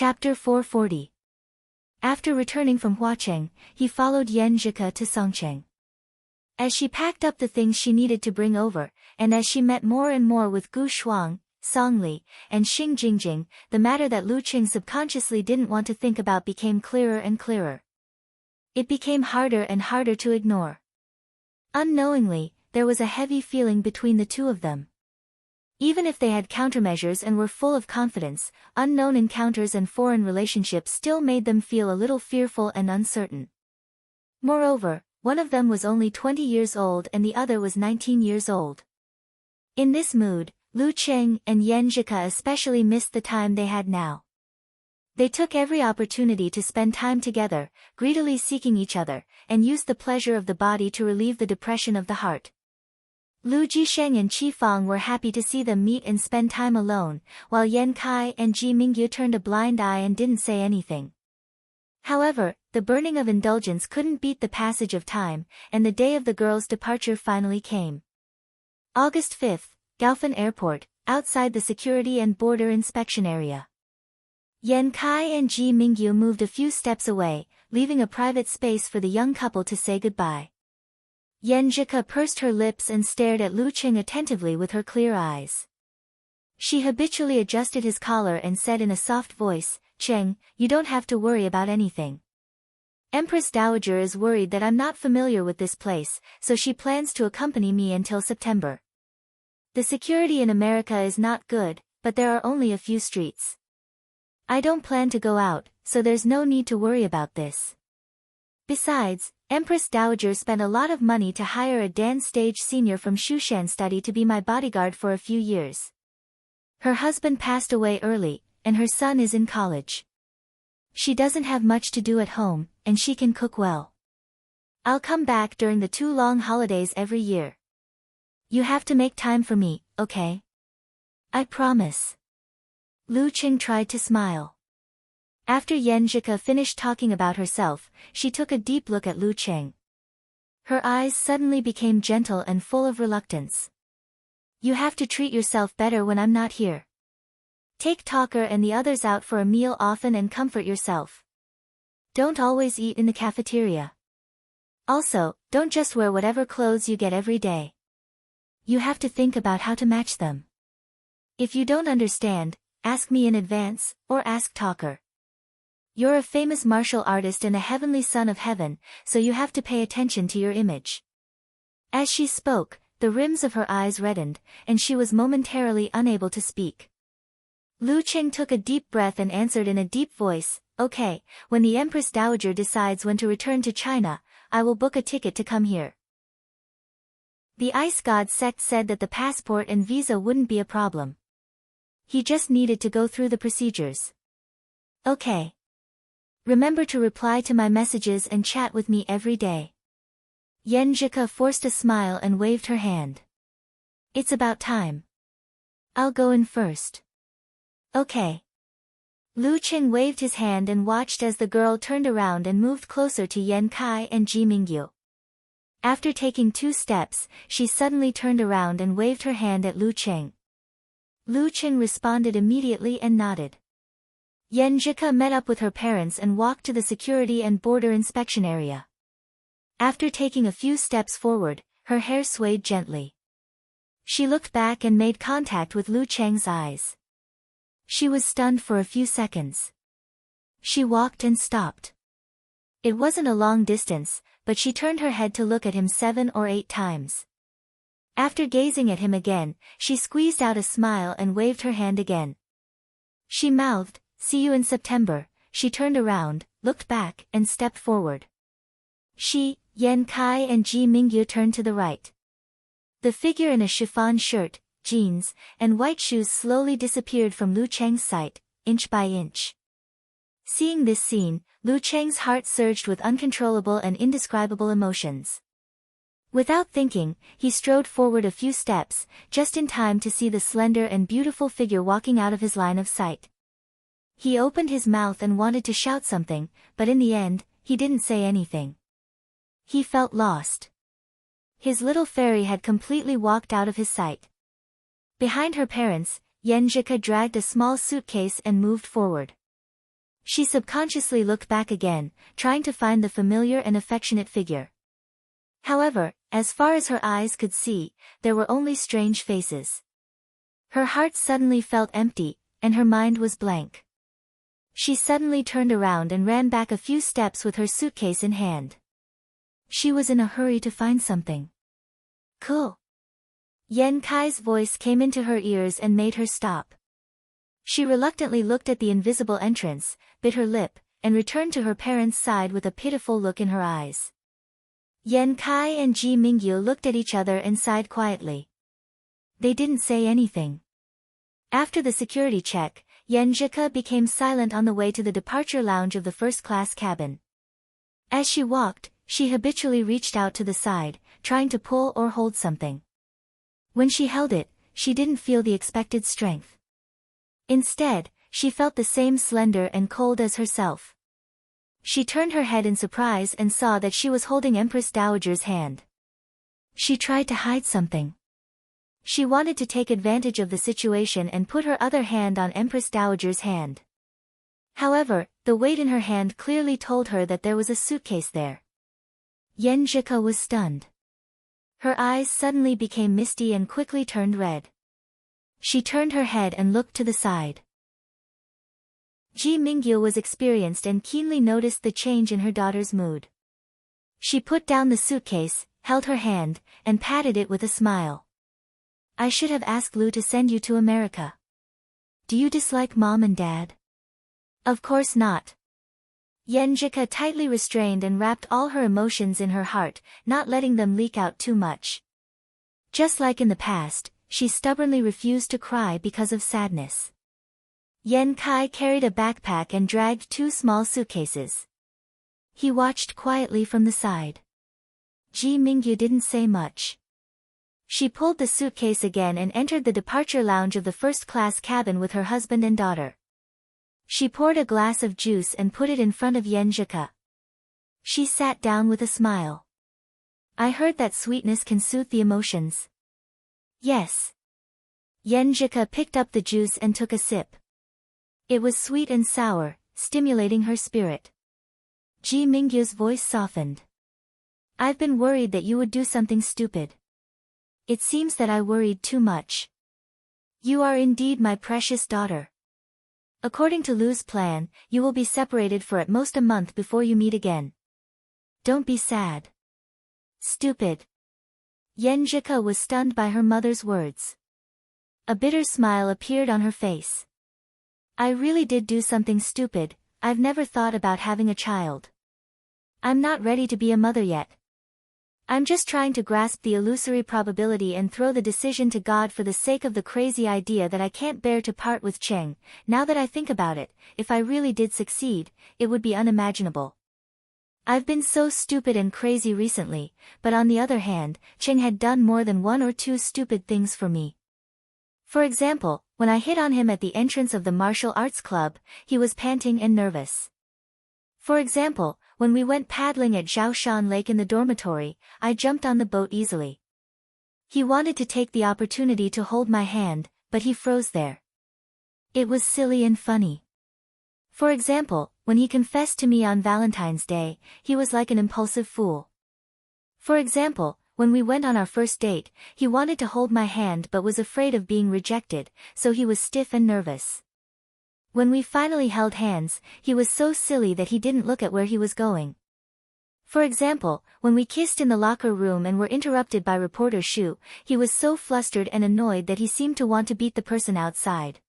Chapter 440. After returning from Huacheng, he followed Yan Zhike to Songcheng. As she packed up the things she needed to bring over, and as she met more and more with Gu Shuang, Song Li, and Xing Jingjing, the matter that Lu Qing subconsciously didn't want to think about became clearer and clearer. It became harder and harder to ignore. Unknowingly, there was a heavy feeling between the two of them. Even if they had countermeasures and were full of confidence, unknown encounters and foreign relationships still made them feel a little fearful and uncertain. Moreover, one of them was only 20 years old and the other was 19 years old. In this mood, Lu Qing and Yan Zhike especially missed the time they had now. They took every opportunity to spend time together, greedily seeking each other, and used the pleasure of the body to relieve the depression of the heart. Lu Jisheng and Qi Fang were happy to see them meet and spend time alone, while Yan Kai and Ji Mingyu turned a blind eye and didn't say anything. However, the burning of indulgence couldn't beat the passage of time, and the day of the girls' departure finally came. August 5th, Gaofen Airport, outside the security and border inspection area. Yan Kai and Ji Mingyu moved a few steps away, leaving a private space for the young couple to say goodbye. Yan Zhike pursed her lips and stared at Lu Qing attentively with her clear eyes. She habitually adjusted his collar and said in a soft voice, "Qing, you don't have to worry about anything. Empress Dowager is worried that I'm not familiar with this place, so she plans to accompany me until September. The security in America is not good, but there are only a few streets. I don't plan to go out, so there's no need to worry about this. Besides, Empress Dowager spent a lot of money to hire a dance stage senior from Shushan study to be my bodyguard for a few years. Her husband passed away early, and her son is in college. She doesn't have much to do at home, and she can cook well. I'll come back during the 2 long holidays every year. You have to make time for me, okay? I promise." Lu Qing tried to smile. After Yan Zhike finished talking about herself, she took a deep look at Lu Qing. Her eyes suddenly became gentle and full of reluctance. "You have to treat yourself better when I'm not here. Take Talker and the others out for a meal often and comfort yourself. Don't always eat in the cafeteria. Also, don't just wear whatever clothes you get every day. You have to think about how to match them. If you don't understand, ask me in advance, or ask Talker. You're a famous martial artist and a heavenly son of heaven, so you have to pay attention to your image." As she spoke, the rims of her eyes reddened, and she was momentarily unable to speak. Lu Qing took a deep breath and answered in a deep voice, "Okay, when the Empress Dowager decides when to return to China, I will book a ticket to come here." The Ice God sect said that the passport and visa wouldn't be a problem. He just needed to go through the procedures. "Okay. Remember to reply to my messages and chat with me every day." Yan Zhike forced a smile and waved her hand. "It's about time. I'll go in first." "Okay." Lu Qing waved his hand and watched as the girl turned around and moved closer to Yan Kai and Ji Mingyu. After taking 2 steps, she suddenly turned around and waved her hand at Lu Qing. Lu Qing responded immediately and nodded. Yan Zhike met up with her parents and walked to the security and border inspection area. After taking a few steps forward, her hair swayed gently. She looked back and made contact with Lu Qing's eyes. She was stunned for a few seconds. She walked and stopped. It wasn't a long distance, but she turned her head to look at him 7 or 8 times. After gazing at him again, she squeezed out a smile and waved her hand again. She mouthed, "See you in September." She turned around, looked back, and stepped forward. She, Yan Kai and Ji Mingyu turned to the right. The figure in a chiffon shirt, jeans, and white shoes slowly disappeared from Lu Cheng's sight, inch by inch. Seeing this scene, Lu Cheng's heart surged with uncontrollable and indescribable emotions. Without thinking, he strode forward a few steps, just in time to see the slender and beautiful figure walking out of his line of sight. He opened his mouth and wanted to shout something, but in the end, he didn't say anything. He felt lost. His little fairy had completely walked out of his sight. Behind her parents, Yan Zhike dragged a small suitcase and moved forward. She subconsciously looked back again, trying to find the familiar and affectionate figure. However, as far as her eyes could see, there were only strange faces. Her heart suddenly felt empty, and her mind was blank. She suddenly turned around and ran back a few steps with her suitcase in hand. She was in a hurry to find something. Cool. Yen Kai's voice came into her ears and made her stop. She reluctantly looked at the invisible entrance, bit her lip, and returned to her parents' side with a pitiful look in her eyes. Yen Kai and Ji Mingyu looked at each other and sighed quietly. They didn't say anything. After the security check, Yen Jika became silent on the way to the departure lounge of the first-class cabin. As she walked, she habitually reached out to the side, trying to pull or hold something. When she held it, she didn't feel the expected strength. Instead, she felt the same slender and cold as herself. She turned her head in surprise and saw that she was holding Empress Dowager's hand. She tried to hide something. She wanted to take advantage of the situation and put her other hand on Empress Dowager's hand. However, the weight in her hand clearly told her that there was a suitcase there. Yen Jika was stunned. Her eyes suddenly became misty and quickly turned red. She turned her head and looked to the side. Ji Mingyu was experienced and keenly noticed the change in her daughter's mood. She put down the suitcase, held her hand, and patted it with a smile. I should have asked Lu to send you to America. Do you dislike Mom and Dad? Of course not. Yen Jika tightly restrained and wrapped all her emotions in her heart, not letting them leak out too much. Just like in the past, she stubbornly refused to cry because of sadness. Yen Kai carried a backpack and dragged 2 small suitcases. He watched quietly from the side. Ji Mingyu didn't say much. She pulled the suitcase again and entered the departure lounge of the first-class cabin with her husband and daughter. She poured a glass of juice and put it in front of Yen Jika. She sat down with a smile. I heard that sweetness can soothe the emotions. Yes. Yen Jika picked up the juice and took a sip. It was sweet and sour, stimulating her spirit. Ji Mingyu's voice softened. I've been worried that you would do something stupid. It seems that I worried too much. You are indeed my precious daughter. According to Lu's plan, you will be separated for at most a month before you meet again. Don't be sad. Stupid. Yen Jika was stunned by her mother's words. A bitter smile appeared on her face. I really did do something stupid. I've never thought about having a child. I'm not ready to be a mother yet. I'm just trying to grasp the illusory probability and throw the decision to God for the sake of the crazy idea that I can't bear to part with Cheng. Now that I think about it, if I really did succeed, it would be unimaginable. I've been so stupid and crazy recently, but on the other hand, Cheng had done more than 1 or 2 stupid things for me. For example, when I hit on him at the entrance of the martial arts club, he was panting and nervous. For example, when we went paddling at Zhaoshan Lake in the dormitory, I jumped on the boat easily. He wanted to take the opportunity to hold my hand, but he froze there. It was silly and funny. For example, when he confessed to me on Valentine's Day, he was like an impulsive fool. For example, when we went on our first date, he wanted to hold my hand but was afraid of being rejected, so he was stiff and nervous. When we finally held hands, he was so silly that he didn't look at where he was going. For example, when we kissed in the locker room and were interrupted by reporter Shu, he was so flustered and annoyed that he seemed to want to beat the person outside.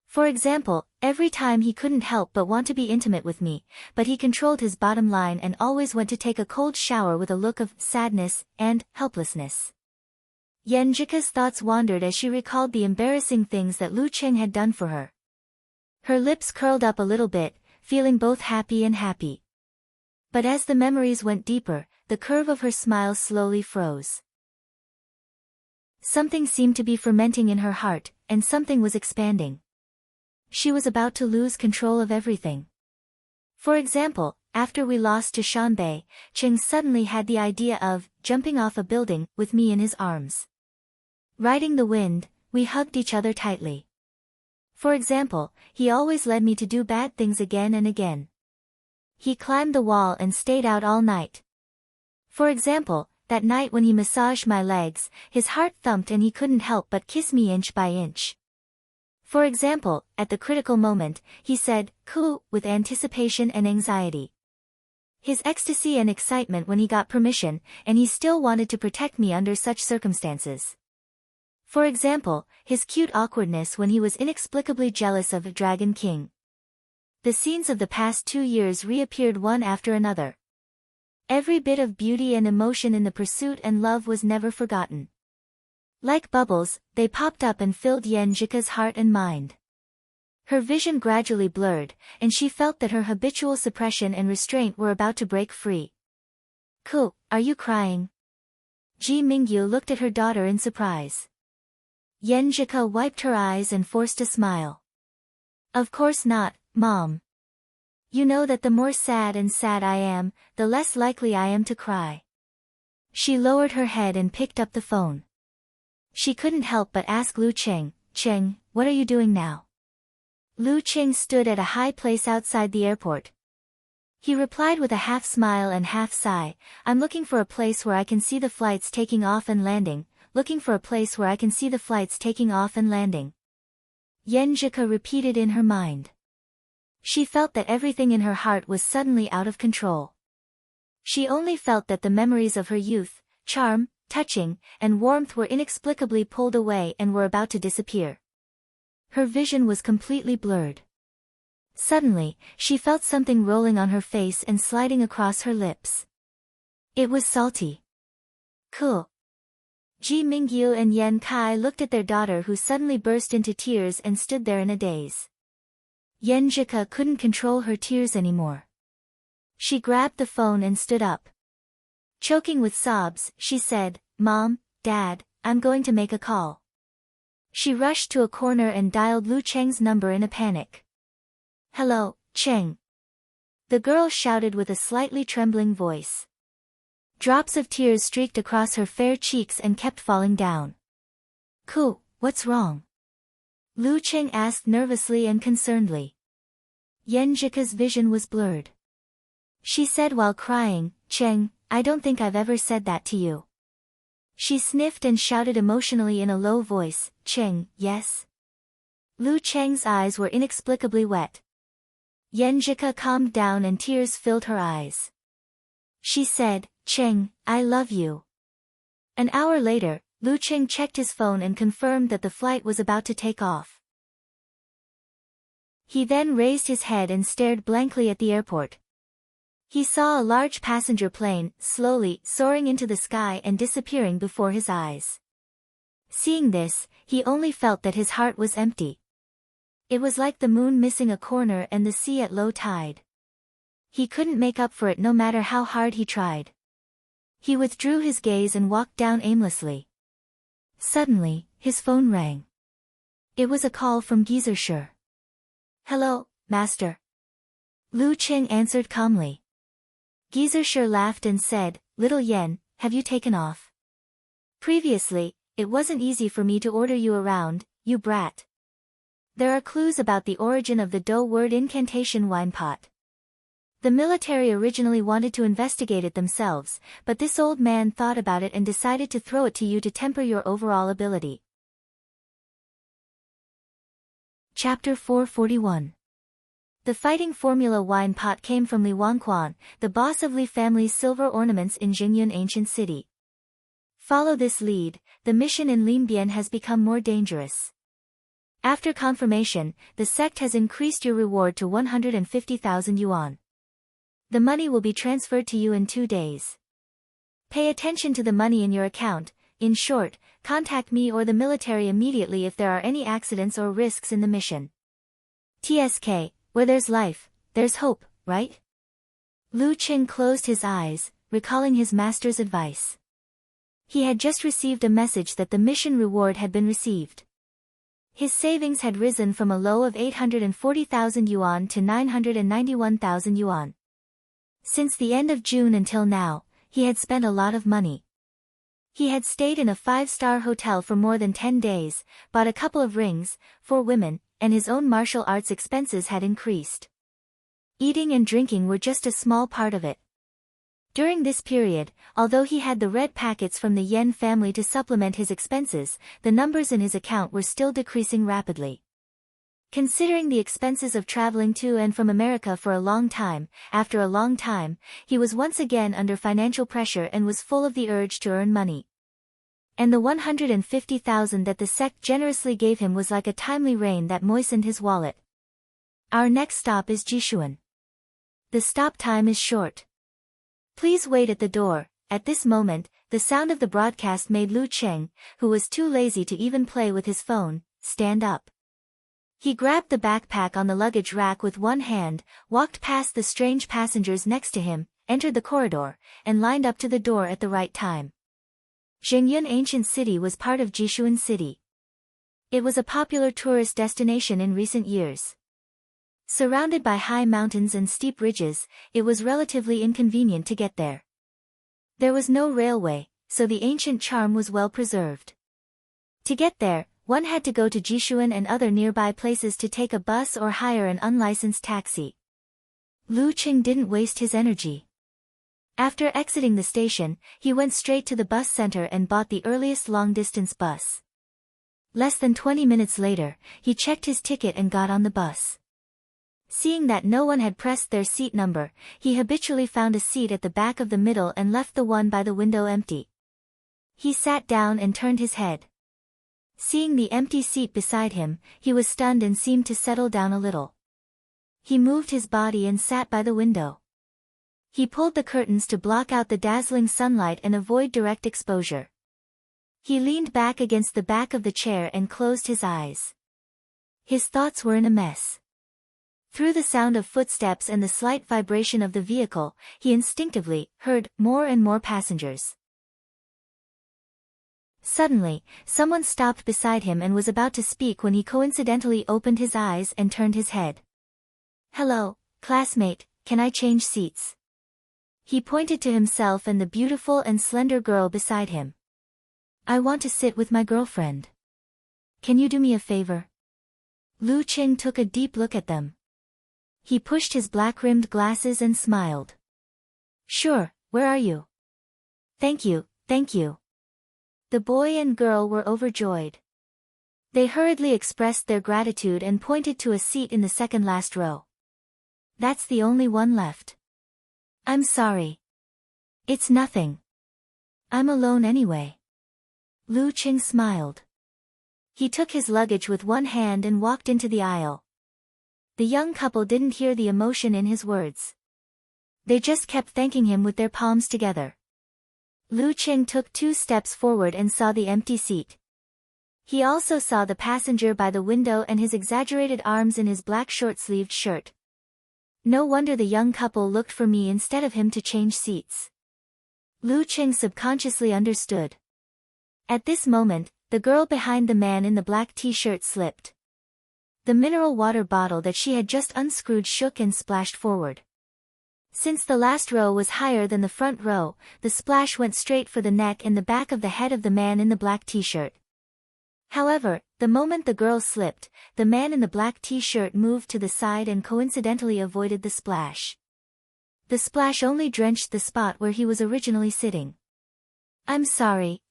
For example, every time he couldn't help but want to be intimate with me, but he controlled his bottom line and always went to take a cold shower with a look of sadness and helplessness. Yen Jika's thoughts wandered as she recalled the embarrassing things that Lu Cheng had done for her. Her lips curled up a little bit, feeling both happy and happy. But as the memories went deeper, the curve of her smile slowly froze. Something seemed to be fermenting in her heart, and something was expanding. She was about to lose control of everything. For example, after we lost to Shanbei, Cheng suddenly had the idea of jumping off a building with me in his arms. Riding the wind, we hugged each other tightly. For example, he always led me to do bad things again and again. He climbed the wall and stayed out all night. For example, that night when he massaged my legs, his heart thumped and he couldn't help but kiss me inch by inch. For example, at the critical moment, he said, "Cool," with anticipation and anxiety. His ecstasy and excitement when he got permission, and he still wanted to protect me under such circumstances. For example, his cute awkwardness when he was inexplicably jealous of the Dragon King. The scenes of the past 2 years reappeared one after another. Every bit of beauty and emotion in the pursuit and love was never forgotten. Like bubbles, they popped up and filled Yenjika's heart and mind. Her vision gradually blurred, and she felt that her habitual suppression and restraint were about to break free. "Ko, are you crying?" Ji Mingyu looked at her daughter in surprise. Yenjika wiped her eyes and forced a smile. "Of course not, Mom. You know that the more sad I am, the less likely I am to cry." She lowered her head and picked up the phone. She couldn't help but ask Lu Qing, "Qing, what are you doing now?" Lu Qing stood at a high place outside the airport. He replied with a half smile and half sigh, "I'm looking for a place where I can see the flights taking off and landing, looking for a place where I can see the flights taking off and landing." Yenjika repeated in her mind. She felt that everything in her heart was suddenly out of control. She only felt that the memories of her youth, charm, touching, and warmth were inexplicably pulled away and were about to disappear. Her vision was completely blurred. Suddenly, she felt something rolling on her face and sliding across her lips. It was salty. "Cool." Ji Mingyu and Yen Kai looked at their daughter, who suddenly burst into tears and stood there in a daze. Yenjika couldn't control her tears anymore. She grabbed the phone and stood up. Choking with sobs, she said, "Mom, Dad, I'm going to make a call." She rushed to a corner and dialed Lu Cheng's number in a panic. "Hello, Cheng." The girl shouted with a slightly trembling voice. Drops of tears streaked across her fair cheeks and kept falling down. "Ku, what's wrong?" Lu Cheng asked nervously and concernedly. Yenjika's vision was blurred. She said while crying, "Cheng, I don't think I've ever said that to you." She sniffed and shouted emotionally in a low voice, "Cheng, yes?" Lu Cheng's eyes were inexplicably wet. Yenjika calmed down and tears filled her eyes. She said, "Cheng, I love you." An hour later, Lu Cheng checked his phone and confirmed that the flight was about to take off. He then raised his head and stared blankly at the airport. He saw a large passenger plane, slowly soaring into the sky and disappearing before his eyes. Seeing this, he only felt that his heart was empty. It was like the moon missing a corner and the sea at low tide. He couldn't make up for it no matter how hard he tried. He withdrew his gaze and walked down aimlessly. Suddenly, his phone rang. It was a call from Geysershire. "Hello, Master." Lu Cheng answered calmly. Geysershire laughed and said, "Little Yen, have you taken off? Previously, it wasn't easy for me to order you around, you brat. There are clues about the origin of the Do word incantation wine pot. The military originally wanted to investigate it themselves, but this old man thought about it and decided to throw it to you to temper your overall ability." Chapter 441. The fighting formula wine pot came from Li Wangquan, the boss of Li family's silver ornaments in Jingyun ancient city. Follow this lead, the mission in Limbien has become more dangerous. After confirmation, the sect has increased your reward to 150,000 yuan. The money will be transferred to you in 2 days. Pay attention to the money in your account. In short, contact me or the military immediately if there are any accidents or risks in the mission. TSK, where there's life, there's hope, right? Lu Qing closed his eyes, recalling his master's advice. He had just received a message that the mission reward had been received. His savings had risen from a low of 840,000 yuan to 991,000 yuan. Since the end of June until now, he had spent a lot of money. He had stayed in a 5-star hotel for more than 10 days, bought a couple of rings, for women, and his own martial arts expenses had increased. Eating and drinking were just a small part of it. During this period, although he had the red packets from the Yen family to supplement his expenses, the numbers in his account were still decreasing rapidly. Considering the expenses of traveling to and from America for a long time, after a long time, he was once again under financial pressure and was full of the urge to earn money. And the 150,000 that the sect generously gave him was like a timely rain that moistened his wallet. Our next stop is Jishuan. The stop time is short. Please wait at the door. At this moment, the sound of the broadcast made Lu Cheng, who was too lazy to even play with his phone, stand up. He grabbed the backpack on the luggage rack with one hand, walked past the strange passengers next to him, entered the corridor, and lined up to the door at the right time. Jingyun Ancient City was part of Jishuan City. It was a popular tourist destination in recent years. Surrounded by high mountains and steep ridges, it was relatively inconvenient to get there. There was no railway, so the ancient charm was well preserved. To get there, one had to go to Jishuan and other nearby places to take a bus or hire an unlicensed taxi. Lu Qing didn't waste his energy. After exiting the station, he went straight to the bus center and bought the earliest long-distance bus. Less than 20 minutes later, he checked his ticket and got on the bus. Seeing that no one had pressed their seat number, he habitually found a seat at the back of the middle and left the one by the window empty. He sat down and turned his head. Seeing the empty seat beside him, he was stunned and seemed to settle down a little. He moved his body and sat by the window. He pulled the curtains to block out the dazzling sunlight and avoid direct exposure. He leaned back against the back of the chair and closed his eyes. His thoughts were in a mess. Through the sound of footsteps and the slight vibration of the vehicle, he instinctively heard more and more passengers. Suddenly, someone stopped beside him and was about to speak when he coincidentally opened his eyes and turned his head. "Hello, classmate, can I change seats?" He pointed to himself and the beautiful and slender girl beside him. "I want to sit with my girlfriend. Can you do me a favor?" Lu Qing took a deep look at them. He pushed his black-rimmed glasses and smiled. "Sure, where are you?" Thank you, thank you." The boy and girl were overjoyed. They hurriedly expressed their gratitude and pointed to a seat in the second last row. "That's the only one left." "I'm sorry." "It's nothing. I'm alone anyway." Lu Qing smiled. He took his luggage with one hand and walked into the aisle. The young couple didn't hear the emotion in his words. They just kept thanking him with their palms together. Lu Qing took 2 steps forward and saw the empty seat. He also saw the passenger by the window and his exaggerated arms in his black short-sleeved shirt. No wonder the young couple looked for me instead of him to change seats. Lu Qing subconsciously understood. At this moment, the girl behind the man in the black t-shirt slipped. The mineral water bottle that she had just unscrewed shook and splashed forward. Since the last row was higher than the front row, the splash went straight for the neck and the back of the head of the man in the black t-shirt. However, the moment the girl slipped, the man in the black t-shirt moved to the side and coincidentally avoided the splash. The splash only drenched the spot where he was originally sitting. I'm sorry.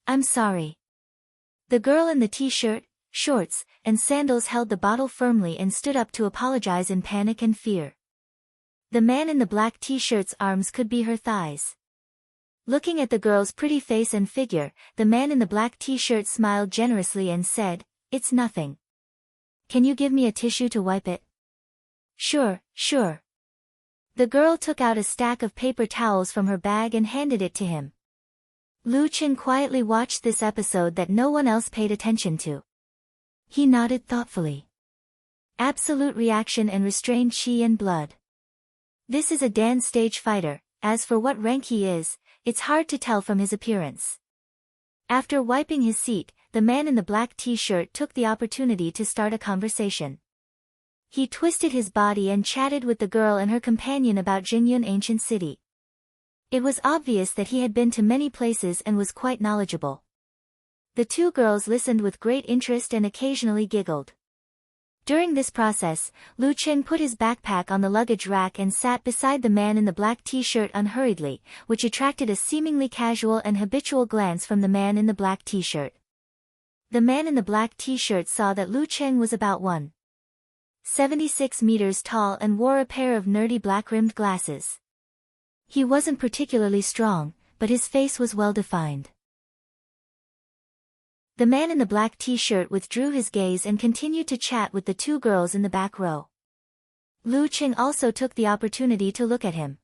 The girl in the t-shirt, shorts, and sandals held the bottle firmly and stood up to apologize in panic and fear. The man in the black t-shirt's arms could be her thighs. Looking at the girl's pretty face and figure, the man in the black t-shirt smiled generously and said, "It's nothing. Can you give me a tissue to wipe it?" Sure. The girl took out a stack of paper towels from her bag and handed it to him. Lu Qing quietly watched this episode that no one else paid attention to. He nodded thoughtfully. Absolute reaction and restrained chi and blood. This is a Dan stage fighter. As for what rank he is, it's hard to tell from his appearance. After wiping his seat, the man in the black t-shirt took the opportunity to start a conversation. He twisted his body and chatted with the girl and her companion about Jingyun Ancient City. It was obvious that he had been to many places and was quite knowledgeable. The 2 girls listened with great interest and occasionally giggled. During this process, Lu Qing put his backpack on the luggage rack and sat beside the man in the black t-shirt unhurriedly, which attracted a seemingly casual and habitual glance from the man in the black t-shirt. The man in the black t-shirt saw that Lu Qing was about 1.76 meters tall and wore a pair of nerdy black-rimmed glasses. He wasn't particularly strong, but his face was well-defined. The man in the black t-shirt withdrew his gaze and continued to chat with the two girls in the back row. Lu Qing also took the opportunity to look at him.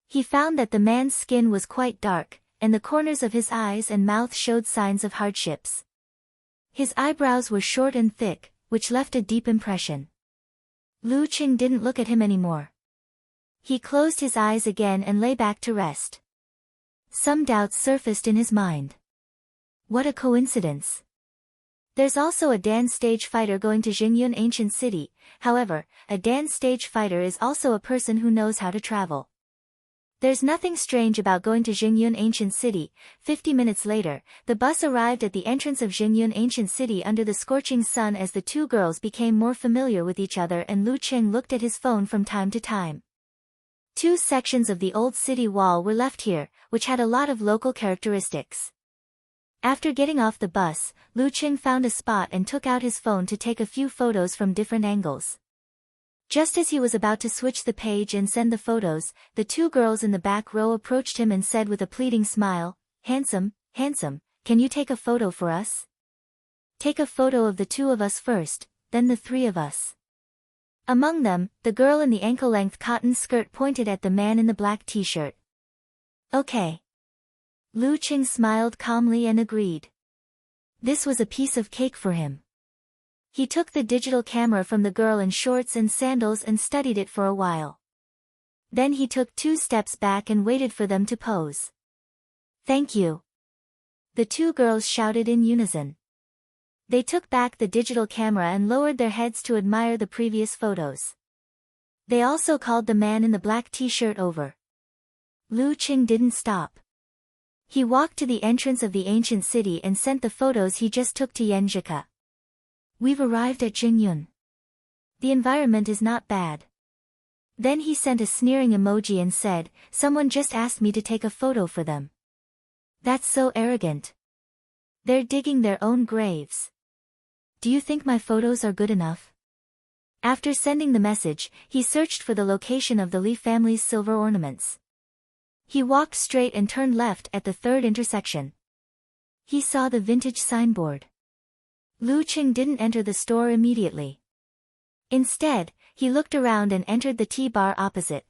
He found that the man's skin was quite dark, and the corners of his eyes and mouth showed signs of hardships. His eyebrows were short and thick, which left a deep impression. Lu Qing didn't look at him anymore. He closed his eyes again and lay back to rest. Some doubts surfaced in his mind. What a coincidence. There's also a Dan stage fighter going to Jingyun Ancient City. However, a Dan stage fighter is also a person who knows how to travel. There's nothing strange about going to Jingyun Ancient City. 50 minutes later, the bus arrived at the entrance of Jingyun Ancient City under the scorching sun as the two girls became more familiar with each other and Lu Qing looked at his phone from time to time. 2 sections of the old city wall were left here, which had a lot of local characteristics. After getting off the bus, Lu Qing found a spot and took out his phone to take a few photos from different angles. Just as he was about to switch the page and send the photos, the two girls in the back row approached him and said with a pleading smile, "Handsome, handsome, can you take a photo for us? Take a photo of the 2 of us first, then the 3 of us." Among them, the girl in the ankle-length cotton skirt pointed at the man in the black t-shirt. "Okay." Lu Qing smiled calmly and agreed. This was a piece of cake for him. He took the digital camera from the girl in shorts and sandals and studied it for a while. Then he took 2 steps back and waited for them to pose. "Thank you." The 2 girls shouted in unison. They took back the digital camera and lowered their heads to admire the previous photos. They also called the man in the black t-shirt over. Lu Qing didn't stop. He walked to the entrance of the ancient city and sent the photos he just took to Yenjika. "We've arrived at Jingyun. The environment is not bad." Then he sent a sneering emoji and said, "Someone just asked me to take a photo for them. That's so arrogant. They're digging their own graves. Do you think my photos are good enough?" After sending the message, he searched for the location of the Li family's silver ornaments. He walked straight and turned left at the 3rd intersection. He saw the vintage signboard. Lu Qing didn't enter the store immediately. Instead, he looked around and entered the tea bar opposite.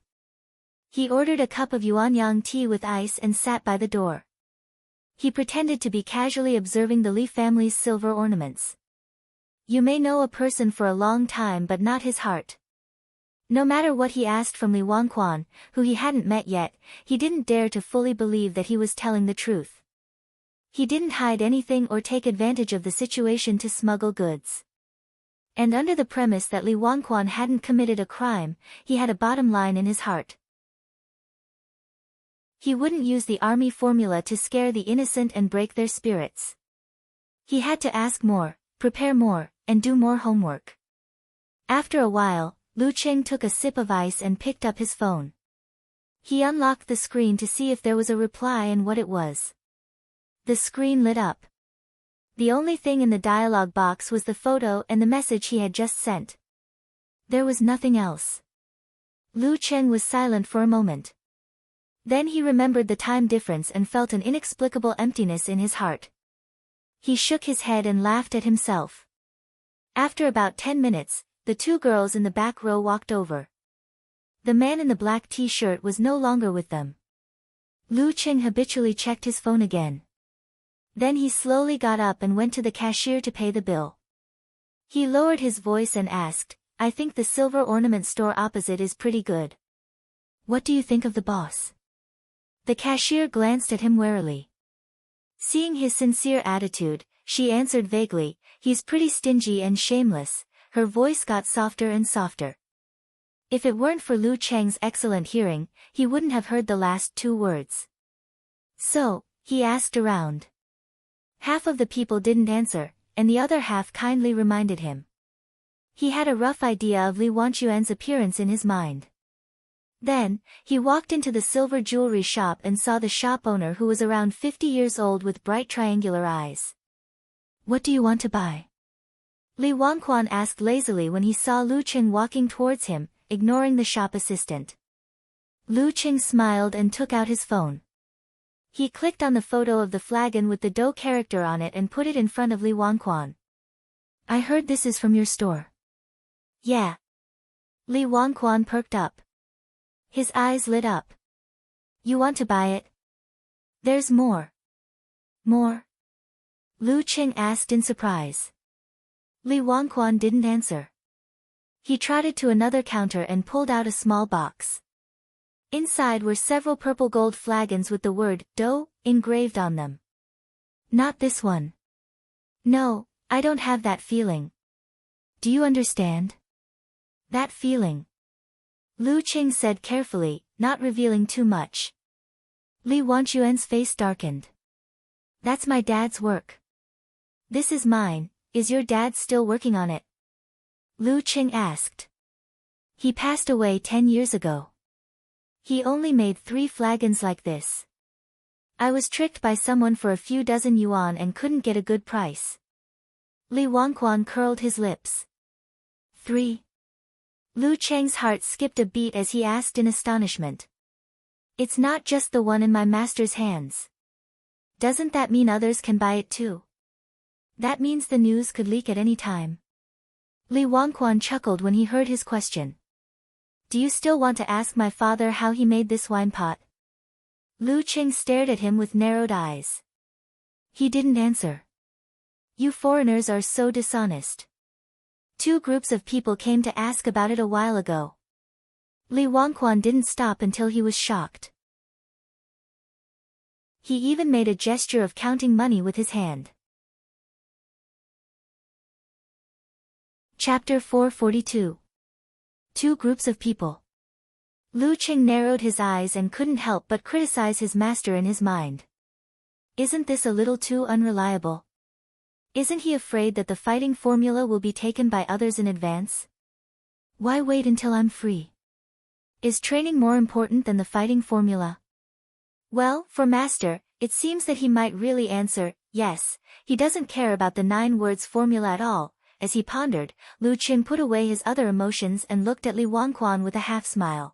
He ordered a cup of yuanyang tea with ice and sat by the door. He pretended to be casually observing the Li family's silver ornaments. You may know a person for a long time but not his heart. No matter what he asked from Li Wangquan, who he hadn't met yet, he didn't dare to fully believe that he was telling the truth. He didn't hide anything or take advantage of the situation to smuggle goods. And under the premise that Li Wangquan hadn't committed a crime, he had a bottom line in his heart. He wouldn't use the army formula to scare the innocent and break their spirits. He had to ask more, prepare more, and do more homework. After a while, Lu Qing took a sip of ice and picked up his phone. He unlocked the screen to see if there was a reply and what it was. The screen lit up. The only thing in the dialog box was the photo and the message he had just sent. There was nothing else. Lu Qing was silent for a moment. Then he remembered the time difference and felt an inexplicable emptiness in his heart. He shook his head and laughed at himself. After about 10 minutes, the 2 girls in the back row walked over. The man in the black t-shirt was no longer with them. Lu Qing habitually checked his phone again. Then he slowly got up and went to the cashier to pay the bill. He lowered his voice and asked, "I think the silver ornament store opposite is pretty good. What do you think of the boss?" The cashier glanced at him warily. Seeing his sincere attitude, she answered vaguely, "He's pretty stingy and shameless." Her voice got softer and softer. If it weren't for Lu Cheng's excellent hearing, he wouldn't have heard the last 2 words. So, he asked around. Half of the people didn't answer, and the other half kindly reminded him. He had a rough idea of Li Wanquan's appearance in his mind. Then, he walked into the silver jewelry shop and saw the shop owner, who was around 50 years old with bright triangular eyes. "What do you want to buy?" Li Wanquan asked lazily when he saw Lu Qing walking towards him, ignoring the shop assistant. Lu Qing smiled and took out his phone. He clicked on the photo of the flagon with the dough character on it and put it in front of Li Wanquan. "I heard this is from your store." "Yeah." Li Wanquan perked up. His eyes lit up. "You want to buy it?" "There's more." "More?" Lu Qing asked in surprise. Li Wanquan didn't answer. He trotted to another counter and pulled out a small box. Inside were several purple gold flagons with the word dough engraved on them. "Not this one." "No, I don't have that feeling." "Do you understand?" "That feeling," Lu Qing said carefully, not revealing too much. Li Wanquan's face darkened. "That's my dad's work." "This is mine. Is your dad still working on it?" Lu Qing asked. "He passed away 10 years ago. He only made 3 flagons like this. I was tricked by someone for a few dozen yuan and couldn't get a good price." Li Wanquan curled his lips. 3. Lu Cheng's heart skipped a beat as he asked in astonishment. "It's not just the one in my master's hands. Doesn't that mean others can buy it too?" "That means the news could leak at any time." Li Wanquan chuckled when he heard his question. "Do you still want to ask my father how he made this wine pot?" Lu Qing stared at him with narrowed eyes. He didn't answer. "You foreigners are so dishonest. 2 groups of people came to ask about it a while ago." Li Wanquan didn't stop until he was shocked. He even made a gesture of counting money with his hand. Chapter 442. 2 groups of people. Lu Qing narrowed his eyes and couldn't help but criticize his master in his mind. Isn't this a little too unreliable? Isn't he afraid that the fighting formula will be taken by others in advance? Why wait until I'm free? Is training more important than the fighting formula? Well, for master, it seems that he might really answer, yes, he doesn't care about the 9 words formula at all. As he pondered, Lu Qing put away his other emotions and looked at Li Wanquan with a half-smile.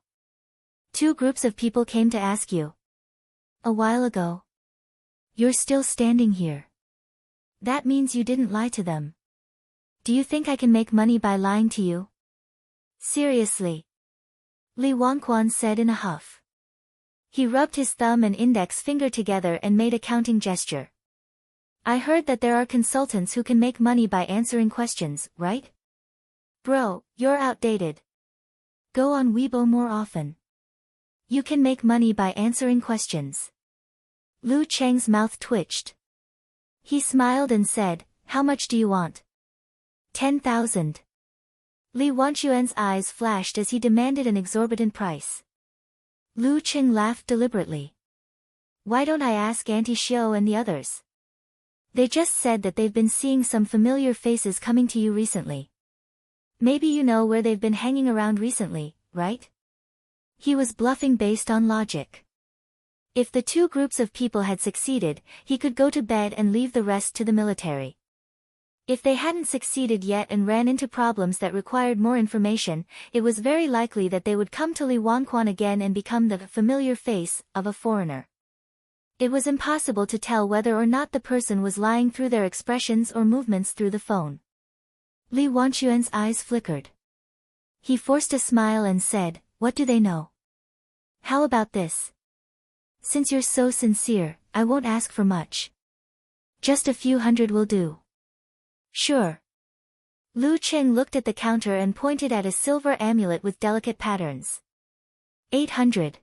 2 groups of people came to ask you. A while ago. You're still standing here. That means you didn't lie to them. Do you think I can make money by lying to you? Seriously? Li Wanquan said in a huff. He rubbed his thumb and index finger together and made a counting gesture. I heard that there are consultants who can make money by answering questions, right? Bro, you're outdated. Go on Weibo more often. You can make money by answering questions. Lu Cheng's mouth twitched. He smiled and said, "How much do you want?" 10,000. Li Wanquan's eyes flashed as he demanded an exorbitant price. Lu Qing laughed deliberately. Why don't I ask Auntie Xiao and the others? They just said that they've been seeing some familiar faces coming to you recently. Maybe you know where they've been hanging around recently, right? He was bluffing based on logic. If the 2 groups of people had succeeded, he could go to bed and leave the rest to the military. If they hadn't succeeded yet and ran into problems that required more information, it was very likely that they would come to Li Wanquan again and become the familiar face of a foreigner. It was impossible to tell whether or not the person was lying through their expressions or movements through the phone. Li Wanquan's eyes flickered. He forced a smile and said, "What do they know? How about this? Since you're so sincere, I won't ask for much. Just a few hundred will do." "Sure." Lu Qing looked at the counter and pointed at a silver amulet with delicate patterns. 800.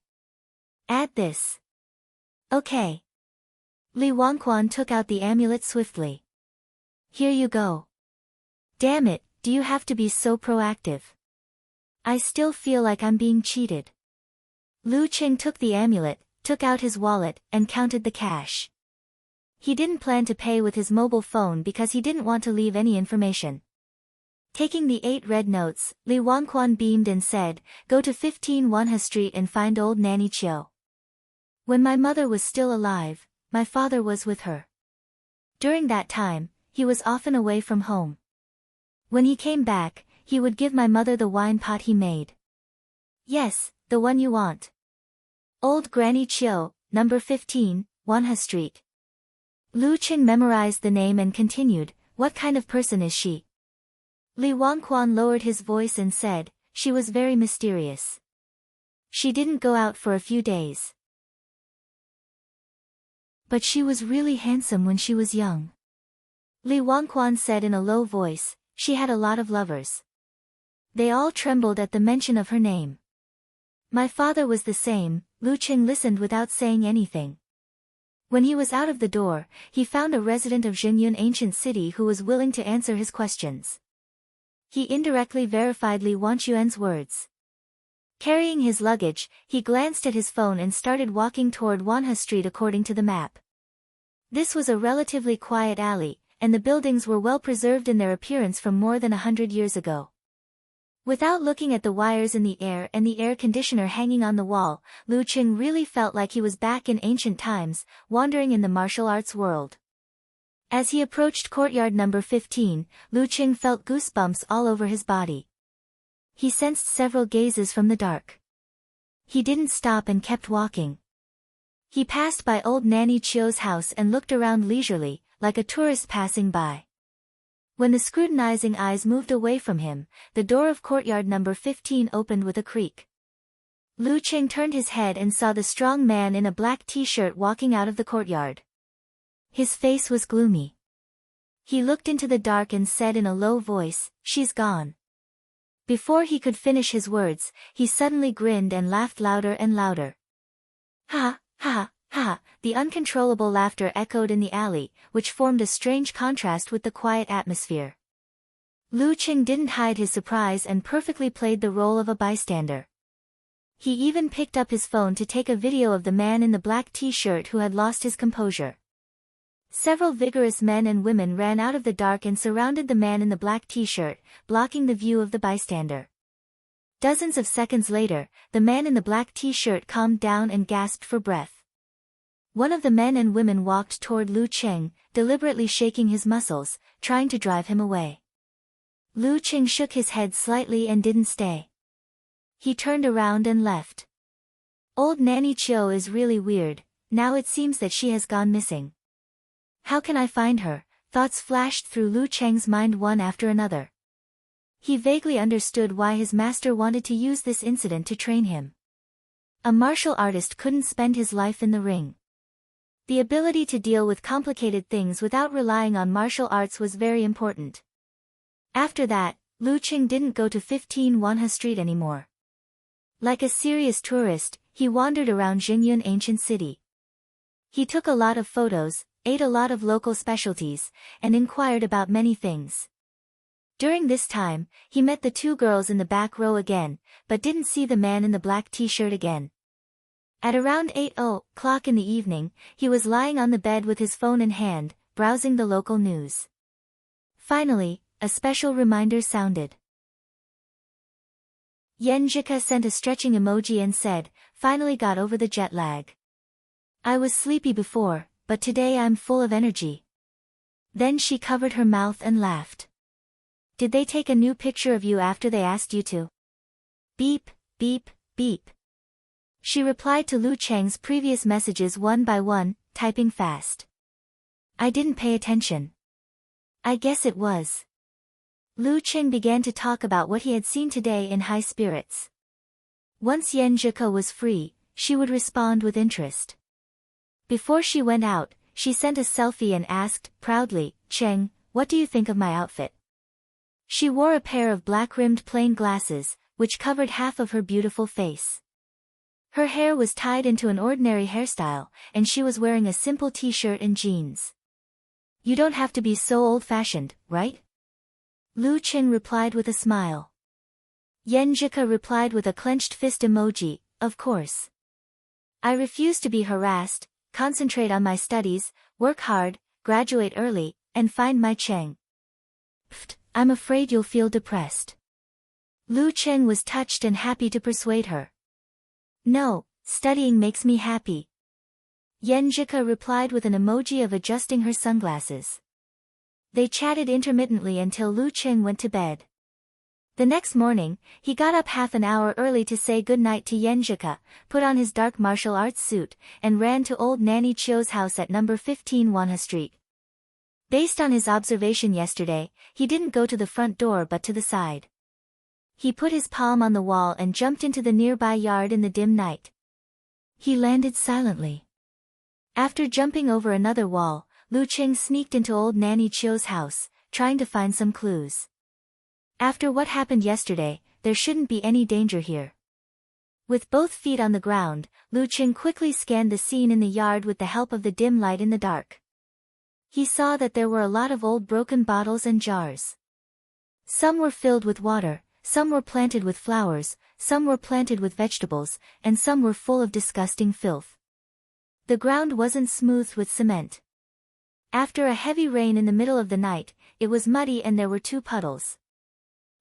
Add this. Okay. Li Wanquan took out the amulet swiftly. Here you go. Damn it, do you have to be so proactive? I still feel like I'm being cheated. Lu Qing took the amulet, took out his wallet, and counted the cash. He didn't plan to pay with his mobile phone because he didn't want to leave any information. Taking the 8 red notes, Li Wangquan beamed and said, "Go to 15 Wanha Street and find old Nanny Chiu. When my mother was still alive, my father was with her. During that time, he was often away from home. When he came back, he would give my mother the wine pot he made." "Yes, the one you want. Old Granny Chiu, number 15, Wanha Street." Lu Qing memorized the name and continued, "What kind of person is she?" Li Wangquan lowered his voice and said, "She was very mysterious. She didn't go out for a few days. But she was really handsome when she was young." Li Wangquan said in a low voice, "She had a lot of lovers. They all trembled at the mention of her name." "My father was the same." Lu Qing listened without saying anything. When he was out of the door, he found a resident of Xingyun ancient city who was willing to answer his questions. He indirectly verified Li Wanquan's words. Carrying his luggage, he glanced at his phone and started walking toward Wanha Street according to the map. This was a relatively quiet alley, and the buildings were well preserved in their appearance from more than 100 years ago. Without looking at the wires in the air and the air conditioner hanging on the wall, Lu Qing really felt like he was back in ancient times, wandering in the martial arts world. As he approached courtyard number 15, Lu Qing felt goosebumps all over his body. He sensed several gazes from the dark. He didn't stop and kept walking. He passed by old Nanny Chiu's house and looked around leisurely, like a tourist passing by. When the scrutinizing eyes moved away from him, the door of courtyard number 15 opened with a creak. Lu Qing turned his head and saw the strong man in a black t-shirt walking out of the courtyard. His face was gloomy. He looked into the dark and said in a low voice, "She's gone." Before he could finish his words, he suddenly grinned and laughed louder and louder. "Ha, ha, ha!" The uncontrollable laughter echoed in the alley, which formed a strange contrast with the quiet atmosphere. Lu Qing didn't hide his surprise and perfectly played the role of a bystander. He even picked up his phone to take a video of the man in the black t-shirt who had lost his composure. Several vigorous men and women ran out of the dark and surrounded the man in the black t-shirt, blocking the view of the bystander. Dozens of seconds later, the man in the black t-shirt calmed down and gasped for breath. One of the men and women walked toward Lu Qing, deliberately shaking his muscles, trying to drive him away. Lu Qing shook his head slightly and didn't stay. He turned around and left. Old Nanny Chiu is really weird. Now it seems that she has gone missing. How can I find her? Thoughts flashed through Lu Cheng's mind one after another. He vaguely understood why his master wanted to use this incident to train him. A martial artist couldn't spend his life in the ring. The ability to deal with complicated things without relying on martial arts was very important. After that, Lu Qing didn't go to 15 Wanha Street anymore. Like a serious tourist, he wandered around Xingyun ancient city. He took a lot of photos, ate a lot of local specialties, and inquired about many things. During this time, he met the 2 girls in the back row again, but didn't see the man in the black t-shirt again. At around 8:00 in the evening, he was lying on the bed with his phone in hand, browsing the local news. Finally, a special reminder sounded. Yenjika sent a stretching emoji and said, "Finally got over the jet lag. I was sleepy before, but today I'm full of energy." Then she covered her mouth and laughed. "Did they take a new picture of you after they asked you to?" Beep, beep, beep. She replied to Lu Cheng's previous messages one by one, typing fast. "I didn't pay attention. I guess it was." Lu Qing began to talk about what he had seen today in high spirits. Once Yan Zhike was free, she would respond with interest. Before she went out, she sent a selfie and asked, proudly, "Cheng, what do you think of my outfit?" She wore a pair of black-rimmed plain glasses, which covered half of her beautiful face. Her hair was tied into an ordinary hairstyle, and she was wearing a simple t-shirt and jeans. "You don't have to be so old-fashioned, right?" Lu Qing replied with a smile. Yan Zhike replied with a clenched fist emoji, "Of course. I refuse to be harassed, concentrate on my studies, work hard, graduate early, and find my Cheng." Pfft, I'm afraid you'll feel depressed. Lu Cheng was touched and happy to persuade her. No, studying makes me happy. Yenjika replied with an emoji of adjusting her sunglasses. They chatted intermittently until Lu Cheng went to bed. The next morning, he got up half an hour early to say goodnight to Yenjika, put on his dark martial arts suit, and ran to old Nanny Chio's house at number 15 Wanha Street. Based on his observation yesterday, he didn't go to the front door but to the side. He put his palm on the wall and jumped into the nearby yard in the dim night. He landed silently. After jumping over another wall, Lu Cheng sneaked into old Nanny Chio's house, trying to find some clues. After what happened yesterday, there shouldn't be any danger here. With both feet on the ground, Lu Cheng quickly scanned the scene in the yard with the help of the dim light in the dark. He saw that there were a lot of old broken bottles and jars. Some were filled with water, some were planted with flowers, some were planted with vegetables, and some were full of disgusting filth. The ground wasn't smoothed with cement. After a heavy rain in the middle of the night, it was muddy and there were 2 puddles.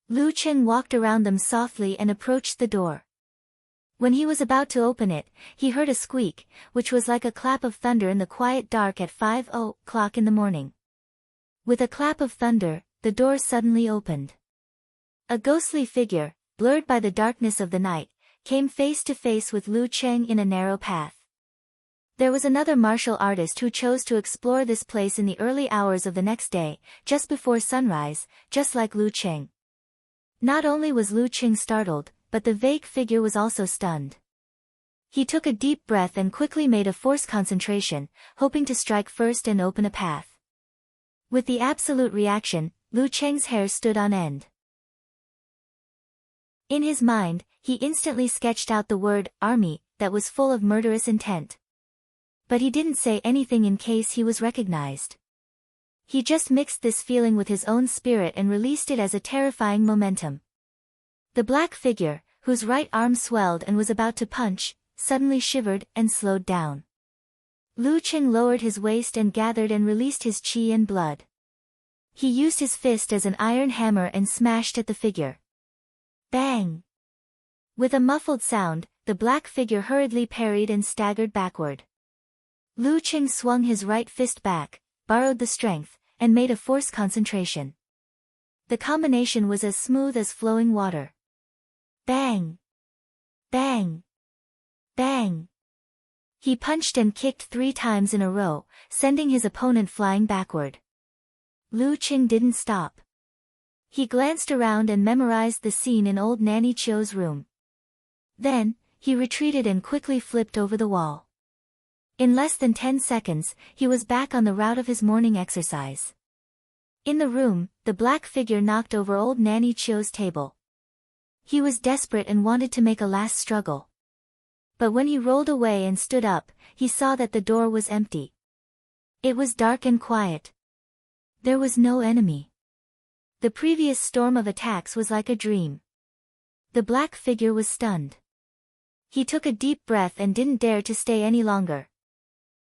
Lu Cheng walked around them softly and approached the door. When he was about to open it, he heard a squeak, which was like a clap of thunder in the quiet dark at 5:00 in the morning. With a clap of thunder, the door suddenly opened. A ghostly figure, blurred by the darkness of the night, came face to face with Lu Cheng in a narrow path. There was another martial artist who chose to explore this place in the early hours of the next day, just before sunrise, just like Lu Cheng. Not only was Lu Cheng startled, but the vague figure was also stunned. He took a deep breath and quickly made a forced concentration, hoping to strike first and open a path. With the absolute reaction, Lu Cheng's hair stood on end. In his mind, he instantly sketched out the word, army, that was full of murderous intent. But he didn't say anything in case he was recognized. He just mixed this feeling with his own spirit and released it as a terrifying momentum. The black figure, whose right arm swelled and was about to punch, suddenly shivered and slowed down. Lu Cheng lowered his waist and gathered and released his chi and blood. He used his fist as an iron hammer and smashed at the figure. Bang! With a muffled sound, the black figure hurriedly parried and staggered backward. Lu Cheng swung his right fist back, borrowed the strength, and made a forced concentration. The combination was as smooth as flowing water. Bang! Bang! Bang! He punched and kicked 3 times in a row, sending his opponent flying backward. Lu Cheng didn't stop. He glanced around and memorized the scene in old Nanny Chio's room. Then, he retreated and quickly flipped over the wall. In less than 10 seconds, he was back on the route of his morning exercise. In the room, the black figure knocked over old Nanny Chio's table. He was desperate and wanted to make a last struggle. But when he rolled away and stood up, he saw that the door was empty. It was dark and quiet. There was no enemy. The previous storm of attacks was like a dream. The black figure was stunned. He took a deep breath and didn't dare to stay any longer.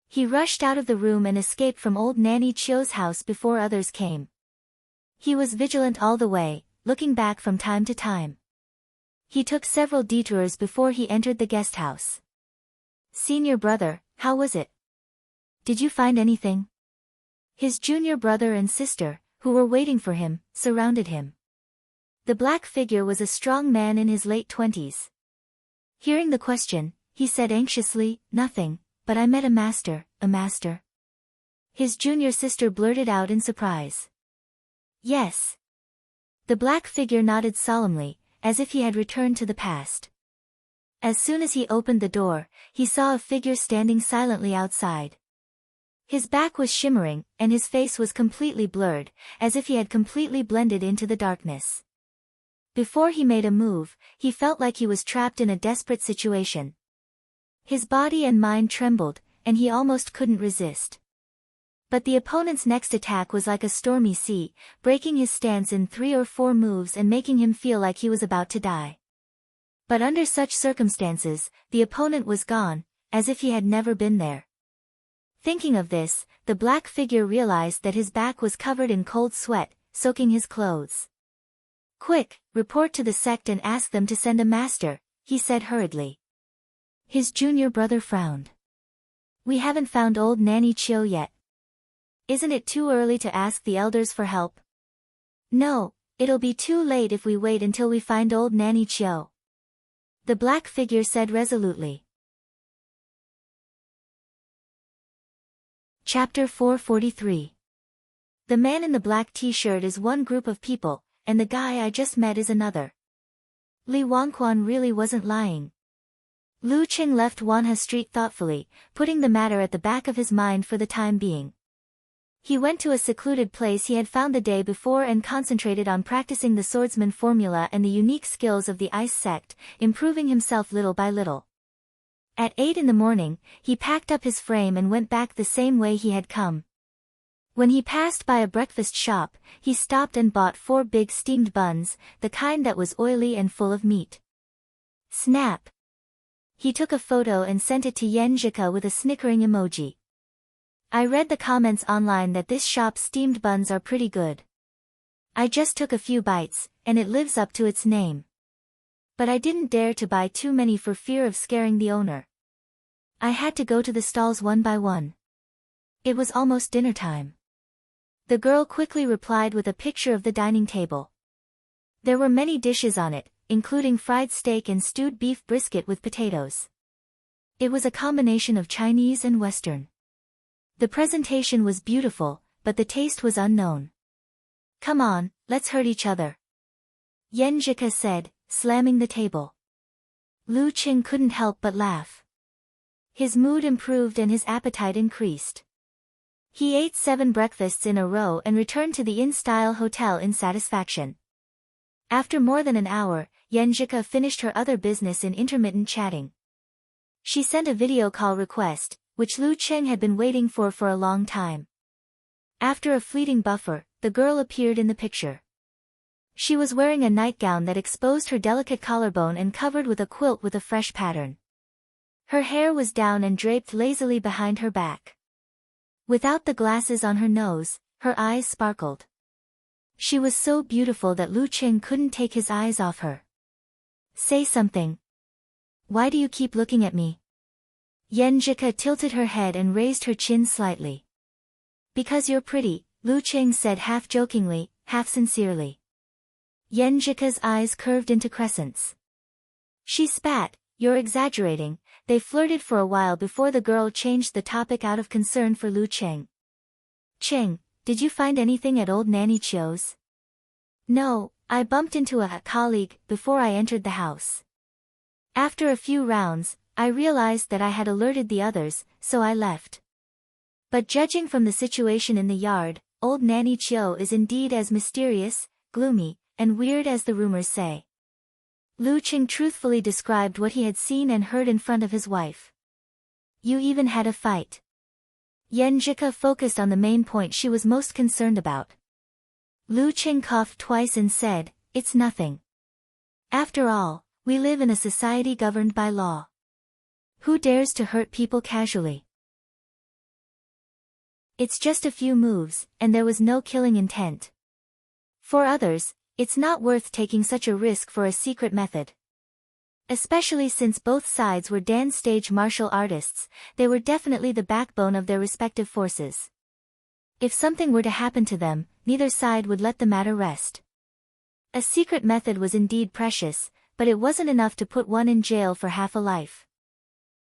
He rushed out of the room and escaped from old Nanny Chio's house before others came. He was vigilant all the way, looking back from time to time. He took several detours before he entered the guest house. "Senior brother, how was it? Did you find anything?" His junior brother and sister, who were waiting for him, surrounded him. The black figure was a strong man in his late 20s. Hearing the question, he said anxiously, "Nothing, but I met a master." "A master?" His junior sister blurted out in surprise. "Yes." The black figure nodded solemnly, as if he had returned to the past. As soon as he opened the door, he saw a figure standing silently outside. His back was shimmering, and his face was completely blurred, as if he had completely blended into the darkness. Before he made a move, he felt like he was trapped in a desperate situation. His body and mind trembled, and he almost couldn't resist. But the opponent's next attack was like a stormy sea, breaking his stance in 3 or 4 moves and making him feel like he was about to die. But under such circumstances, the opponent was gone, as if he had never been there. Thinking of this, the black figure realized that his back was covered in cold sweat, soaking his clothes. "Quick, report to the sect and ask them to send a master," he said hurriedly. His junior brother frowned. "We haven't found old Nanny Chio yet. Isn't it too early to ask the elders for help?" "No, it'll be too late if we wait until we find old Nanny Chio," the black figure said resolutely. Chapter 443. The man in the black t-shirt is one group of people, and the guy I just met is another. Li Wangquan really wasn't lying. Lu Qing left Wanha Street thoughtfully, putting the matter at the back of his mind for the time being. He went to a secluded place he had found the day before and concentrated on practicing the swordsman formula and the unique skills of the ice sect, improving himself little by little. At 8 in the morning, he packed up his frame and went back the same way he had come. When he passed by a breakfast shop, he stopped and bought 4 big steamed buns, the kind that was oily and full of meat. Snap! He took a photo and sent it to Yen Zhika with a snickering emoji. "I read the comments online that this shop's steamed buns are pretty good. I just took a few bites, and it lives up to its name. But I didn't dare to buy too many for fear of scaring the owner. I had to go to the stalls one by one. It was almost dinner time." The girl quickly replied with a picture of the dining table. There were many dishes on it, including fried steak and stewed beef brisket with potatoes. It was a combination of Chinese and Western. The presentation was beautiful, but the taste was unknown. "Come on, let's hurt each other," Yen Zhika said, slamming the table. Lu Qing couldn't help but laugh. His mood improved and his appetite increased. He ate 7 breakfasts in a row and returned to the inn-style hotel in satisfaction. After more than an hour, Yen Zhika finished her other business in intermittent chatting. She sent a video call request, which Lu Qing had been waiting for a long time. After a fleeting buffer, the girl appeared in the picture. She was wearing a nightgown that exposed her delicate collarbone and covered with a quilt with a fresh pattern. Her hair was down and draped lazily behind her back. Without the glasses on her nose, her eyes sparkled. She was so beautiful that Lu Qing couldn't take his eyes off her. "Say something. Why do you keep looking at me?" Yen Zhika tilted her head and raised her chin slightly. "Because you're pretty," Lu Qing said half jokingly, half sincerely. Yen Zhika's eyes curved into crescents. She spat, "You're exaggerating." They flirted for a while before the girl changed the topic out of concern for Lu Qing. "Qing, did you find anything at old Nanny Chio's?" "No, I bumped into a colleague before I entered the house. After a few rounds, I realized that I had alerted the others, so I left. But judging from the situation in the yard, old Nanny Chio is indeed as mysterious, gloomy, and weird as the rumors say." Lu Qing truthfully described what he had seen and heard in front of his wife. "You even had a fight." Yen Zhika focused on the main point she was most concerned about. Lu Qing coughed twice and said, "It's nothing. After all, we live in a society governed by law. Who dares to hurt people casually? It's just a few moves, and there was no killing intent. For others, it's not worth taking such a risk for a secret method. Especially since both sides were dance-stage martial artists, they were definitely the backbone of their respective forces. If something were to happen to them, neither side would let the matter rest. A secret method was indeed precious, but it wasn't enough to put one in jail for half a life.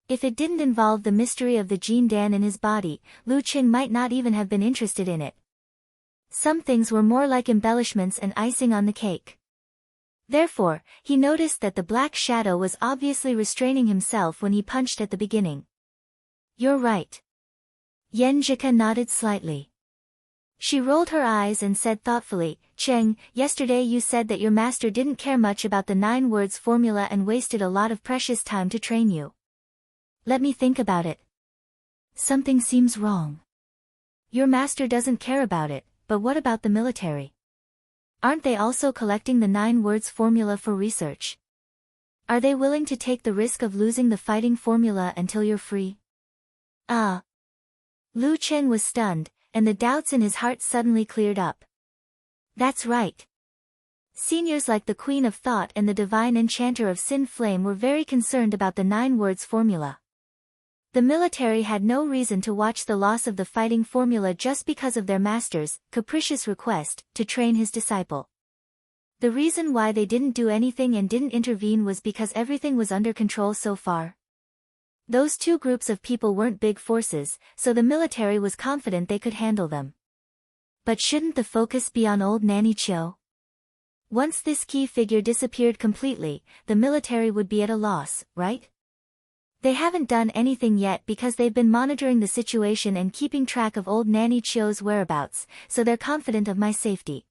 If it didn't involve the mystery of the Jin Dan in his body, Lu Qing might not even have been interested in it. Some things were more like embellishments and icing on the cake. Therefore, he noticed that the black shadow was obviously restraining himself when he punched at the beginning. "You're right." Yen Zhika nodded slightly. She rolled her eyes and said thoughtfully, "Cheng, yesterday you said that your master didn't care much about the 9 words formula and wasted a lot of precious time to train you. Let me think about it. Something seems wrong. Your master doesn't care about it, but what about the military? Aren't they also collecting the 9 words formula for research? Are they willing to take the risk of losing the fighting formula until you're free?" Ah. Lu Qing was stunned, and the doubts in his heart suddenly cleared up. That's right. Seniors like the Queen of Thought and the Divine Enchanter of Sin Flame were very concerned about the 9 words formula. The military had no reason to watch the loss of the fighting formula just because of their master's capricious request to train his disciple. The reason why they didn't do anything and didn't intervene was because everything was under control so far. Those 2 groups of people weren't big forces, so the military was confident they could handle them. But shouldn't the focus be on old Nanny Chio? Once this key figure disappeared completely, the military would be at a loss, right? They haven't done anything yet because they've been monitoring the situation and keeping track of old Nanny Chio's whereabouts, so they're confident of my safety.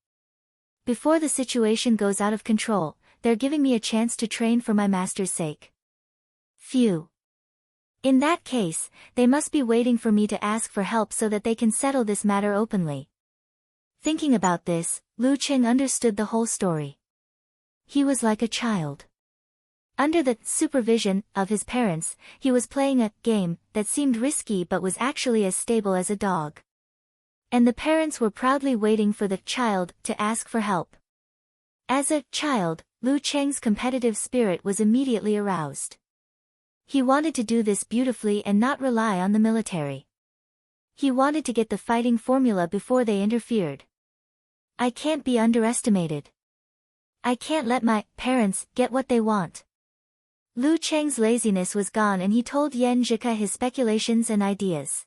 Before the situation goes out of control, they're giving me a chance to train for my master's sake. Phew. In that case, they must be waiting for me to ask for help so that they can settle this matter openly. Thinking about this, Lu Qing understood the whole story. He was like a child. Under the supervision of his parents, he was playing a game that seemed risky but was actually as stable as a dog. And the parents were proudly waiting for the child to ask for help. As a child, Lu Cheng's competitive spirit was immediately aroused. He wanted to do this beautifully and not rely on the military. He wanted to get the fighting formula before they interfered. I can't be underestimated. I can't let my parents get what they want. Lu Cheng's laziness was gone and he told Yan Zhika his speculations and ideas.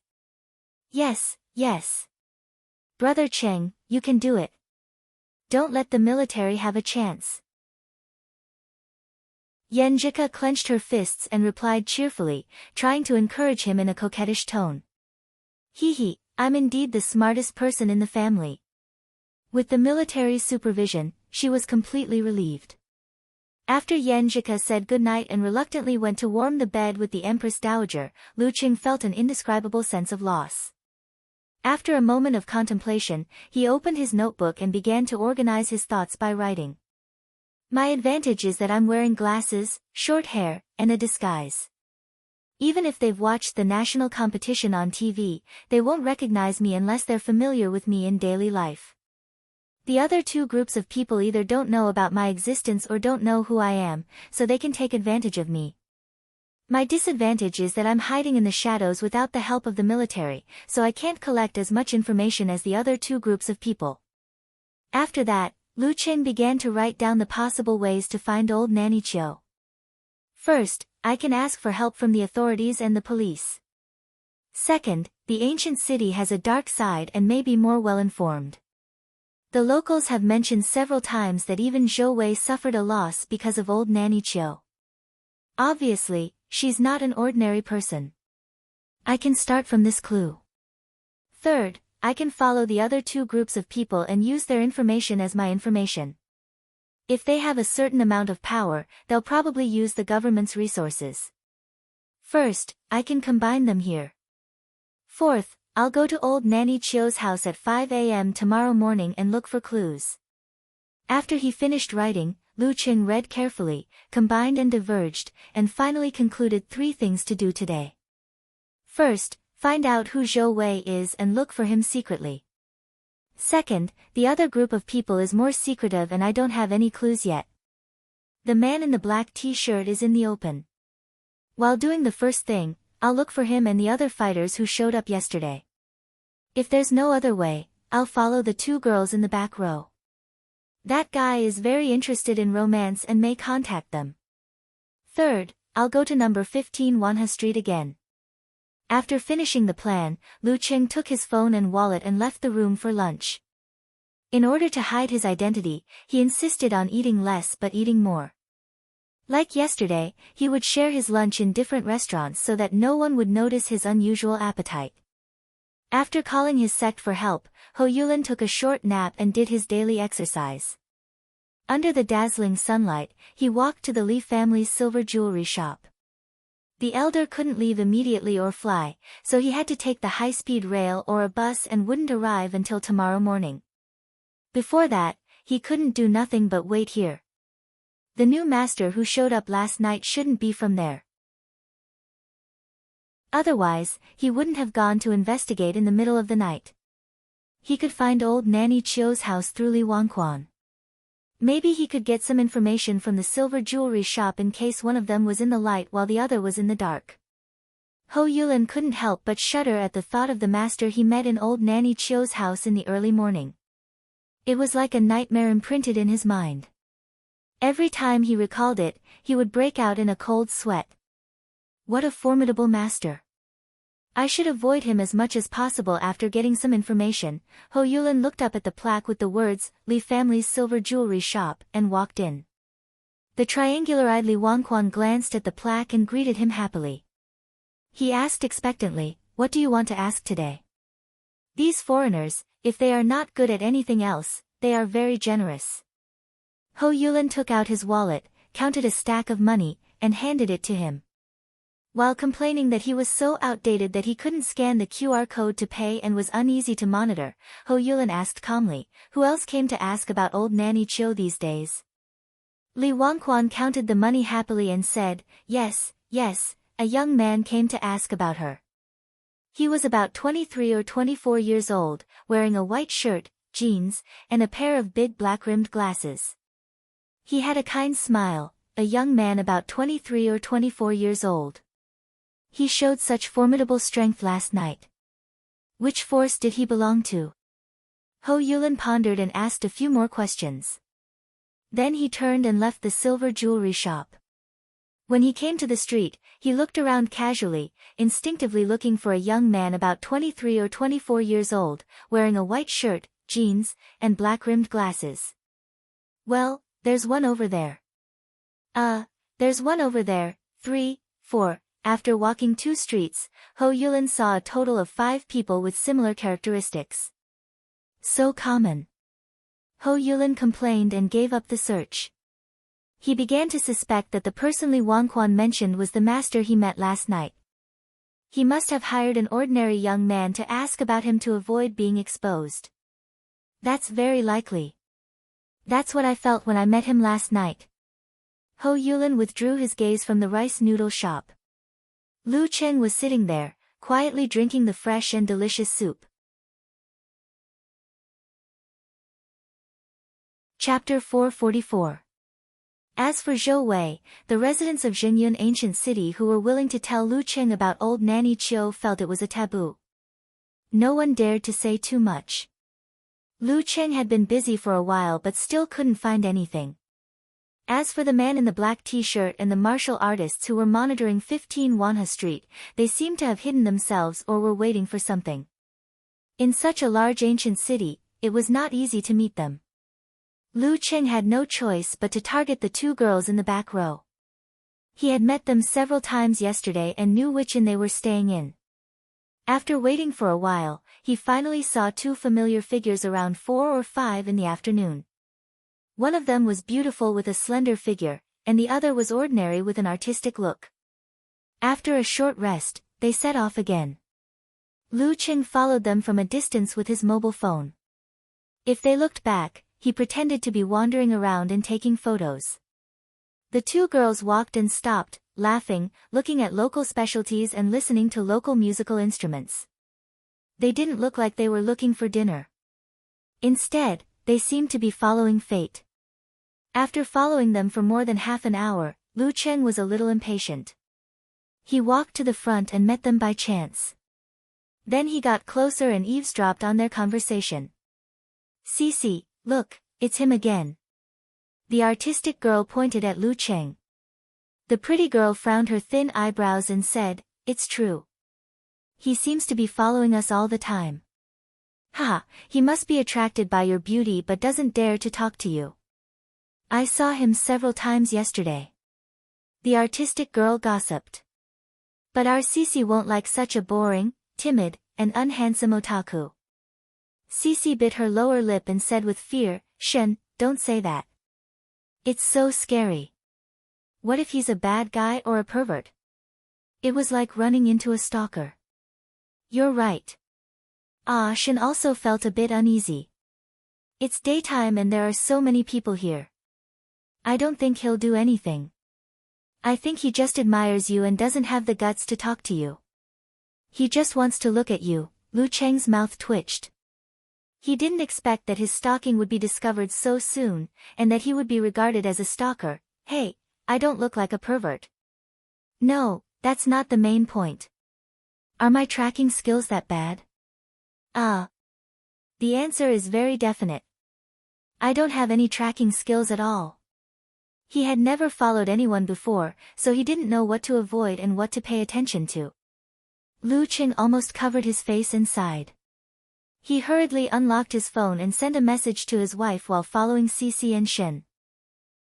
Yes, yes. Brother Cheng, you can do it. Don't let the military have a chance. Yan Zhika clenched her fists and replied cheerfully, trying to encourage him in a coquettish tone. Hee, I'm indeed the smartest person in the family. With the military's supervision, she was completely relieved. After Yan Zhika said goodnight and reluctantly went to warm the bed with the Empress Dowager, Lu Qing felt an indescribable sense of loss. After a moment of contemplation, he opened his notebook and began to organize his thoughts by writing. My advantage is that I'm wearing glasses, short hair, and a disguise. Even if they've watched the national competition on TV, they won't recognize me unless they're familiar with me in daily life. The other 2 groups of people either don't know about my existence or don't know who I am, so they can take advantage of me. My disadvantage is that I'm hiding in the shadows without the help of the military, so I can't collect as much information as the other 2 groups of people. After that, Lu Qing began to write down the possible ways to find old Nanny Chio. First, I can ask for help from the authorities and the police. Second, the ancient city has a dark side and may be more well-informed. The locals have mentioned several times that even Zhou Wei suffered a loss because of old Nanny Chio. Obviously, she's not an ordinary person. I can start from this clue. Third, I can follow the other 2 groups of people and use their information as my information. If they have a certain amount of power, they'll probably use the government's resources. First, I can combine them here. Fourth, I'll go to old Nanny Chio's house at 5 a.m. tomorrow morning and look for clues. After he finished writing, Lu Qing read carefully, combined and diverged, and finally concluded 3 things to do today. First, find out who Zhou Wei is and look for him secretly. Second, the other group of people is more secretive and I don't have any clues yet. The man in the black t-shirt is in the open. While doing the first thing, I'll look for him and the other fighters who showed up yesterday. If there's no other way, I'll follow the 2 girls in the back row. That guy is very interested in romance and may contact them. Third, I'll go to number 15 Wanha Street again. After finishing the plan, Lu Qing took his phone and wallet and left the room for lunch. In order to hide his identity, he insisted on eating less but eating more. Like yesterday, he would share his lunch in different restaurants so that no one would notice his unusual appetite. After calling his sect for help, Ho Yulin took a short nap and did his daily exercise. Under the dazzling sunlight, he walked to the Li family's silver jewelry shop. The elder couldn't leave immediately or fly, so he had to take the high-speed rail or a bus and wouldn't arrive until tomorrow morning. Before that, he couldn't do nothing but wait here. The new master who showed up last night shouldn't be from there. Otherwise, he wouldn't have gone to investigate in the middle of the night. He could find old Nanny Chio's house through Li Wangquan. Maybe he could get some information from the silver jewelry shop in case one of them was in the light while the other was in the dark. Ho Yulin couldn't help but shudder at the thought of the master he met in old Nanny Chio's house in the early morning. It was like a nightmare imprinted in his mind. Every time he recalled it, he would break out in a cold sweat. What a formidable master! I should avoid him as much as possible. After getting some information, Ho Yulin looked up at the plaque with the words, Li Family's Silver Jewelry Shop, and walked in. The triangular-eyed Li Wangquan glanced at the plaque and greeted him happily. He asked expectantly, "What do you want to ask today?" These foreigners, if they are not good at anything else, they are very generous. Ho Yulin took out his wallet, counted a stack of money, and handed it to him. While complaining that he was so outdated that he couldn't scan the QR code to pay and was uneasy to monitor, Ho Yulin asked calmly, "Who else came to ask about old Nanny Chio these days?" Li Wangquan counted the money happily and said, "Yes, a young man came to ask about her. He was about 23 or 24 years old, wearing a white shirt, jeans, and a pair of big black-rimmed glasses. He had a kind smile, a young man about 23 or 24 years old. He showed such formidable strength last night. Which force did he belong to?" Ho Yulin pondered and asked a few more questions. Then he turned and left the silver jewelry shop. When he came to the street, he looked around casually, instinctively looking for a young man about 23 or 24 years old, wearing a white shirt, jeans, and black-rimmed glasses. "Well, there's one over there. There's one over there, 3, 4. After walking 2 streets, Ho Yulin saw a total of 5 people with similar characteristics. So common. Ho Yulin complained and gave up the search. He began to suspect that the person Li Wangquan mentioned was the master he met last night. He must have hired an ordinary young man to ask about him to avoid being exposed. That's very likely. That's what I felt when I met him last night." Ho Yulin withdrew his gaze from the rice noodle shop. Lu Cheng was sitting there, quietly drinking the fresh and delicious soup. Chapter 444. As for Zhou Wei, the residents of Zhenyun ancient city who were willing to tell Lu Cheng about old Nanny Chio felt it was a taboo. No one dared to say too much. Lu Cheng had been busy for a while but still couldn't find anything. As for the man in the black t-shirt and the martial artists who were monitoring 15 Wanha Street, they seemed to have hidden themselves or were waiting for something. In such a large ancient city, it was not easy to meet them. Lu Cheng had no choice but to target the 2 girls in the back row. He had met them several times yesterday and knew which inn they were staying in. After waiting for a while, he finally saw 2 familiar figures around 4 or 5 in the afternoon. One of them was beautiful with a slender figure, and the other was ordinary with an artistic look. After a short rest, they set off again. Lu Cheng followed them from a distance with his mobile phone. If they looked back, he pretended to be wandering around and taking photos. The 2 girls walked and stopped, laughing, looking at local specialties and listening to local musical instruments. They didn't look like they were looking for dinner. Instead, they seemed to be following fate. After following them for more than half an hour, Lu Cheng was a little impatient. He walked to the front and met them by chance. Then he got closer and eavesdropped on their conversation. "Cici, look, it's him again." The artistic girl pointed at Lu Cheng. The pretty girl frowned her thin eyebrows and said, "It's true. He seems to be following us all the time. Ha, he must be attracted by your beauty but doesn't dare to talk to you. I saw him several times yesterday." The artistic girl gossiped. "But our Cici won't like such a boring, timid, and unhandsome otaku." Cici bit her lower lip and said with fear, "Shen, don't say that. It's so scary. What if he's a bad guy or a pervert? It was like running into a stalker." "You're right." Shen also felt a bit uneasy. "It's daytime and there are so many people here. I don't think he'll do anything. I think he just admires you and doesn't have the guts to talk to you. He just wants to look at you." Lu Cheng's mouth twitched. He didn't expect that his stalking would be discovered so soon, and that he would be regarded as a stalker. Hey, I don't look like a pervert. No, that's not the main point. Are my tracking skills that bad? The answer is very definite. I don't have any tracking skills at all. He had never followed anyone before, so he didn't know what to avoid and what to pay attention to. Lu Qing almost covered his face and sighed. He hurriedly unlocked his phone and sent a message to his wife while following Cici and Shen.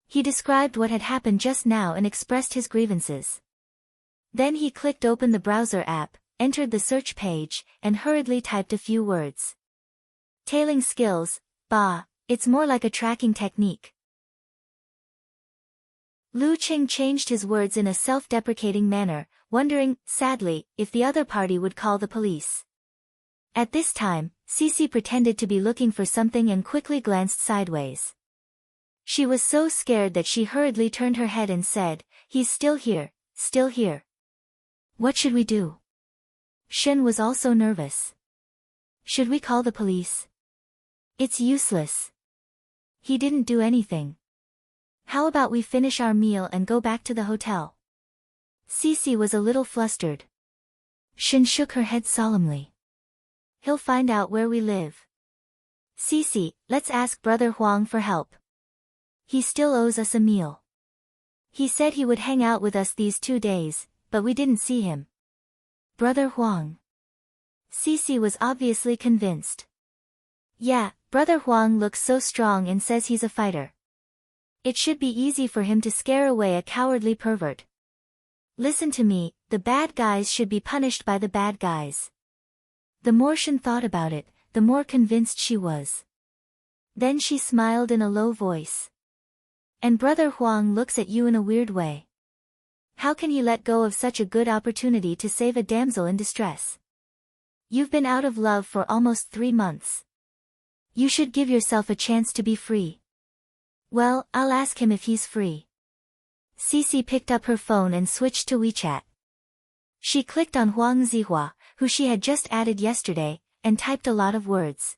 He described what had happened just now and expressed his grievances. Then he clicked open the browser app, entered the search page, and hurriedly typed a few words. Tailing skills, bah, it's more like a tracking technique. Lu Qing changed his words in a self-deprecating manner, wondering, sadly, if the other party would call the police. At this time, Cici pretended to be looking for something and quickly glanced sideways. She was so scared that she hurriedly turned her head and said, "He's still here, still here. What should we do?" Shen was also nervous. Should we call the police? It's useless. He didn't do anything. How about we finish our meal and go back to the hotel? Cici was a little flustered. Shen shook her head solemnly. He'll find out where we live. Cici, let's ask Brother Huang for help. He still owes us a meal. He said he would hang out with us these 2 days, but we didn't see him. Brother Huang. Cici was obviously convinced. Yeah, Brother Huang looks so strong and says he's a fighter. It should be easy for him to scare away a cowardly pervert. Listen to me, the bad guys should be punished by the bad guys. The more Shen thought about it, the more convinced she was. Then she smiled in a low voice. And Brother Huang looks at you in a weird way. How can he let go of such a good opportunity to save a damsel in distress? You've been out of love for almost 3 months. You should give yourself a chance to be free. Well, I'll ask him if he's free. Cici picked up her phone and switched to WeChat. She clicked on Huang Zihua, who she had just added yesterday, and typed a lot of words.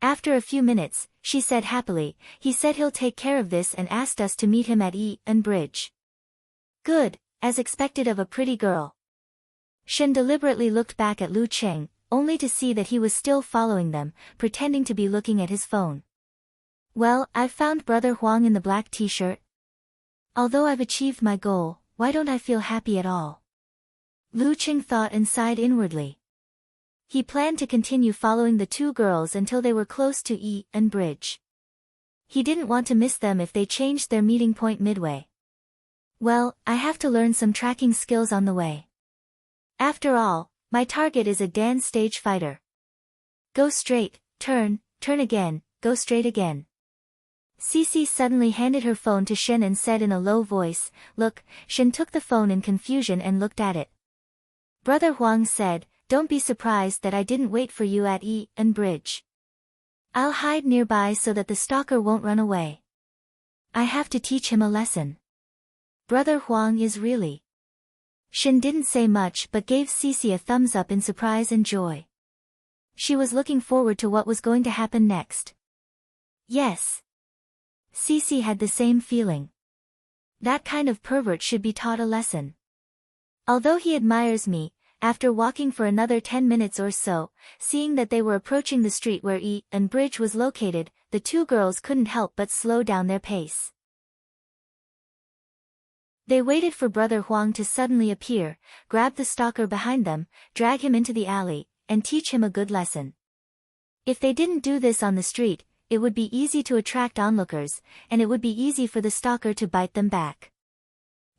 After a few minutes, she said happily, he said he'll take care of this and asked us to meet him at and Bridge. Good, as expected of a pretty girl. Shen deliberately looked back at Lu Qing, only to see that he was still following them, pretending to be looking at his phone. Well, I've found Brother Huang in the black t-shirt. Although I've achieved my goal, why don't I feel happy at all? Lu Qing thought and sighed inwardly. He planned to continue following the 2 girls until they were close to and Bridge. He didn't want to miss them if they changed their meeting point midway. Well, I have to learn some tracking skills on the way. After all, my target is a dance stage fighter. Go straight, turn again, go straight again. Cici suddenly handed her phone to Shen and said in a low voice, "Look." Shen took the phone in confusion and looked at it. Brother Huang said, "Don't be surprised that I didn't wait for you at and Bridge. I'll hide nearby so that the stalker won't run away. I have to teach him a lesson. Brother Huang is really..." Shen didn't say much but gave Cici a thumbs up in surprise and joy. She was looking forward to what was going to happen next. Yes. Cici had the same feeling. That kind of pervert should be taught a lesson. Although he admires me, after walking for another 10 minutes or so, seeing that they were approaching the street where and Bridge was located, the 2 girls couldn't help but slow down their pace. They waited for Brother Huang to suddenly appear, grab the stalker behind them, drag him into the alley, and teach him a good lesson. If they didn't do this on the street, it would be easy to attract onlookers, and it would be easy for the stalker to bite them back.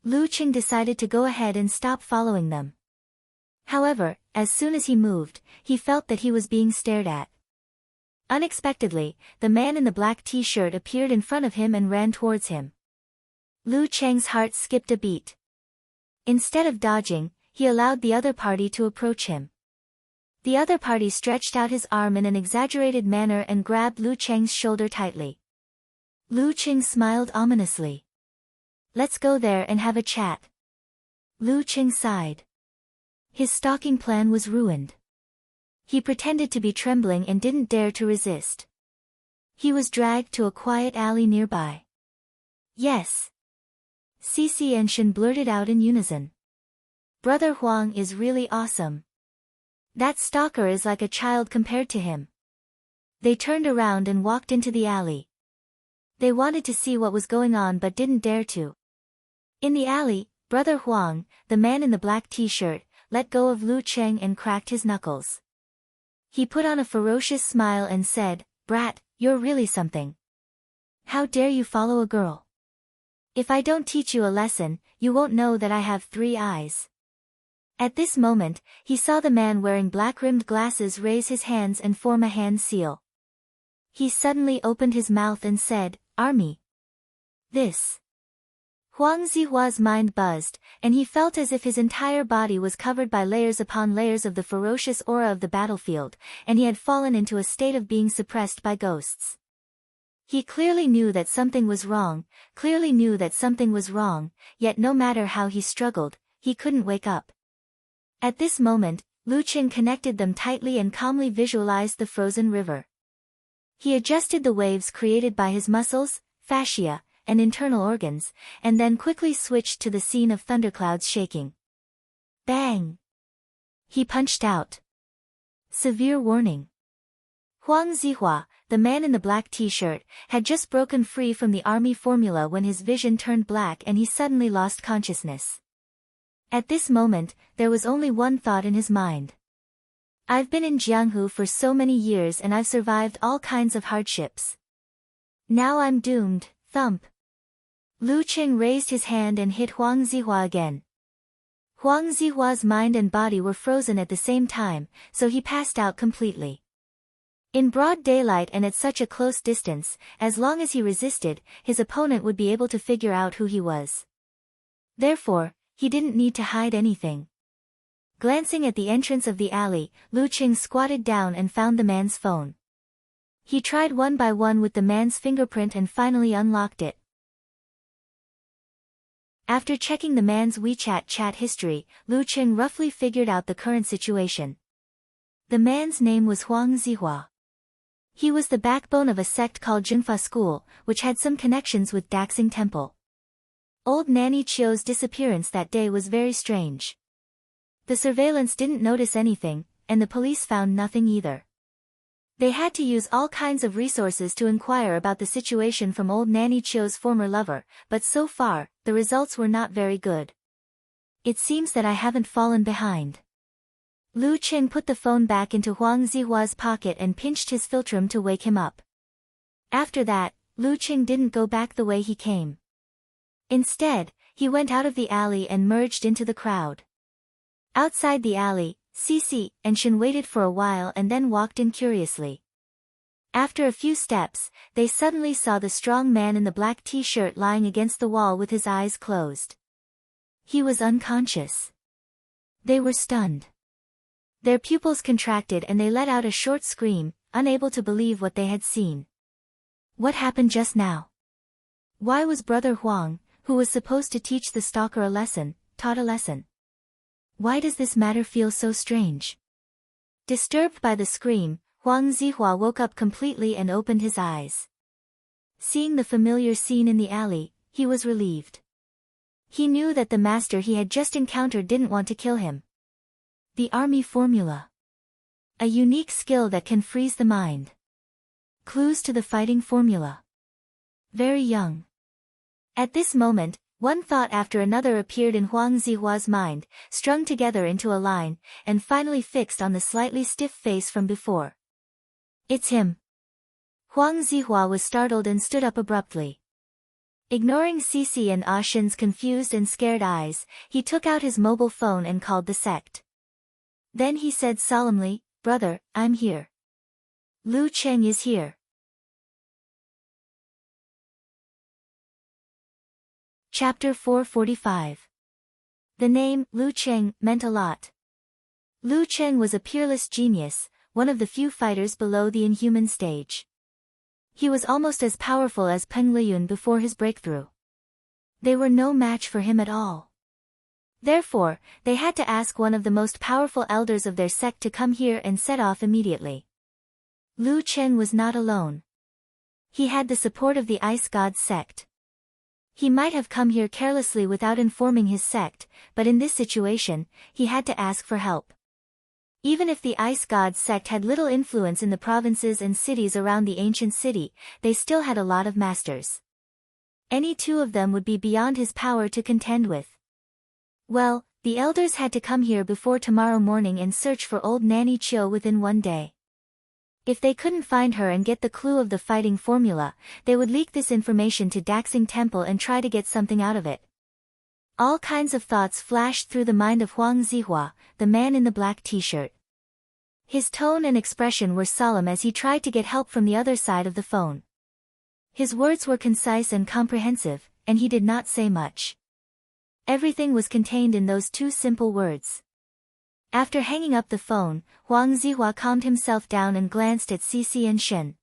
Lu Qing decided to go ahead and stop following them. However, as soon as he moved, he felt that he was being stared at. Unexpectedly, the man in the black t-shirt appeared in front of him and ran towards him. Lu Cheng's heart skipped a beat. Instead of dodging, he allowed the other party to approach him. The other party stretched out his arm in an exaggerated manner and grabbed Lu Cheng's shoulder tightly. Lu Cheng smiled ominously. Let's go there and have a chat. Lu Cheng sighed. His stalking plan was ruined. He pretended to be trembling and didn't dare to resist. He was dragged to a quiet alley nearby. Yes. Cici and Shen blurted out in unison. Brother Huang is really awesome. That stalker is like a child compared to him. They turned around and walked into the alley. They wanted to see what was going on but didn't dare to. In the alley, Brother Huang, the man in the black t-shirt, let go of Lu Cheng and cracked his knuckles. He put on a ferocious smile and said, "Brat, you're really something. How dare you follow a girl? If I don't teach you a lesson, you won't know that I have 3 eyes." At this moment, he saw the man wearing black-rimmed glasses raise his hands and form a hand seal. He suddenly opened his mouth and said, "Army." This. Huang Zihua's mind buzzed, and he felt as if his entire body was covered by layers upon layers of the ferocious aura of the battlefield, and he had fallen into a state of being suppressed by ghosts. He clearly knew that something was wrong, yet no matter how he struggled, he couldn't wake up. At this moment, Lu Qing connected them tightly and calmly visualized the frozen river. He adjusted the waves created by his muscles, fascia, and internal organs, and then quickly switched to the scene of thunderclouds shaking. Bang! He punched out. Severe warning. Huang Zihua, the man in the black t-shirt, had just broken free from the army formula when his vision turned black and he suddenly lost consciousness. At this moment, there was only one thought in his mind. I've been in Jianghu for so many years and I've survived all kinds of hardships. Now I'm doomed, thump. Lu Qing raised his hand and hit Huang Zihua again. Huang Zihua's mind and body were frozen at the same time, so he passed out completely. In broad daylight and at such a close distance, as long as he resisted, his opponent would be able to figure out who he was. Therefore, he didn't need to hide anything. Glancing at the entrance of the alley, Lu Qing squatted down and found the man's phone. He tried one by one with the man's fingerprint and finally unlocked it. After checking the man's WeChat chat history, Lu Qing roughly figured out the current situation. The man's name was Huang Zihua. He was the backbone of a sect called Junfa School, which had some connections with Daxing Temple. Old Nanny Chio's disappearance that day was very strange. The surveillance didn't notice anything, and the police found nothing either. They had to use all kinds of resources to inquire about the situation from old Nanny Chio's former lover, but so far, the results were not very good. It seems that I haven't fallen behind. Lu Qing put the phone back into Huang Zihua's pocket and pinched his philtrum to wake him up. After that, Lu Qing didn't go back the way he came. Instead, he went out of the alley and merged into the crowd. Outside the alley, Cici and Shen waited for a while and then walked in curiously. After a few steps, they suddenly saw the strong man in the black t-shirt lying against the wall with his eyes closed. He was unconscious. They were stunned. Their pupils contracted and they let out a short scream, unable to believe what they had seen. What happened just now? Why was Brother Huang, who was supposed to teach the stalker a lesson, taught a lesson? Why does this matter feel so strange? Disturbed by the scream, Huang Zihua woke up completely and opened his eyes. Seeing the familiar scene in the alley, he was relieved. He knew that the master he had just encountered didn't want to kill him. The army formula. A unique skill that can freeze the mind. Clues to the fighting formula. Very young. At this moment, one thought after another appeared in Huang Zihua's mind, strung together into a line, and finally fixed on the slightly stiff face from before. It's him. Huang Zihua was startled and stood up abruptly. Ignoring Cici and Shen's confused and scared eyes, he took out his mobile phone and called the sect. Then he said solemnly, "Brother, I'm here. Lu Cheng is here." Chapter 445. The name, Lu Cheng, meant a lot. Lu Cheng was a peerless genius, one of the few fighters below the inhuman stage. He was almost as powerful as Peng Liyun before his breakthrough. They were no match for him at all. Therefore, they had to ask one of the most powerful elders of their sect to come here and set off immediately. Lu Chen was not alone. He had the support of the Ice God's sect. He might have come here carelessly without informing his sect, but in this situation, he had to ask for help. Even if the Ice God's sect had little influence in the provinces and cities around the ancient city, they still had a lot of masters. Any two of them would be beyond his power to contend with. Well, the elders had to come here before tomorrow morning and search for old Nanny Chio within one day. If they couldn't find her and get the clue of the fighting formula, they would leak this information to Daxing Temple and try to get something out of it. All kinds of thoughts flashed through the mind of Huang Zihua, the man in the black t-shirt. His tone and expression were solemn as he tried to get help from the other side of the phone. His words were concise and comprehensive, and he did not say much. Everything was contained in those two simple words. After hanging up the phone, Huang Zihua calmed himself down and glanced at Cici and Shen.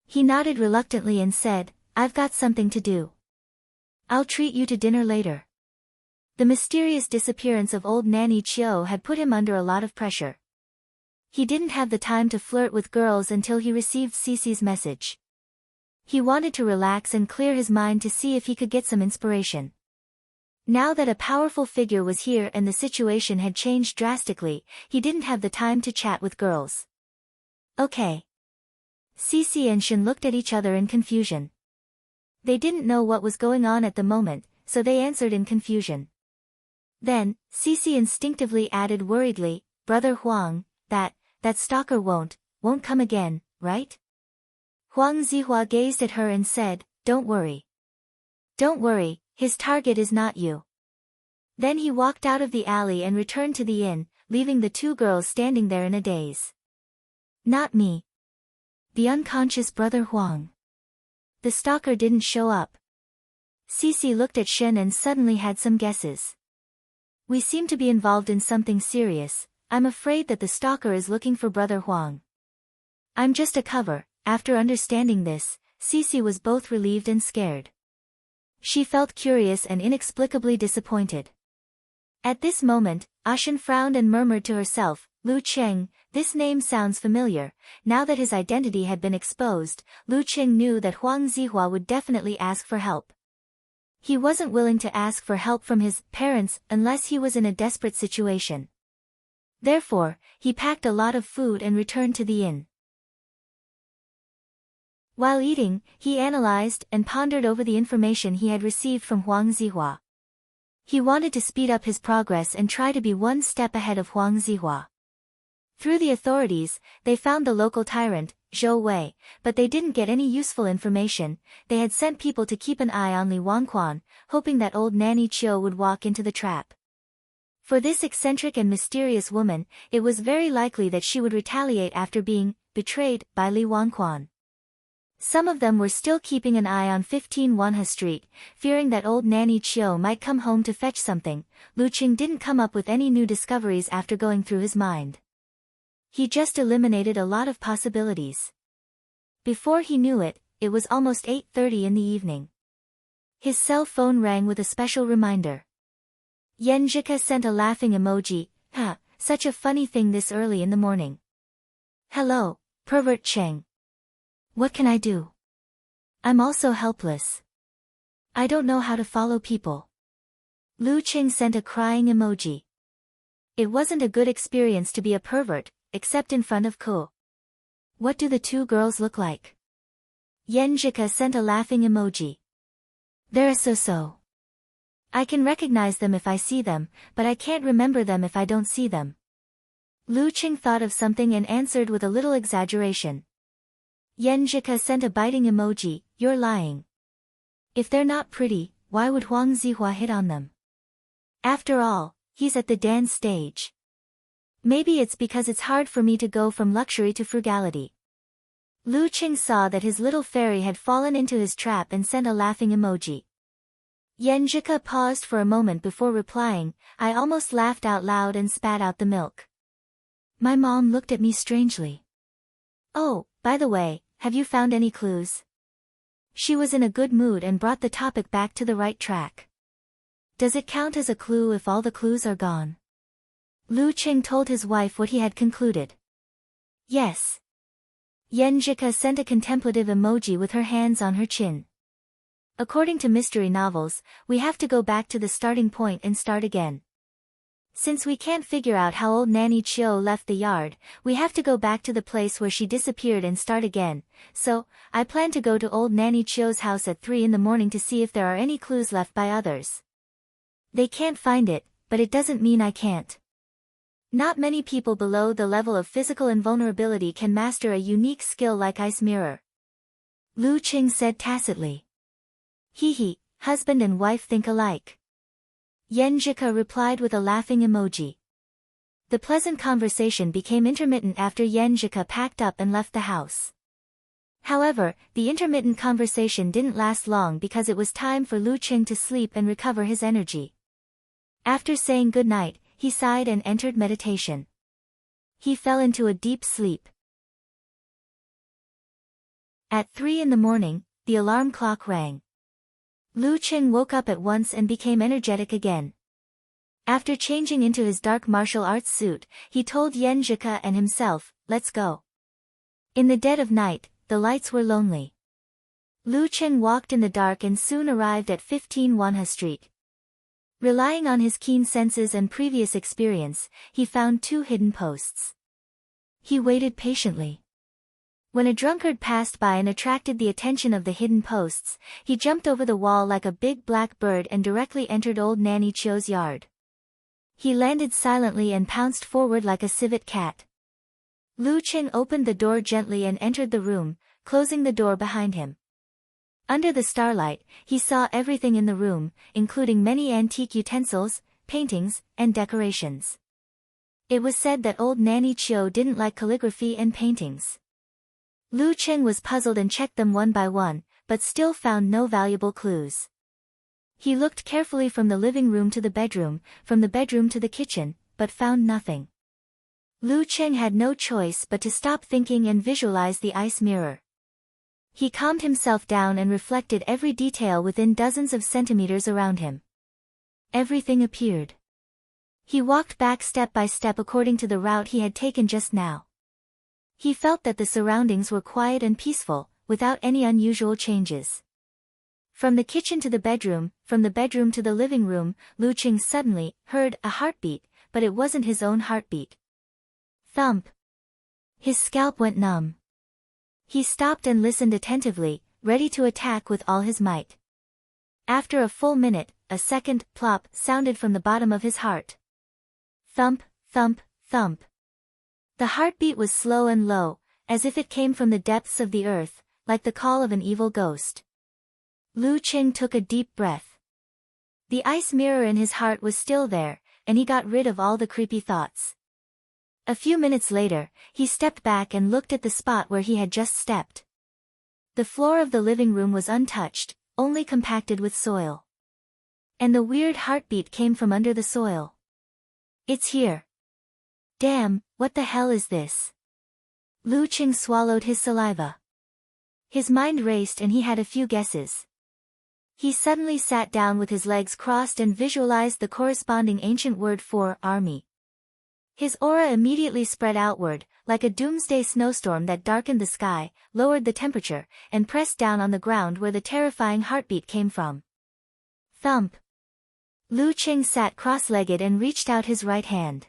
He nodded reluctantly and said, "I've got something to do. I'll treat you to dinner later." The mysterious disappearance of old Nanny Chio had put him under a lot of pressure. He didn't have the time to flirt with girls until he received Cici's message. He wanted to relax and clear his mind to see if he could get some inspiration. Now that a powerful figure was here and the situation had changed drastically, he didn't have the time to chat with girls. Okay. Cici and Shen looked at each other in confusion. They didn't know what was going on at the moment, so they answered in confusion. Then, Cici instinctively added worriedly, "Brother Huang, that stalker won't come again, right?" Huang Zihua gazed at her and said, "Don't worry. Don't worry. His target is not you." Then he walked out of the alley and returned to the inn, leaving the two girls standing there in a daze. "Not me. The unconscious brother Huang. The stalker didn't show up." Cici looked at Shen and suddenly had some guesses. "We seem to be involved in something serious. I'm afraid that the stalker is looking for brother Huang." "I'm just a cover." After understanding this, Cici was both relieved and scared. She felt curious and inexplicably disappointed. At this moment, Ashen frowned and murmured to herself, "Lu Cheng, this name sounds familiar." Now that his identity had been exposed, Lu Cheng knew that Huang Zihua would definitely ask for help. He wasn't willing to ask for help from his parents unless he was in a desperate situation. Therefore, he packed a lot of food and returned to the inn. While eating, he analyzed and pondered over the information he had received from Huang Zihua. He wanted to speed up his progress and try to be one step ahead of Huang Zihua. Through the authorities, they found the local tyrant, Zhou Wei, but they didn't get any useful information. They had sent people to keep an eye on Li Wangquan, hoping that old Nanny Chio would walk into the trap. For this eccentric and mysterious woman, it was very likely that she would retaliate after being betrayed by Li Wangquan. Some of them were still keeping an eye on 15 Wanha Street, fearing that old Nanny Chio might come home to fetch something. Lu Qing didn't come up with any new discoveries after going through his mind. He just eliminated a lot of possibilities. Before he knew it, it was almost 8:30 in the evening. His cell phone rang with a special reminder. Yenjika sent a laughing emoji. Such a funny thing this early in the morning. "Hello, pervert Cheng. What can I do? I'm also helpless. I don't know how to follow people." Lu Qing sent a crying emoji. It wasn't a good experience to be a pervert, except in front of Ko. What do the two girls look like? Yenjika sent a laughing emoji. They're so. I can recognize them if I see them, but I can't remember them if I don't see them. Lu Qing thought of something and answered with a little exaggeration. Yenjika sent a biting emoji. You're lying. If they're not pretty, why would Huang Zihua hit on them? After all, he's at the dance stage. Maybe it's because it's hard for me to go from luxury to frugality. Lu Qing saw that his little fairy had fallen into his trap and sent a laughing emoji. Yenjika paused for a moment before replying. I almost laughed out loud and spat out the milk. My mom looked at me strangely. Oh, by the way, have you found any clues? She was in a good mood and brought the topic back to the right track. Does it count as a clue if all the clues are gone? Lu Qing told his wife what he had concluded. Yes. Yenjika sent a contemplative emoji with her hands on her chin. According to mystery novels, we have to go back to the starting point and start again. Since we can't figure out how old Nanny Chio left the yard, we have to go back to the place where she disappeared and start again, so, I plan to go to old Nanny Chio's house at 3 in the morning to see if there are any clues left by others. They can't find it, but it doesn't mean I can't. Not many people below the level of physical invulnerability can master a unique skill like Ice Mirror. Lu Qing said tacitly. Hee, husband and wife think alike. Yenjika replied with a laughing emoji. The pleasant conversation became intermittent after Yenjika packed up and left the house. However, the intermittent conversation didn't last long because it was time for Lu Qing to sleep and recover his energy. After saying good night, he sighed and entered meditation. He fell into a deep sleep. At 3 in the morning, the alarm clock rang. Lu Qing woke up at once and became energetic again. After changing into his dark martial arts suit, he told Yenjika and himself, let's go. In the dead of night, the lights were lonely. Lu Qing walked in the dark and soon arrived at 15 Wanha Street. Relying on his keen senses and previous experience, he found 2 hidden posts. He waited patiently. When a drunkard passed by and attracted the attention of the hidden posts, he jumped over the wall like a big black bird and directly entered old Nanny Chio's yard. He landed silently and pounced forward like a civet cat. Lu Qing opened the door gently and entered the room, closing the door behind him. Under the starlight, he saw everything in the room, including many antique utensils, paintings, and decorations. It was said that old Nanny Chio didn't like calligraphy and paintings. Lu Qing was puzzled and checked them one by one, but still found no valuable clues. He looked carefully from the living room to the bedroom, from the bedroom to the kitchen, but found nothing. Lu Qing had no choice but to stop thinking and visualize the ice mirror. He calmed himself down and reflected every detail within dozens of centimeters around him. Everything appeared. He walked back step by step according to the route he had taken just now. He felt that the surroundings were quiet and peaceful, without any unusual changes. From the kitchen to the bedroom, from the bedroom to the living room, Lu Qing suddenly heard a heartbeat, but it wasn't his own heartbeat. Thump. His scalp went numb. He stopped and listened attentively, ready to attack with all his might. After a full minute, a second plop sounded from the bottom of his heart. Thump, thump, thump. The heartbeat was slow and low, as if it came from the depths of the earth, like the call of an evil ghost. Lu Qing took a deep breath. The ice mirror in his heart was still there, and he got rid of all the creepy thoughts. A few minutes later, he stepped back and looked at the spot where he had just stepped. The floor of the living room was untouched, only compacted with soil. And the weird heartbeat came from under the soil. It's here. Damn, what the hell is this? Lu Qing swallowed his saliva. His mind raced and he had a few guesses. He suddenly sat down with his legs crossed and visualized the corresponding ancient word for army. His aura immediately spread outward, like a doomsday snowstorm that darkened the sky, lowered the temperature, and pressed down on the ground where the terrifying heartbeat came from. Thump. Lu Qing sat cross-legged and reached out his right hand.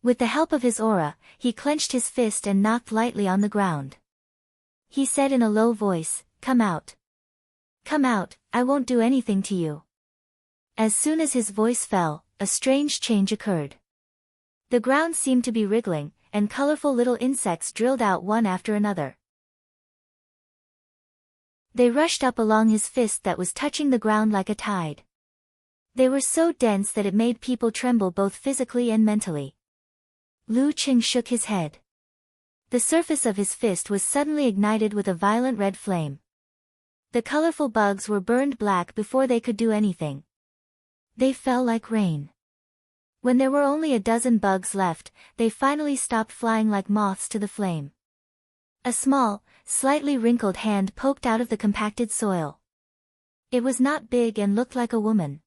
With the help of his aura, he clenched his fist and knocked lightly on the ground. He said in a low voice, "Come out. Come out, I won't do anything to you." As soon as his voice fell, a strange change occurred. The ground seemed to be wriggling, and colorful little insects drilled out one after another. They rushed up along his fist that was touching the ground like a tide. They were so dense that it made people tremble both physically and mentally. Lu Qing shook his head. The surface of his fist was suddenly ignited with a violent red flame. The colorful bugs were burned black before they could do anything. They fell like rain. When there were only a dozen bugs left, they finally stopped flying like moths to the flame. A small, slightly wrinkled hand poked out of the compacted soil. It was not big and looked like a woman.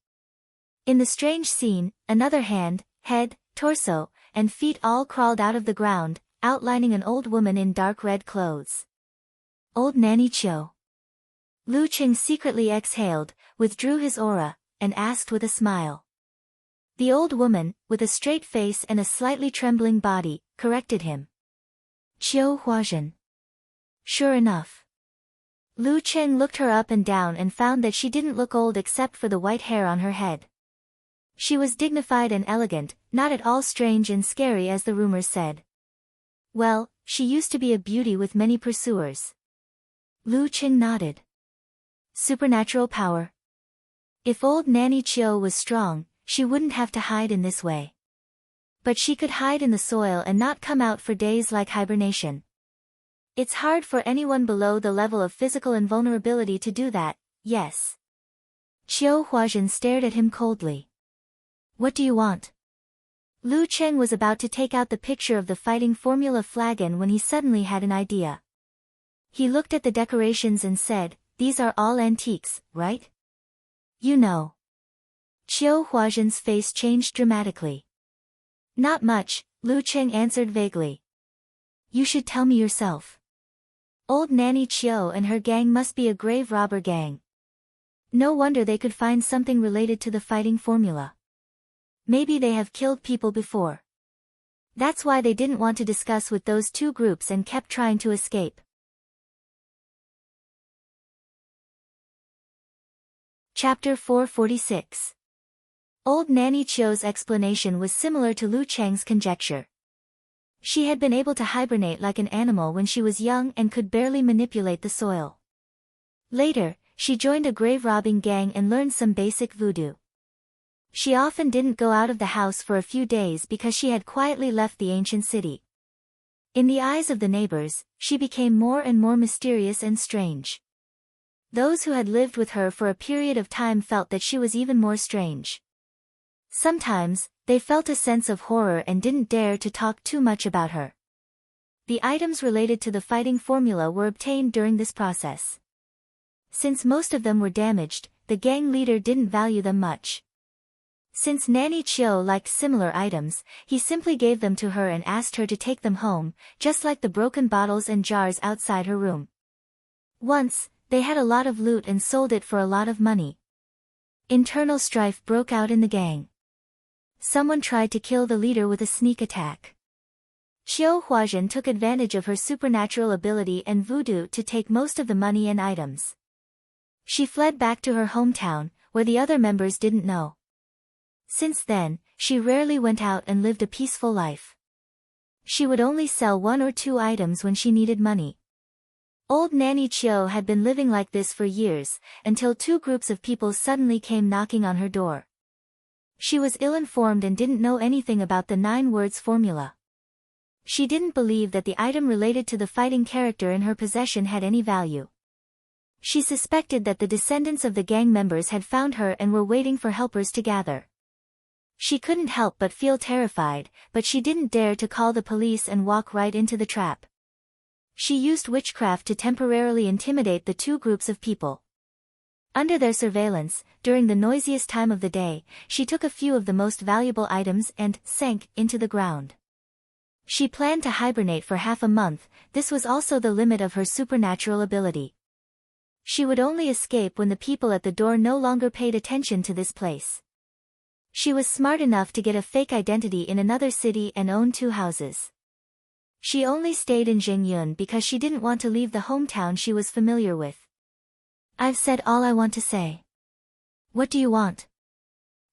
In the strange scene, another hand, head, torso, and feet all crawled out of the ground, outlining an old woman in dark red clothes. Old Nanny Chiu. Lu Qing secretly exhaled, withdrew his aura, and asked with a smile. The old woman, with a straight face and a slightly trembling body, corrected him. Qiu Huazhen. Sure enough. Lu Qing looked her up and down and found that she didn't look old except for the white hair on her head. She was dignified and elegant, not at all strange and scary as the rumors said. Well, she used to be a beauty with many pursuers. Lu Qing nodded. Supernatural power. If old Nanny Chiu was strong, she wouldn't have to hide in this way. But she could hide in the soil and not come out for days like hibernation. It's hard for anyone below the level of physical invulnerability to do that, yes. Qiu Huazhen stared at him coldly. What do you want? Lu Qing was about to take out the picture of the fighting formula flagon when he suddenly had an idea. He looked at the decorations and said, "These are all antiques, right?" You know. Qiu Huazhen's face changed dramatically. Not much, Lu Qing answered vaguely. You should tell me yourself. Old Nanny Chiu and her gang must be a grave robber gang. No wonder they could find something related to the fighting formula. Maybe they have killed people before. That's why they didn't want to discuss with those two groups and kept trying to escape. Chapter 446. Old Nanny Chiu's explanation was similar to Lu Cheng's conjecture. She had been able to hibernate like an animal when she was young and could barely manipulate the soil. Later, she joined a grave-robbing gang and learned some basic voodoo. She often didn't go out of the house for a few days because she had quietly left the ancient city. In the eyes of the neighbors, she became more and more mysterious and strange. Those who had lived with her for a period of time felt that she was even more strange. Sometimes, they felt a sense of horror and didn't dare to talk too much about her. The items related to the fighting formula were obtained during this process. Since most of them were damaged, the gang leader didn't value them much. Since Nanny Chiu liked similar items, he simply gave them to her and asked her to take them home, just like the broken bottles and jars outside her room. Once, they had a lot of loot and sold it for a lot of money. Internal strife broke out in the gang. Someone tried to kill the leader with a sneak attack. Qiu Huazhen took advantage of her supernatural ability and voodoo to take most of the money and items. She fled back to her hometown, where the other members didn't know. Since then, she rarely went out and lived a peaceful life. She would only sell 1 or 2 items when she needed money. Old Nanny Chiu had been living like this for years, until 2 groups of people suddenly came knocking on her door. She was ill-informed and didn't know anything about the 9 words formula. She didn't believe that the item related to the fighting character in her possession had any value. She suspected that the descendants of the gang members had found her and were waiting for helpers to gather. She couldn't help but feel terrified, but she didn't dare to call the police and walk right into the trap. She used witchcraft to temporarily intimidate the 2 groups of people. Under their surveillance, during the noisiest time of the day, she took a few of the most valuable items and sank into the ground. She planned to hibernate for half a month. This was also the limit of her supernatural ability. She would only escape when the people at the door no longer paid attention to this place. She was smart enough to get a fake identity in another city and own 2 houses. She only stayed in Jingyun because she didn't want to leave the hometown she was familiar with. I've said all I want to say. What do you want?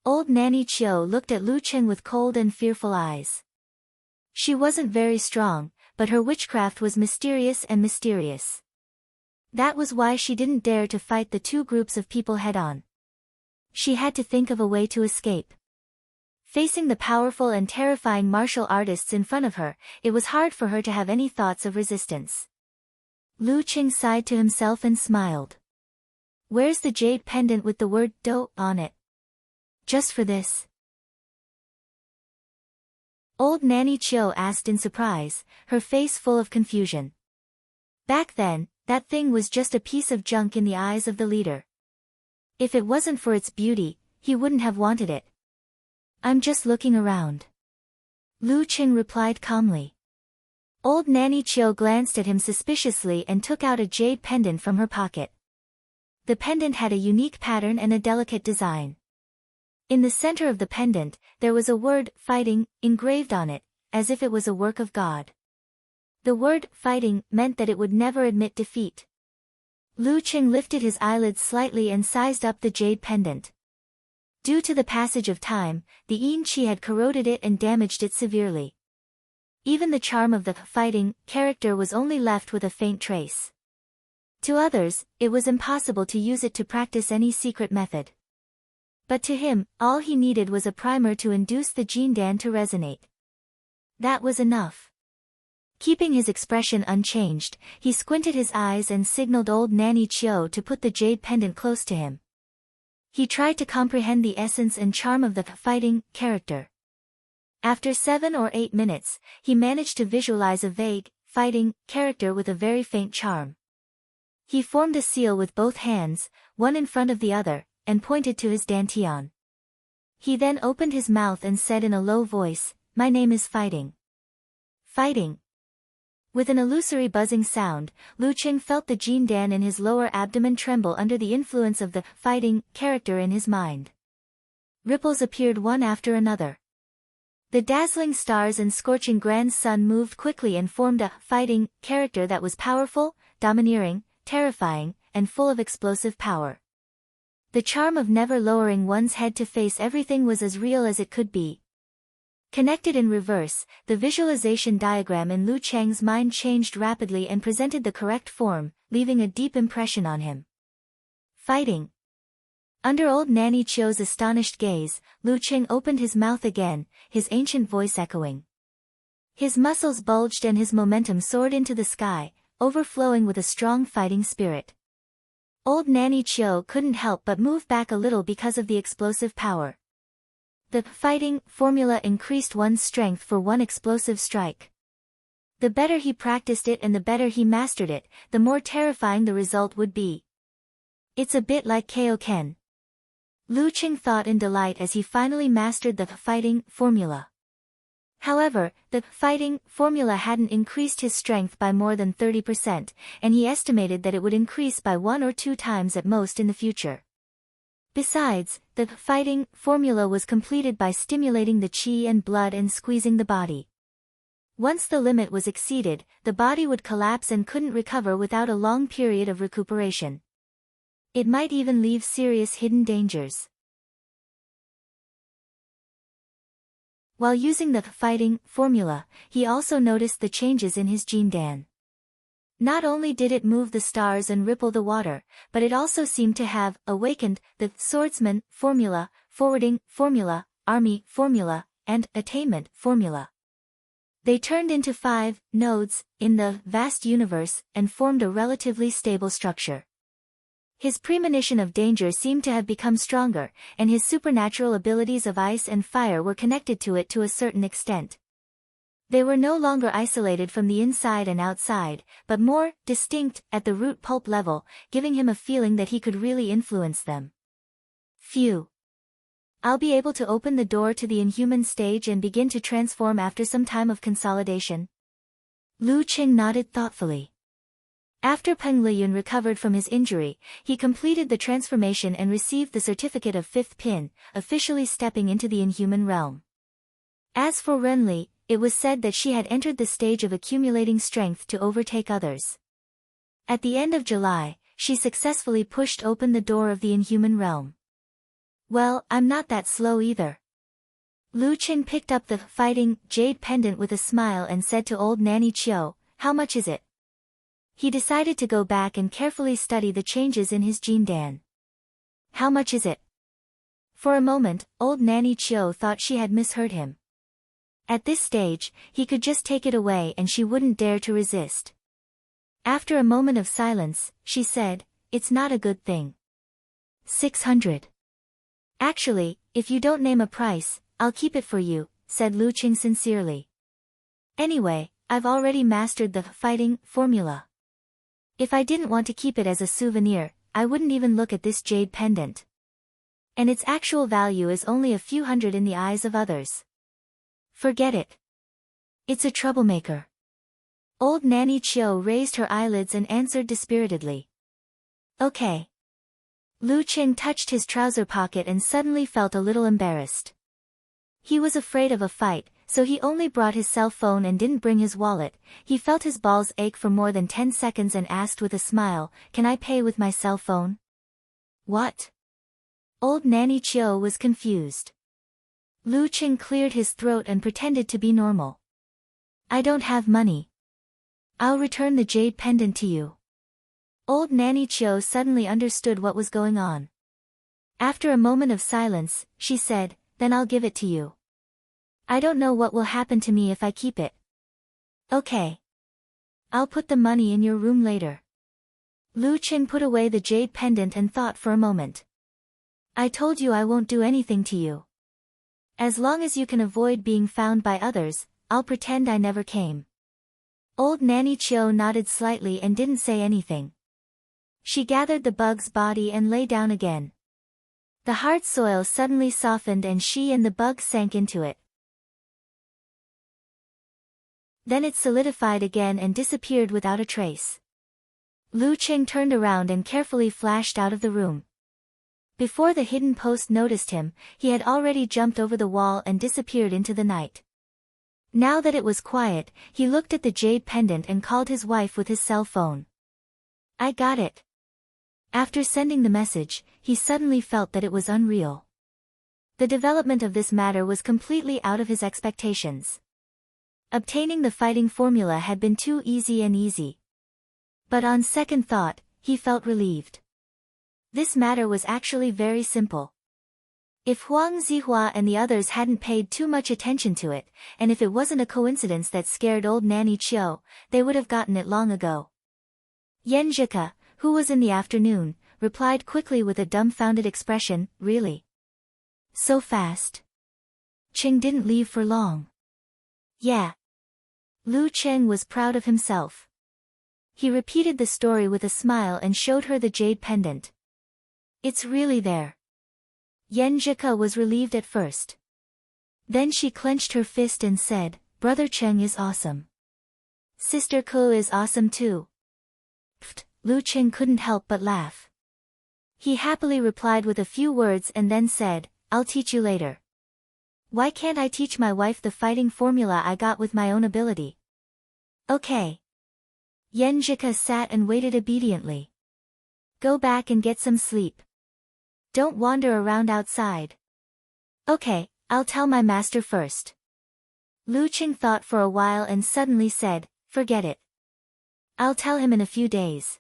Old Nanny Chiu looked at Lu Qing with cold and fearful eyes. She wasn't very strong, but her witchcraft was mysterious and mysterious. That was why she didn't dare to fight the 2 groups of people head-on. She had to think of a way to escape. Facing the powerful and terrifying martial artists in front of her, it was hard for her to have any thoughts of resistance. Lu Qing sighed to himself and smiled. Where's the jade pendant with the word "do" on it? Just for this? Old Nanny Chiu asked in surprise, her face full of confusion. Back then, that thing was just a piece of junk in the eyes of the leader. If it wasn't for its beauty, he wouldn't have wanted it. I'm just looking around. Lu Qing replied calmly. Old Nanny Chiu glanced at him suspiciously and took out a jade pendant from her pocket. The pendant had a unique pattern and a delicate design. In the center of the pendant, there was a word, fighting, engraved on it, as if it was a work of God. The word, fighting, meant that it would never admit defeat. Lu Qing lifted his eyelids slightly and sized up the jade pendant. Due to the passage of time, the yin qi had corroded it and damaged it severely. Even the charm of the fighting character was only left with a faint trace. To others, it was impossible to use it to practice any secret method. But to him, all he needed was a primer to induce the Jindan to resonate. That was enough. Keeping his expression unchanged, he squinted his eyes and signaled old Nanny Chiu to put the jade pendant close to him. He tried to comprehend the essence and charm of the fighting character. After 7 or 8 minutes, he managed to visualize a vague, fighting character with a very faint charm. He formed a seal with both hands, one in front of the other, and pointed to his dantian. He then opened his mouth and said in a low voice, "My name is Fighting." Fighting. With an illusory buzzing sound, Lu Qing felt the Jindan in his lower abdomen tremble under the influence of the fighting character in his mind. Ripples appeared one after another. The dazzling stars and scorching grand sun moved quickly and formed a fighting character that was powerful, domineering, terrifying, and full of explosive power. The charm of never lowering one's head to face everything was as real as it could be. Connected in reverse, the visualization diagram in Lu Cheng's mind changed rapidly and presented the correct form, leaving a deep impression on him. Fighting. Under old Nanny Chiu's astonished gaze, Lu Cheng opened his mouth again, his ancient voice echoing. His muscles bulged and his momentum soared into the sky, overflowing with a strong fighting spirit. Old Nanny Chiu couldn't help but move back a little because of the explosive power. The fighting formula increased one's strength for one explosive strike. The better he practiced it and the better he mastered it, the more terrifying the result would be. It's a bit like Kaioken. Lu Qing thought in delight as he finally mastered the fighting formula. However, the fighting formula hadn't increased his strength by more than 30%, and he estimated that it would increase by 1 or 2 times at most in the future. Besides, the fighting formula was completed by stimulating the qi and blood and squeezing the body. Once the limit was exceeded, the body would collapse and couldn't recover without a long period of recuperation. It might even leave serious hidden dangers. While using the fighting formula, he also noticed the changes in his Jindan. Not only did it move the stars and ripple the water, but it also seemed to have awakened the swordsman formula, forwarding formula, army formula, and attainment formula. They turned into 5 nodes in the vast universe and formed a relatively stable structure. His premonition of danger seemed to have become stronger, and his supernatural abilities of ice and fire were connected to it to a certain extent. They were no longer isolated from the inside and outside, but more distinct at the root pulp level, giving him a feeling that he could really influence them. Phew. I'll be able to open the door to the inhuman stage and begin to transform after some time of consolidation. Lu Qing nodded thoughtfully. After Peng Liyun recovered from his injury, he completed the transformation and received the certificate of 5th pin, officially stepping into the inhuman realm. As for Renli, it was said that she had entered the stage of accumulating strength to overtake others. At the end of July, she successfully pushed open the door of the inhuman realm. Well, I'm not that slow either. Lu Qing picked up the fighting jade pendant with a smile and said to old Nanny Chiu, "How much is it?" He decided to go back and carefully study the changes in his Jindan. "How much is it?" For a moment, old Nanny Chiu thought she had misheard him. At this stage, he could just take it away and she wouldn't dare to resist. After a moment of silence, she said, "It's not a good thing." 600. "Actually, if you don't name a price, I'll keep it for you," said Lu Qing sincerely. "Anyway, I've already mastered the fighting formula. If I didn't want to keep it as a souvenir, I wouldn't even look at this jade pendant." And its actual value is only a few hundred in the eyes of others. Forget it. It's a troublemaker. Old Nanny Chio raised her eyelids and answered dispiritedly. Okay. Lu Qing touched his trouser pocket and suddenly felt a little embarrassed. He was afraid of a fight, so he only brought his cell phone and didn't bring his wallet. He felt his balls ache for more than 10 seconds and asked with a smile, "Can I pay with my cell phone?" What? Old Nanny Chio was confused. Lu Qing cleared his throat and pretended to be normal. I don't have money. I'll return the jade pendant to you. Old Nanny Chio suddenly understood what was going on. After a moment of silence, she said, Then I'll give it to you. I don't know what will happen to me if I keep it. Okay. I'll put the money in your room later. Lu Qing put away the jade pendant and thought for a moment. I told you I won't do anything to you. As long as you can avoid being found by others, I'll pretend I never came. Old Nanny Chio nodded slightly and didn't say anything. She gathered the bug's body and lay down again. The hard soil suddenly softened and she and the bug sank into it. Then it solidified again and disappeared without a trace. Lu Qing turned around and carefully flashed out of the room. Before the hidden post noticed him, he had already jumped over the wall and disappeared into the night. Now that it was quiet, he looked at the jade pendant and called his wife with his cell phone. I got it. After sending the message, he suddenly felt that it was unreal. The development of this matter was completely out of his expectations. Obtaining the fighting formula had been too easy. But on second thought, he felt relieved. This matter was actually very simple. If Huang Zihua and the others hadn't paid too much attention to it, and if it wasn't a coincidence that scared old Nanny Chio, they would have gotten it long ago. Yan Zhika, who was in the afternoon, replied quickly with a dumbfounded expression, Really? So fast? Qing didn't leave for long. Yeah. Lu Qing was proud of himself. He repeated the story with a smile and showed her the jade pendant. It's really there. Yan Zhika was relieved at first. Then she clenched her fist and said, Brother Cheng is awesome. Sister Ko is awesome too. Pfft, Lu Qing couldn't help but laugh. He happily replied with a few words and then said, I'll teach you later. Why can't I teach my wife the fighting formula I got with my own ability? Okay. Yan Zhika sat and waited obediently. Go back and get some sleep. Don't wander around outside. Okay, I'll tell my master first. Lu Qing thought for a while and suddenly said, Forget it. I'll tell him in a few days.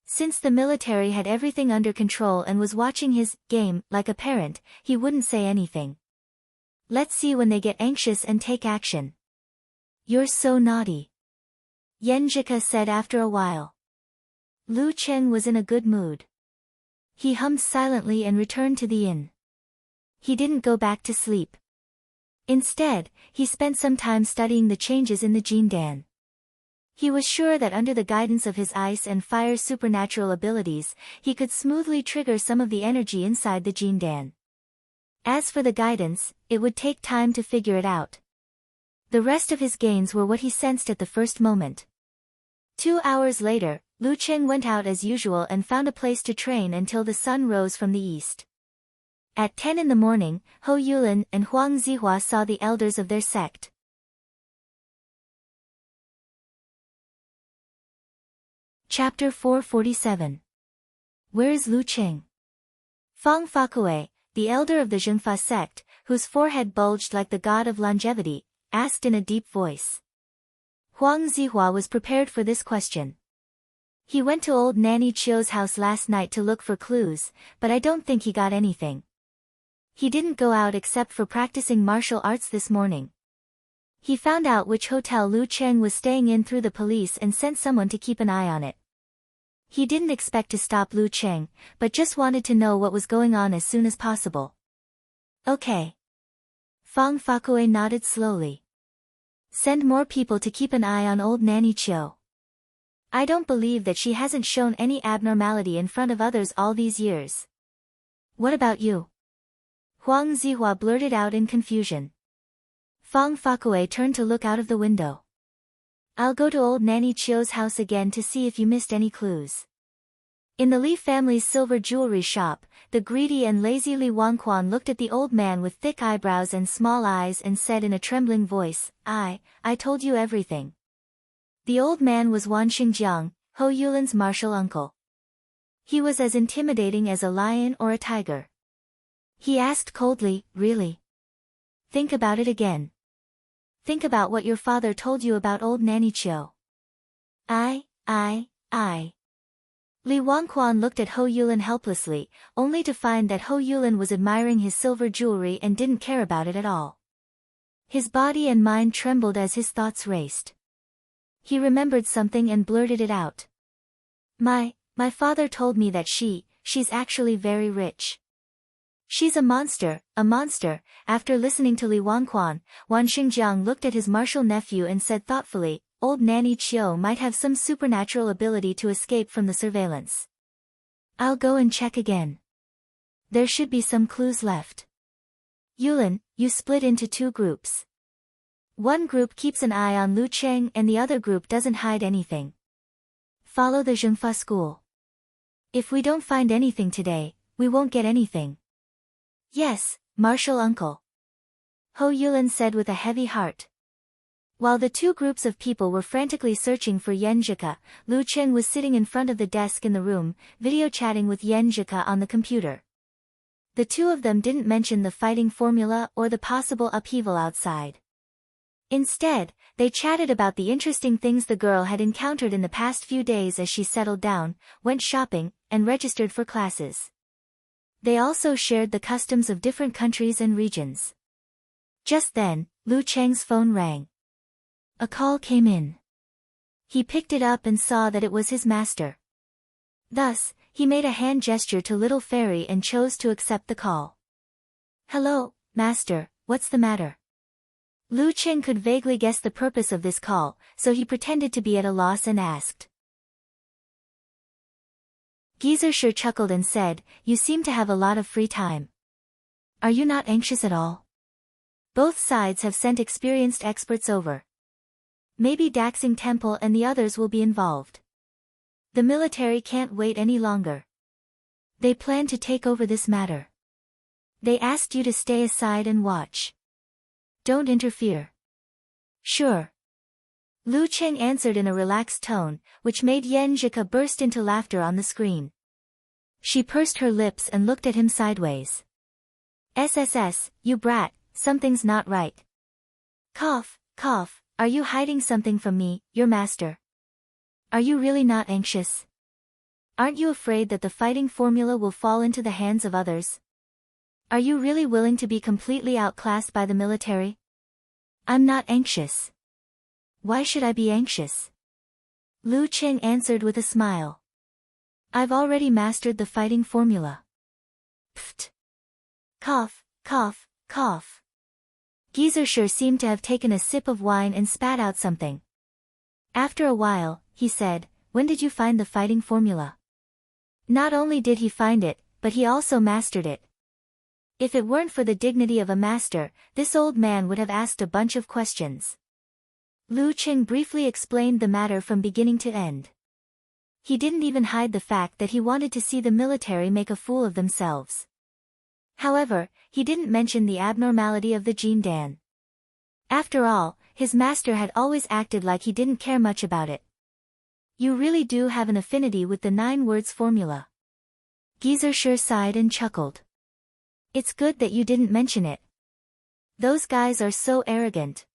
Since the military had everything under control and was watching his game like a parent, he wouldn't say anything. Let's see when they get anxious and take action. You're so naughty. Yan Zhika said after a while. Lu Qing was in a good mood. He hummed silently and returned to the inn. He didn't go back to sleep. Instead, he spent some time studying the changes in the Jindan. He was sure that under the guidance of his ice and fire supernatural abilities, he could smoothly trigger some of the energy inside the Jindan. As for the guidance, it would take time to figure it out. The rest of his gains were what he sensed at the first moment. 2 hours later, Lu Qing went out as usual and found a place to train until the sun rose from the east. At 10 in the morning, Hou Yulin and Huang Zihua saw the elders of their sect. Chapter 447. Where is Lu Qing? Fang Fakue, the elder of the Zhengfa sect, whose forehead bulged like the god of longevity, asked in a deep voice. Huang Zihua was prepared for this question. He went to old Nanny Chio's house last night to look for clues, but I don't think he got anything. He didn't go out except for practicing martial arts this morning. He found out which hotel Lu Qing was staying in through the police and sent someone to keep an eye on it. He didn't expect to stop Lu Qing, but just wanted to know what was going on as soon as possible. Okay. Fang Fakue nodded slowly. Send more people to keep an eye on old Nanny Chio. I don't believe that she hasn't shown any abnormality in front of others all these years. What about you? Huang Zihua blurted out in confusion. Fang Fakue turned to look out of the window. I'll go to old Nanny Chio's house again to see if you missed any clues. In the Li family's silver jewelry shop, the greedy and lazy Li Wangquan looked at the old man with thick eyebrows and small eyes and said in a trembling voice, I told you everything. The old man was Wan Xingjiang, Ho Yulin's martial uncle. He was as intimidating as a lion or a tiger. He asked coldly, really? Think about it again. Think about what your father told you about old Nanny Chio. I. Li Wangquan looked at Ho Yulin helplessly, only to find that Ho Yulin was admiring his silver jewelry and didn't care about it at all. His body and mind trembled as his thoughts raced. He remembered something and blurted it out. My father told me that she's actually very rich. She's a monster. After listening to Li Wangquan, Wan Xingjiang looked at his martial nephew and said thoughtfully, old Nanny Chio might have some supernatural ability to escape from the surveillance. I'll go and check again. There should be some clues left. Yulin, you split into two groups. One group keeps an eye on Lu Cheng and the other group doesn't hide anything. Follow the Zhengfa school. If we don't find anything today, we won't get anything. Yes, martial uncle. Ho Yulin said with a heavy heart. While the two groups of people were frantically searching for Yan Zhika, Lu Cheng was sitting in front of the desk in the room, video chatting with Yan Zhika on the computer. The two of them didn't mention the fighting formula or the possible upheaval outside. Instead, they chatted about the interesting things the girl had encountered in the past few days as she settled down, went shopping, and registered for classes. They also shared the customs of different countries and regions. Just then, Lu Cheng's phone rang. A call came in. He picked it up and saw that it was his master. Thus, he made a hand gesture to Little Fairy and chose to accept the call. Hello, master, what's the matter? Lu Cheng could vaguely guess the purpose of this call, so he pretended to be at a loss and asked. Gizershur chuckled and said, you seem to have a lot of free time. Are you not anxious at all? Both sides have sent experienced experts over. Maybe Daxing Temple and the others will be involved. The military can't wait any longer. They plan to take over this matter. They asked you to stay aside and watch. Don't interfere. Sure. Lu Cheng answered in a relaxed tone, which made Yan Zhika burst into laughter on the screen. She pursed her lips and looked at him sideways. SSS, you brat, something's not right. Cough. Are you hiding something from me, your master? Are you really not anxious? Aren't you afraid that the fighting formula will fall into the hands of others? Are you really willing to be completely outclassed by the military? I'm not anxious. Why should I be anxious? Lu Cheng answered with a smile. I've already mastered the fighting formula. Pfft. Cough. Gizershur seemed to have taken a sip of wine and spat out something. After a while, he said, when did you find the fighting formula? Not only did he find it, but he also mastered it. If it weren't for the dignity of a master, this old man would have asked a bunch of questions. Lu Cheng briefly explained the matter from beginning to end. He didn't even hide the fact that he wanted to see the military make a fool of themselves. However, he didn't mention the abnormality of the Jin Dan. After all, his master had always acted like he didn't care much about it. You really do have an affinity with the 9 words formula. Gizershur sighed and chuckled. It's good that you didn't mention it. Those guys are so arrogant.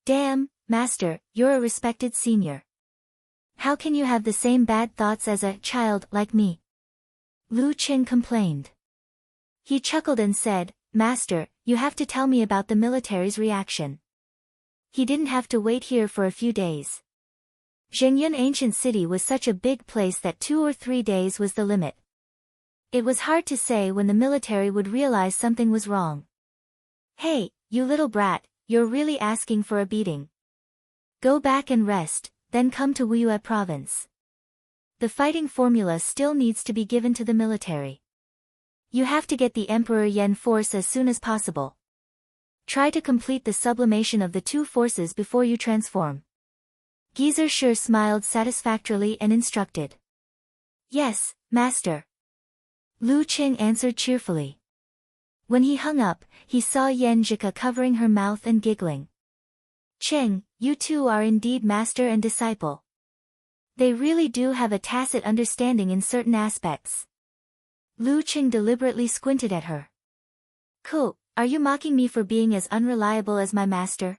Damn, master, you're a respected senior. How can you have the same bad thoughts as a child like me? Lu Cheng complained. He chuckled and said, Master, you have to tell me about the military's reaction. He didn't have to wait here for a few days. Zhengyun ancient city was such a big place that 2 or 3 days was the limit. It was hard to say when the military would realize something was wrong. Hey, you little brat, you're really asking for a beating. Go back and rest, then come to Wuyue province. The fighting formula still needs to be given to the military. You have to get the Emperor Yen force as soon as possible. Try to complete the sublimation of the two forces before you transform. Geezer sure smiled satisfactorily and instructed. Yes, master. Lu Qing answered cheerfully. When he hung up, he saw Yen Jika covering her mouth and giggling. Qing, you two are indeed master and disciple. They really do have a tacit understanding in certain aspects. Lu Qing deliberately squinted at her. Cool, are you mocking me for being as unreliable as my master?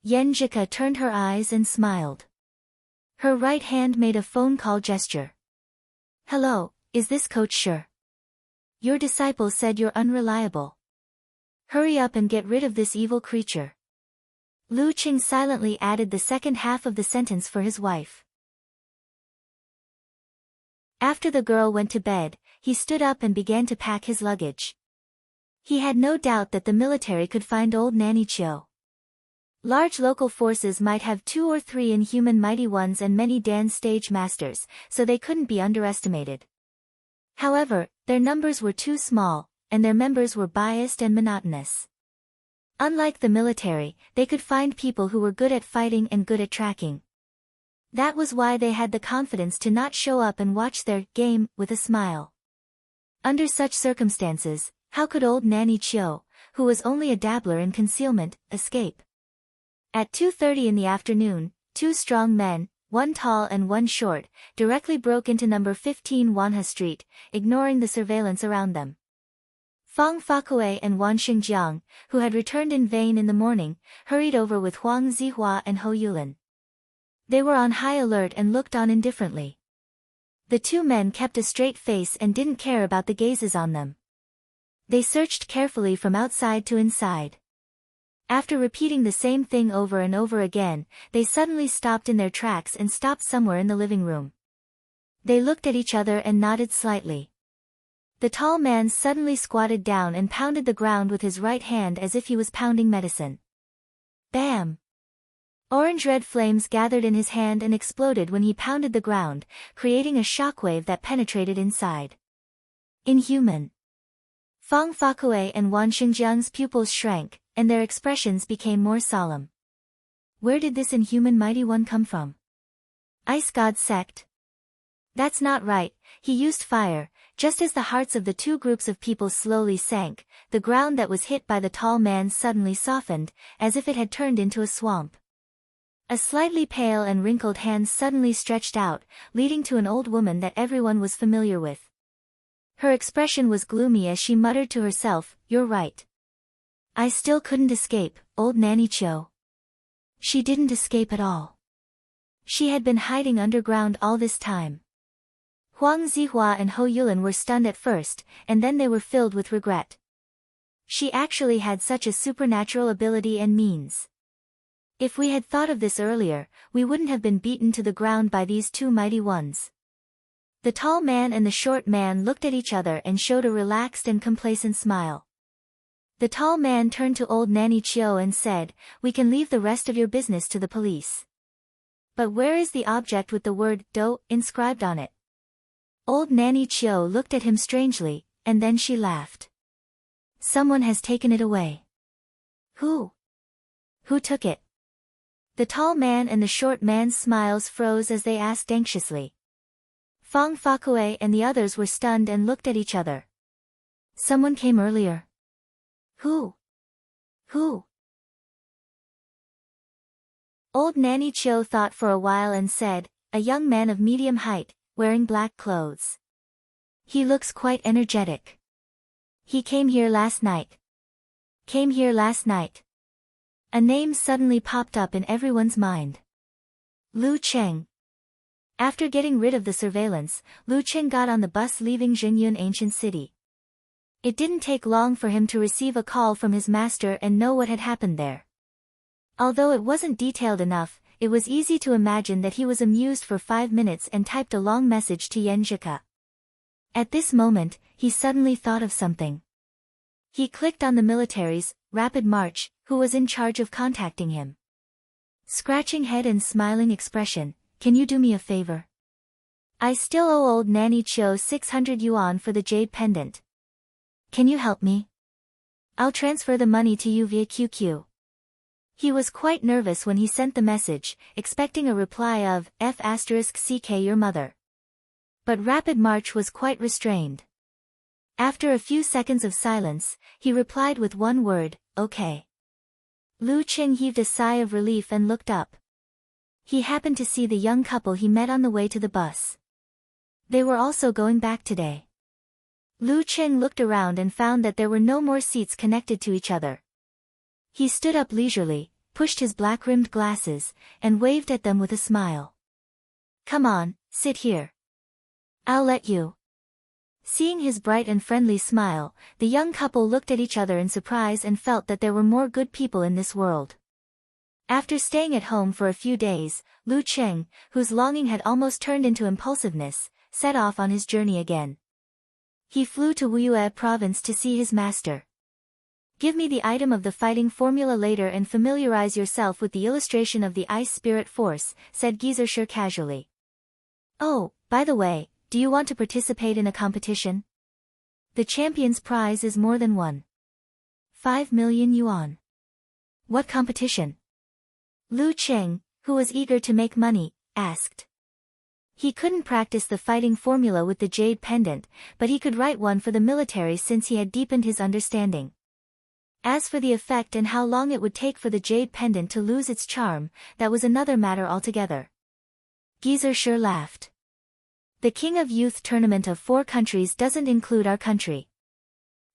Yen Jika turned her eyes and smiled. Her right hand made a phone call gesture. Hello, is this Coach Sure? Your disciple said you're unreliable. Hurry up and get rid of this evil creature. Lu Qing silently added the second half of the sentence for his wife. After the girl went to bed, he stood up and began to pack his luggage. He had no doubt that the military could find old Nanny Chio. Large local forces might have 2 or 3 inhuman mighty ones and many Dan stage masters, so they couldn't be underestimated. However, their numbers were too small, and their members were biased and monotonous. Unlike the military, they could find people who were good at fighting and good at tracking. That was why they had the confidence to not show up and watch their game with a smile. Under such circumstances, how could old Nanny Chio, who was only a dabbler in concealment, escape? At 2:30 in the afternoon, 2 strong men, one tall and one short, directly broke into number 15 Wanha Street, ignoring the surveillance around them. Fang Fakue and Wan Xingjiang, who had returned in vain in the morning, hurried over with Huang Zihua and Ho Yulin. They were on high alert and looked on indifferently. The 2 men kept a straight face and didn't care about the gazes on them. They searched carefully from outside to inside. After repeating the same thing over and over again, they suddenly stopped in their tracks and stopped somewhere in the living room. They looked at each other and nodded slightly. The tall man suddenly squatted down and pounded the ground with his right hand as if he was pounding medicine. Bam! Orange-red flames gathered in his hand and exploded when he pounded the ground, creating a shockwave that penetrated inside. Inhuman. Fang Fakue and Wan Xingjiang's pupils shrank, and their expressions became more solemn. Where did this inhuman mighty one come from? Ice God sect? That's not right, he used fire. Just as the hearts of the 2 groups of people slowly sank, the ground that was hit by the tall man suddenly softened, as if it had turned into a swamp. A slightly pale and wrinkled hand suddenly stretched out, leading to an old woman that everyone was familiar with. Her expression was gloomy as she muttered to herself, "You're right. I still couldn't escape, old Nanny Chio." She didn't escape at all. She had been hiding underground all this time. Huang Zihua and Ho Yulin were stunned at first, and then they were filled with regret. She actually had such a supernatural ability and means. If we had thought of this earlier, we wouldn't have been beaten to the ground by these 2 mighty ones. The tall man and the short man looked at each other and showed a relaxed and complacent smile. The tall man turned to old Nanny Chio and said, "We can leave the rest of your business to the police. But where is the object with the word Do inscribed on it?" Old Nanny Chio looked at him strangely, and then she laughed. "Someone has taken it away." Who? Who took it? The tall man and the short man's smiles froze as they asked anxiously. Fang Fakue and the others were stunned and looked at each other. Someone came earlier. Who? Who? Old Nanny Chio thought for a while and said, "A young man of medium height, wearing black clothes. He looks quite energetic. He came here last night." Came here last night. A name suddenly popped up in everyone's mind. Lu Cheng. After getting rid of the surveillance, Lu Cheng got on the bus leaving Jinggyun Ancient City. It didn't take long for him to receive a call from his master and know what had happened there. Although it wasn't detailed enough, it was easy to imagine that he was amused for 5 minutes and typed a long message to Yenjika. At this moment, he suddenly thought of something. He clicked on the military's Rapid March, who was in charge of contacting him. Scratching head and smiling expression, "Can you do me a favor? I still owe old Nanny Chio 600 yuan for the jade pendant. Can you help me? I'll transfer the money to you via QQ. He was quite nervous when he sent the message, expecting a reply of F*CK your mother. But Rapid March was quite restrained. After a few seconds of silence, he replied with one word, okay. Lu Qing heaved a sigh of relief and looked up. He happened to see the young couple he met on the way to the bus. They were also going back today. Lu Qing looked around and found that there were no more seats connected to each other. He stood up leisurely, pushed his black-rimmed glasses, and waved at them with a smile. Come on, sit here. I'll let you. Seeing his bright and friendly smile, the young couple looked at each other in surprise and felt that there were more good people in this world. After staying at home for a few days, Lu Qing, whose longing had almost turned into impulsiveness, set off on his journey again. He flew to Wuyue province to see his master. Give me the item of the fighting formula later and familiarize yourself with the illustration of the ice spirit force, said Geyser casually. Oh, by the way, do you want to participate in a competition? The champion's prize is more than 5 million yuan. What competition? Lu Qing, who was eager to make money, asked. He couldn't practice the fighting formula with the jade pendant, but he could write one for the military since he had deepened his understanding. As for the effect and how long it would take for the jade pendant to lose its charm, that was another matter altogether. Geyser laughed. The King of Youth tournament of 4 countries doesn't include our country.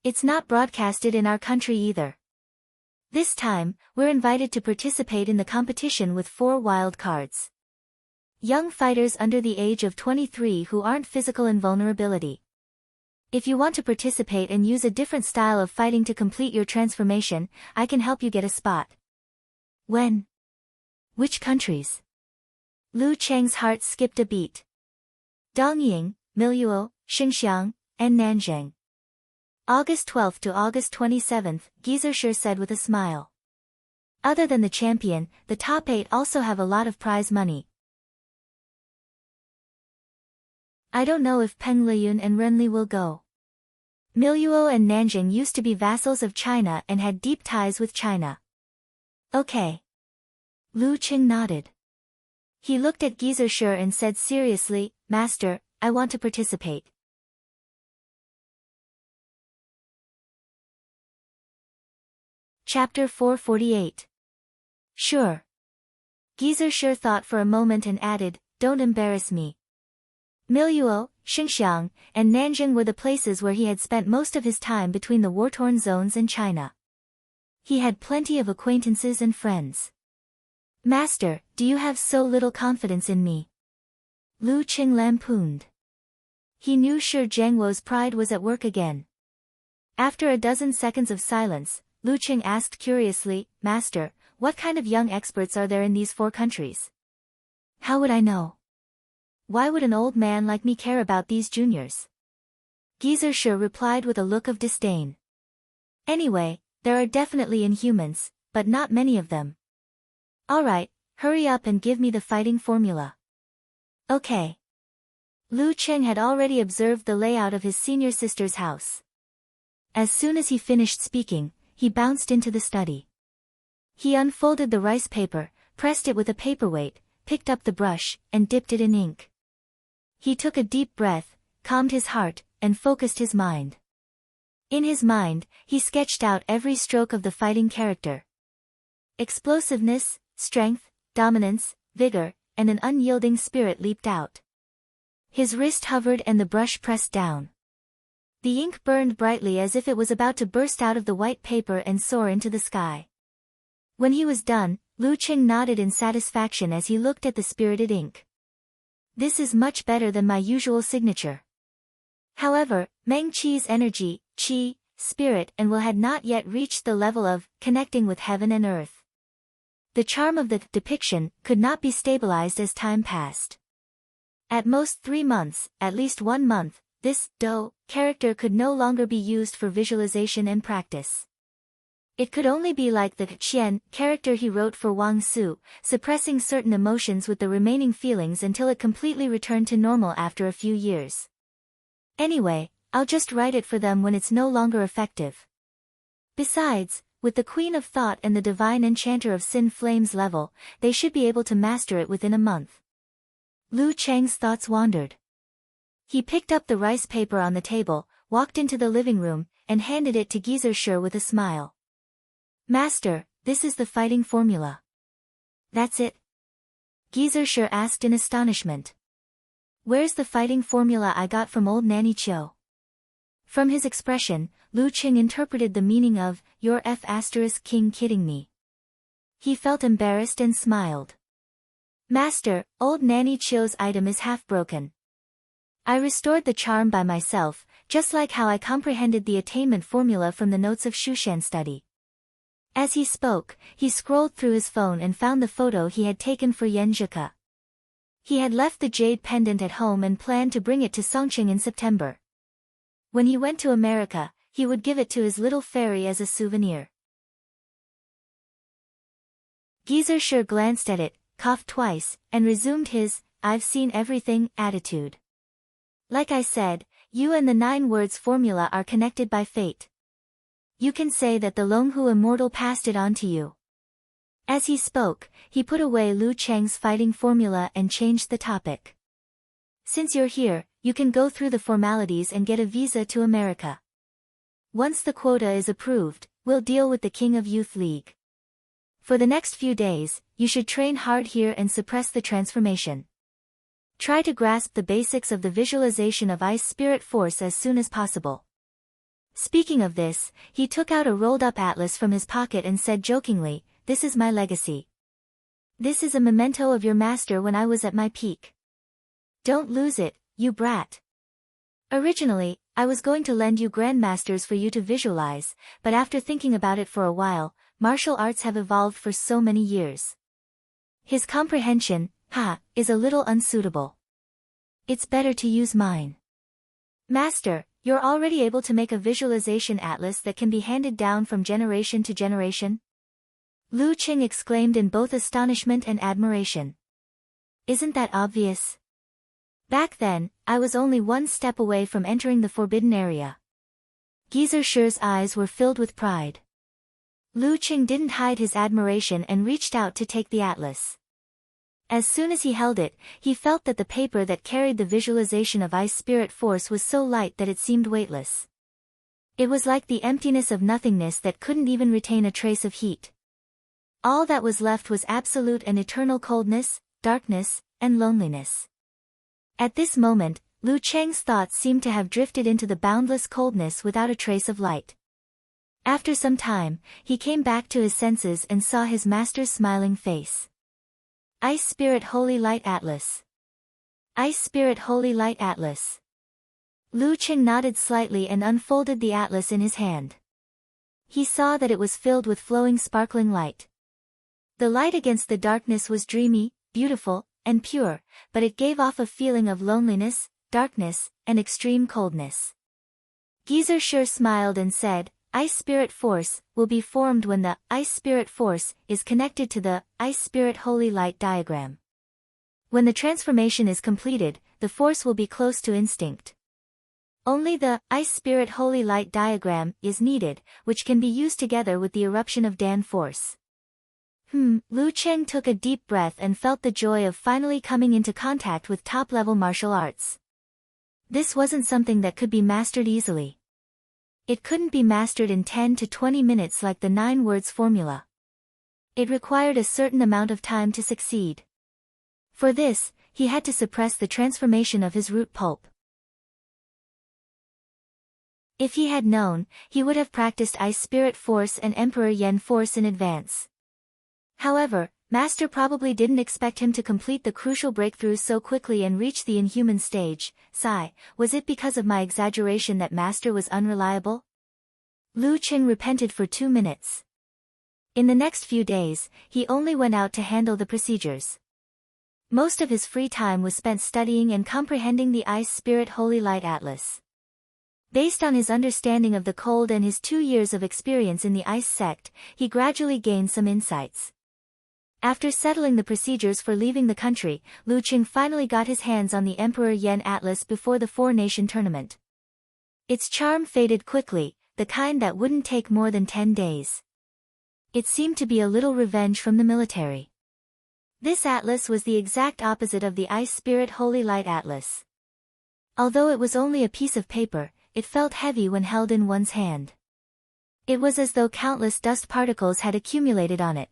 It's not broadcasted in our country either. This time, we're invited to participate in the competition with 4 wild cards. Young fighters under the age of 23 who aren't physical invulnerability. If you want to participate and use a different style of fighting to complete your transformation, I can help you get a spot. When? Which countries? Lu Cheng's heart skipped a beat. Dongying, Miluo, Xinjiang, and Nanjing. August 12th to August 27th, Geyser said with a smile. Other than the champion, the top 8 also have a lot of prize money. I don't know if Peng Liyun and Renli will go. Miluo and Nanjing used to be vassals of China and had deep ties with China. Okay. Lu Qing nodded. He looked at Geyser and said seriously, Master, I want to participate. Chapter 448. Sure. Geyser thought for a moment and added, don't embarrass me. Miluo, Xinjiang, and Nanjing were the places where he had spent most of his time between the war-torn zones and China. He had plenty of acquaintances and friends. Master, do you have so little confidence in me? Lu Qing lampooned. He knew Shi Jiangwo's pride was at work again. After a dozen seconds of silence, Lu Qing asked curiously, Master, what kind of young experts are there in these 4 countries? How would I know? Why would an old man like me care about these juniors? Geyser replied with a look of disdain. Anyway, there are definitely Inhumans, but not many of them. Alright, hurry up and give me the fighting formula. Okay. Lu Qing had already observed the layout of his senior sister's house. As soon as he finished speaking, he bounced into the study. He unfolded the rice paper, pressed it with a paperweight, picked up the brush, and dipped it in ink. He took a deep breath, calmed his heart, and focused his mind. In his mind, he sketched out every stroke of the fighting character. Explosiveness, strength, dominance, vigor, and an unyielding spirit leaped out. His wrist hovered and the brush pressed down. The ink burned brightly as if it was about to burst out of the white paper and soar into the sky. When he was done, Lu Qing nodded in satisfaction as he looked at the spirited ink. This is much better than my usual signature. However, Meng Qi's energy, qi, spirit and will had not yet reached the level of connecting with heaven and earth. The charm of the depiction could not be stabilized as time passed. At most 3 months, at least 1 month, this do character could no longer be used for visualization and practice. It could only be like the Qian character he wrote for Wang Su, suppressing certain emotions with the remaining feelings until it completely returned to normal after a few years. Anyway, I'll just write it for them when it's no longer effective. Besides, with the Queen of Thought and the Divine Enchanter of Sin Flames level, they should be able to master it within a month. Lu Cheng's thoughts wandered. He picked up the rice paper on the table, walked into the living room, and handed it to Gizershur with a smile. Master, this is the fighting formula. That's it? Gizershur asked in astonishment. Where's the fighting formula I got from old Nanny Chiu? From his expression, Lu Qing interpreted the meaning of, "Your King kidding me." He felt embarrassed and smiled. Master, old Nanny Chiu's item is half broken. I restored the charm by myself, just like how I comprehended the attainment formula from the notes of Shushan study. As he spoke, he scrolled through his phone and found the photo he had taken for Yan Zhika. He had left the jade pendant at home and planned to bring it to Songqing in September. When he went to America, he would give it to his little fairy as a souvenir. Gizershur glanced at it, coughed twice, and resumed his, "I've seen everything" attitude. Like I said, you and the 9 words formula are connected by fate. You can say that the Longhu Immortal passed it on to you. As he spoke, he put away Lu Cheng's fighting formula and changed the topic. Since you're here, you can go through the formalities and get a visa to America. Once the quota is approved, we'll deal with the King of Youth League. For the next few days, you should train hard here and suppress the transformation. Try to grasp the basics of the visualization of Ice Spirit Force as soon as possible. Speaking of this, he took out a rolled-up atlas from his pocket and said jokingly, "This is my legacy. This is a memento of your master when I was at my peak. Don't lose it, you brat." Originally, I was going to lend you grandmasters for you to visualize, but after thinking about it for a while, martial arts have evolved for so many years. His comprehension, is a little unsuitable. It's better to use mine. Master, you're already able to make a visualization atlas that can be handed down from generation to generation? Lu Qing exclaimed in both astonishment and admiration. Isn't that obvious? Back then, I was only one step away from entering the forbidden area. Gizershur's eyes were filled with pride. Lu Qing didn't hide his admiration and reached out to take the atlas. As soon as he held it, he felt that the paper that carried the visualization of Ice Spirit Force was so light that it seemed weightless. It was like the emptiness of nothingness that couldn't even retain a trace of heat. All that was left was absolute and eternal coldness, darkness, and loneliness. At this moment, Lu Cheng's thoughts seemed to have drifted into the boundless coldness without a trace of light. After some time, he came back to his senses and saw his master's smiling face. Ice Spirit Holy Light Atlas. Ice Spirit Holy Light Atlas. Lu Qing nodded slightly and unfolded the atlas in his hand. He saw that it was filled with flowing sparkling light. The light against the darkness was dreamy, beautiful, and pure, but it gave off a feeling of loneliness, darkness, and extreme coldness. Gizershur smiled and said, Ice Spirit Force will be formed when the Ice Spirit Force is connected to the Ice Spirit Holy Light diagram. When the transformation is completed, the force will be close to instinct. Only the Ice Spirit Holy Light diagram is needed, which can be used together with the eruption of Dan Force. Lu Cheng took a deep breath and felt the joy of finally coming into contact with top-level martial arts. This wasn't something that could be mastered easily. It couldn't be mastered in 10 to 20 minutes like the 9 words formula. It required a certain amount of time to succeed. For this, he had to suppress the transformation of his root pulp. If he had known, he would have practiced Ice Spirit Force and Emperor Yen Force in advance. However, Master probably didn't expect him to complete the crucial breakthrough so quickly and reach the inhuman stage. Sigh, was it because of my exaggeration that Master was unreliable? Lu Qing repented for 2 minutes. In the next few days, he only went out to handle the procedures. Most of his free time was spent studying and comprehending the Ice Spirit Holy Light Atlas. Based on his understanding of the cold and his 2 years of experience in the Ice Sect, he gradually gained some insights. After settling the procedures for leaving the country, Lu Qing finally got his hands on the Emperor Yen Atlas before the 4-nation tournament. Its charm faded quickly, the kind that wouldn't take more than 10 days. It seemed to be a little revenge from the military. This atlas was the exact opposite of the Ice Spirit Holy Light Atlas. Although it was only a piece of paper, it felt heavy when held in one's hand. It was as though countless dust particles had accumulated on it.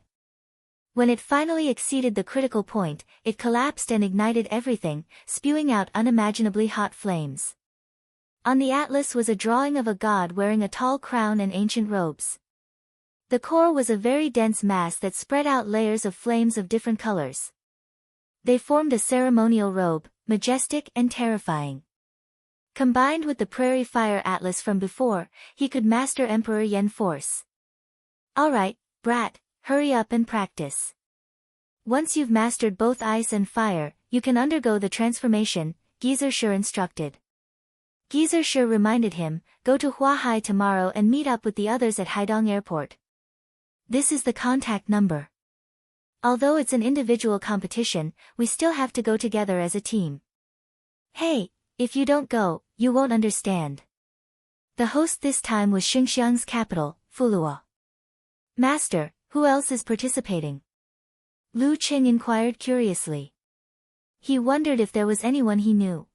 When it finally exceeded the critical point, it collapsed and ignited everything, spewing out unimaginably hot flames. On the atlas was a drawing of a god wearing a tall crown and ancient robes. The core was a very dense mass that spread out layers of flames of different colors. They formed a ceremonial robe, majestic and terrifying. Combined with the Prairie Fire Atlas from before, he could master Emperor Yen force. Alright, brat, hurry up and practice. Once you've mastered both ice and fire, you can undergo the transformation, Gizershur instructed. Gizershur reminded him, go to Huahai tomorrow and meet up with the others at Haidong Airport. This is the contact number. Although it's an individual competition, we still have to go together as a team. Hey, if you don't go, you won't understand. The host this time was Xinjiang's capital, Fulua. Master, who else is participating? Lu Qing inquired curiously. He wondered if there was anyone he knew.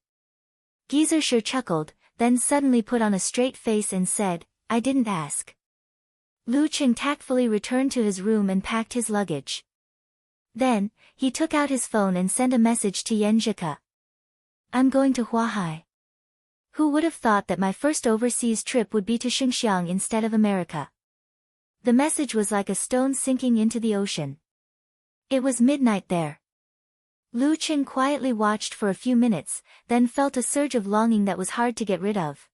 Gizershur chuckled, then suddenly put on a straight face and said, I didn't ask. Lu Qing tactfully returned to his room and packed his luggage. Then, he took out his phone and sent a message to Yen Zhika. I'm going to Huahai. Who would have thought that my first overseas trip would be to Xinjiang instead of America? The message was like a stone sinking into the ocean. It was midnight there. Lu Qing quietly watched for a few minutes, then felt a surge of longing that was hard to get rid of.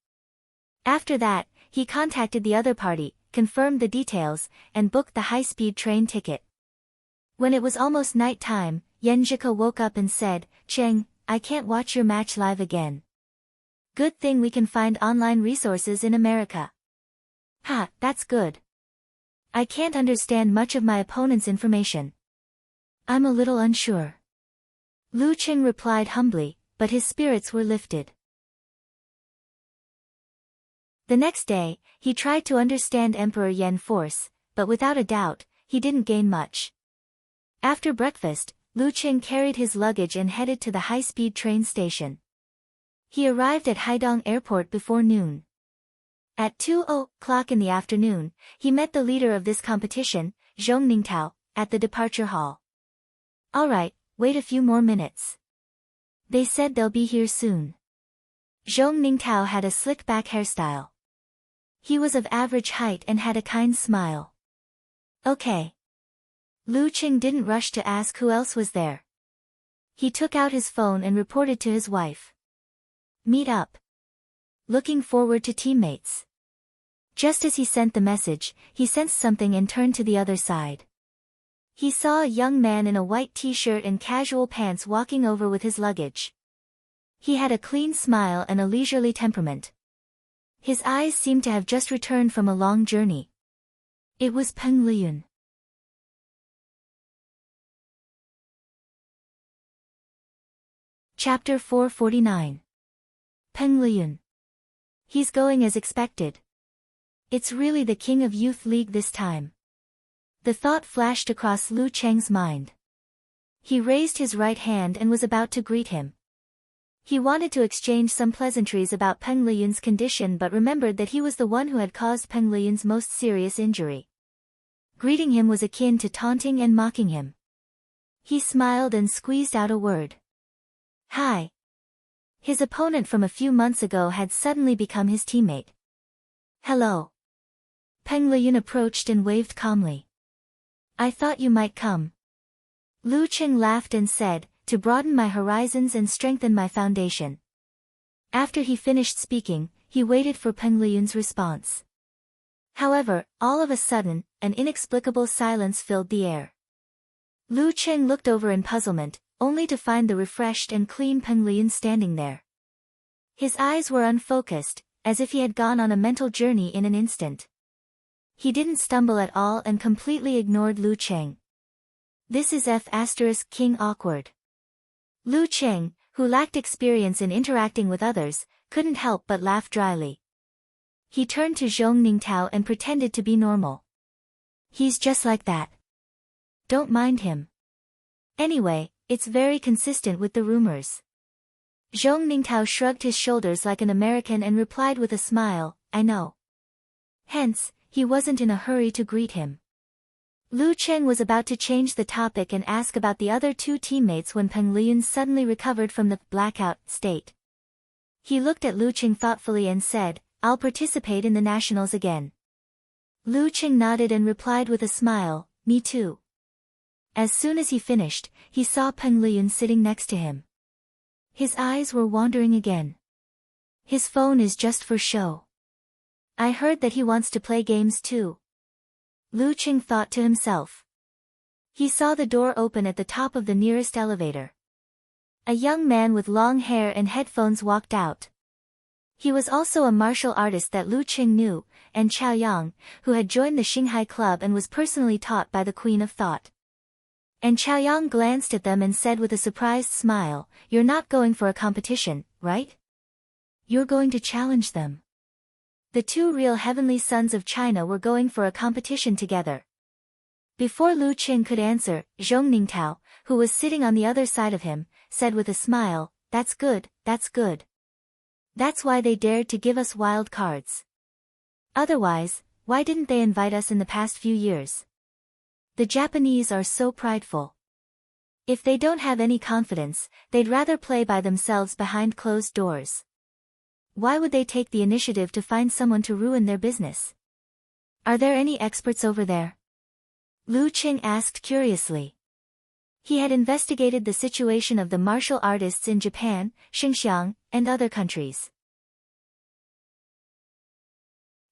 After that, he contacted the other party, confirmed the details, and booked the high-speed train ticket. When it was almost night time, Yen Zhika woke up and said, Cheng, I can't watch your match live again. Good thing we can find online resources in America. Ha, that's good. I can't understand much of my opponent's information. I'm a little unsure. Lu Qing replied humbly, but his spirits were lifted. The next day, he tried to understand Emperor Yen force, but without a doubt, he didn't gain much. After breakfast, Lu Qing carried his luggage and headed to the high-speed train station. He arrived at Haidong Airport before noon. At 2:00 in the afternoon, he met the leader of this competition, Zhong Ningtao, at the departure hall. Alright, wait a few more minutes. They said they'll be here soon. Zhong Ningtao had a slick-back hairstyle. He was of average height and had a kind smile. Okay. Lu Qing didn't rush to ask who else was there. He took out his phone and reported to his wife. Meet up. Looking forward to teammates. Just as he sent the message, he sensed something and turned to the other side. He saw a young man in a white t-shirt and casual pants walking over with his luggage. He had a clean smile and a leisurely temperament. His eyes seemed to have just returned from a long journey. It was Peng Liyun. Chapter 449. Peng Liyun. He's going as expected. It's really the King of Youth League this time. The thought flashed across Lu Cheng's mind. He raised his right hand and was about to greet him. He wanted to exchange some pleasantries about Peng Liyun's condition but remembered that he was the one who had caused Peng Liyun's most serious injury. Greeting him was akin to taunting and mocking him. He smiled and squeezed out a word. Hi. His opponent from a few months ago had suddenly become his teammate. Hello. Peng Liyun approached and waved calmly. I thought you might come. Lu Qing laughed and said, to broaden my horizons and strengthen my foundation. After he finished speaking, he waited for Peng Liyun's response. However, all of a sudden, an inexplicable silence filled the air. Lu Qing looked over in puzzlement, only to find the refreshed and clean Peng Liyun standing there. His eyes were unfocused, as if he had gone on a mental journey in an instant. He didn't stumble at all and completely ignored Lu Qing. This is King awkward. Lu Qing, who lacked experience in interacting with others, couldn't help but laugh dryly. He turned to Zhong Ningtao and pretended to be normal. He's just like that. Don't mind him. Anyway, it's very consistent with the rumors. Zhong Ningtao shrugged his shoulders like an American and replied with a smile, I know. Hence, he wasn't in a hurry to greet him. Lu Cheng was about to change the topic and ask about the other two teammates when Peng Liyun suddenly recovered from the blackout state. He looked at Lu Cheng thoughtfully and said, I'll participate in the nationals again. Lu Cheng nodded and replied with a smile, me too. As soon as he finished, he saw Peng Liyun sitting next to him. His eyes were wandering again. His phone is just for show. I heard that he wants to play games too. Lu Cheng thought to himself. He saw the door open at the top of the nearest elevator. A young man with long hair and headphones walked out. He was also a martial artist that Lu Cheng knew, and Chaoyang, who had joined the Xinghai Club and was personally taught by the Queen of Thought. And Chaoyang glanced at them and said with a surprised smile, You're not going for a competition, right? You're going to challenge them. The two real heavenly sons of China were going for a competition together. Before Lu Cheng could answer, Zhong Ningtao, who was sitting on the other side of him, said with a smile, That's good, that's good. That's why they dared to give us wild cards. Otherwise, why didn't they invite us in the past few years? The Japanese are so prideful. If they don't have any confidence, they'd rather play by themselves behind closed doors. Why would they take the initiative to find someone to ruin their business? Are there any experts over there? Lu Cheng asked curiously. He had investigated the situation of the martial artists in Japan, Xinjiang, and other countries.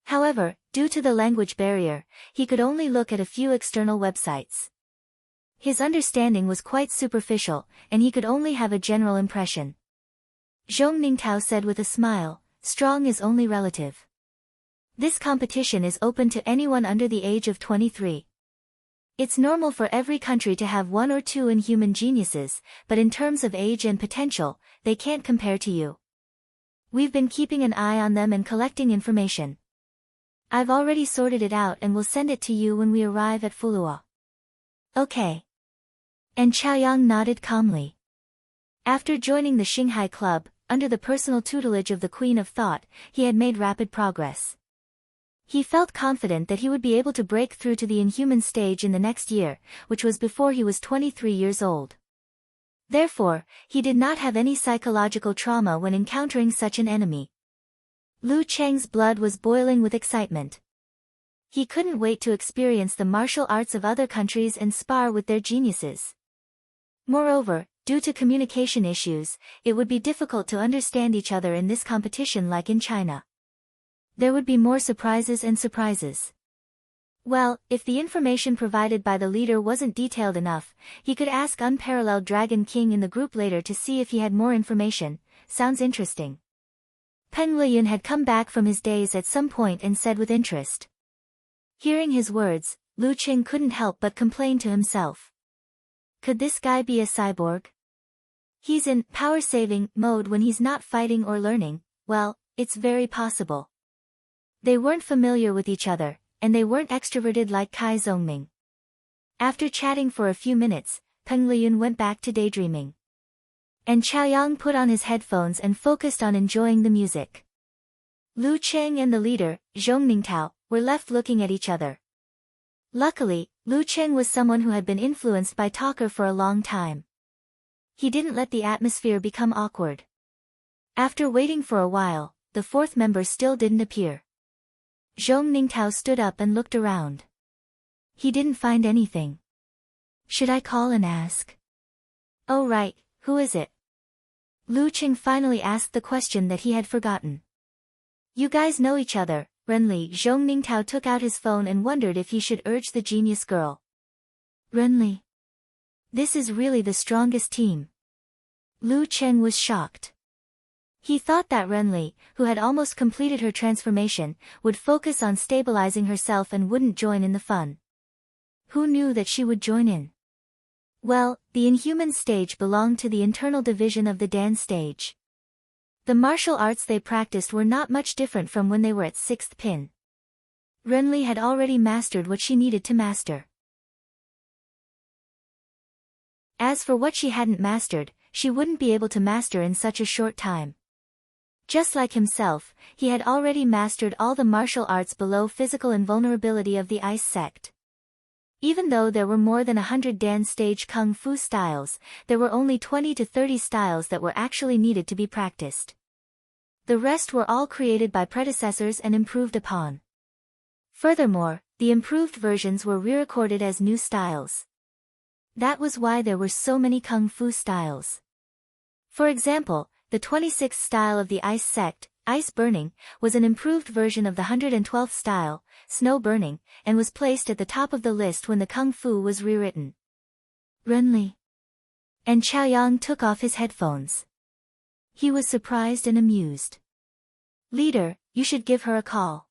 However, due to the language barrier, he could only look at a few external websites. His understanding was quite superficial, and he could only have a general impression. Zhong Ningtao said with a smile, Strong is only relative. This competition is open to anyone under the age of 23. It's normal for every country to have one or two inhuman geniuses, but in terms of age and potential, they can't compare to you. We've been keeping an eye on them and collecting information. I've already sorted it out and will send it to you when we arrive at Fulua. Okay. And Chaoyang nodded calmly. After joining the Xinghai Club, under the personal tutelage of the Queen of Thought, he had made rapid progress. He felt confident that he would be able to break through to the inhuman stage in the next year, which was before he was 23 years old. Therefore, he did not have any psychological trauma when encountering such an enemy. Lu Cheng's blood was boiling with excitement. He couldn't wait to experience the martial arts of other countries and spar with their geniuses. Moreover, due to communication issues, it would be difficult to understand each other in this competition like in China. There would be more surprises and surprises. Well, if the information provided by the leader wasn't detailed enough, he could ask Unparalleled Dragon King in the group later to see if he had more information. Sounds interesting. Peng Liyun had come back from his days at some point and said with interest. Hearing his words, Lu Cheng couldn't help but complain to himself. Could this guy be a cyborg? He's in power-saving mode when he's not fighting or learning. Well, it's very possible. They weren't familiar with each other, and they weren't extroverted like Kai Zhongming. After chatting for a few minutes, Peng Liyun went back to daydreaming. And Chaoyang put on his headphones and focused on enjoying the music. Lu Cheng and the leader, Zhong Ningtao, were left looking at each other. Luckily, Lu Cheng was someone who had been influenced by Talker for a long time. He didn't let the atmosphere become awkward. After waiting for a while, the fourth member still didn't appear. Zhong Ningtao stood up and looked around. He didn't find anything. Should I call and ask? Oh right, who is it? Lu Cheng finally asked the question that he had forgotten. You guys know each other, Renli. Zhong Ningtao took out his phone and wondered if he should urge the genius girl. Renli. This is really the strongest team. Lu Cheng was shocked. He thought that Renli, who had almost completed her transformation, would focus on stabilizing herself and wouldn't join in the fun. Who knew that she would join in? Well, the Inhuman stage belonged to the internal division of the Dan stage. The martial arts they practiced were not much different from when they were at 6th pin. Renly had already mastered what she needed to master. As for what she hadn't mastered, she wouldn't be able to master in such a short time. Just like himself, he had already mastered all the martial arts below physical invulnerability of the ice sect. Even though there were more than 100 Dan stage kung fu styles, there were only 20 to 30 styles that were actually needed to be practiced. The rest were all created by predecessors and improved upon. Furthermore, the improved versions were re-recorded as new styles. That was why there were so many kung fu styles. For example, the 26th style of the ice sect, ice burning, was an improved version of the 112th style, snow burning, and was placed at the top of the list when the kung fu was rewritten. Renly. And Chaoyang took off his headphones. He was surprised and amused. Leader, you should give her a call.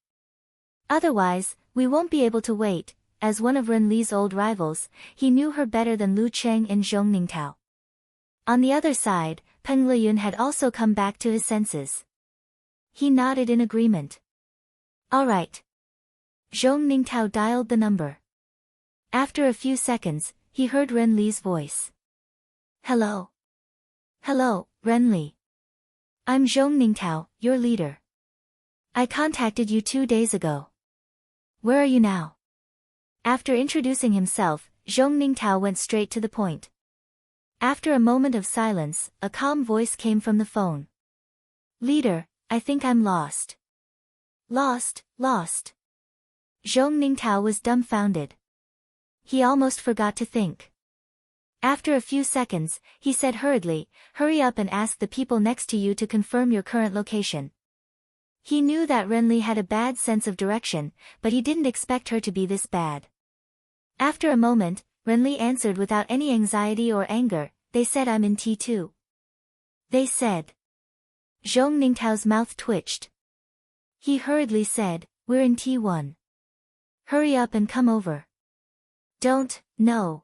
Otherwise, we won't be able to wait. As one of Renli's old rivals, he knew her better than Lu Cheng and Zhong Ningtao. On the other side, Peng Liyun had also come back to his senses. He nodded in agreement. All right. Zhong Ningtao dialed the number. After a few seconds, he heard Renli's voice. Hello. Hello, Renli. I'm Zhong Ningtao, your leader. I contacted you 2 days ago. Where are you now? After introducing himself, Zhong Ningtao went straight to the point. After a moment of silence, a calm voice came from the phone. Leader, I think I'm lost. Lost? Zhong Ningtao was dumbfounded. He almost forgot to think. After a few seconds, he said hurriedly, hurry up and ask the people next to you to confirm your current location. He knew that Renli had a bad sense of direction, but he didn't expect her to be this bad. After a moment, Renli answered without any anxiety or anger, they said I'm in T2. They said. Zhong Ningtao's mouth twitched. He hurriedly said, we're in T1. Hurry up and come over. Don't, no.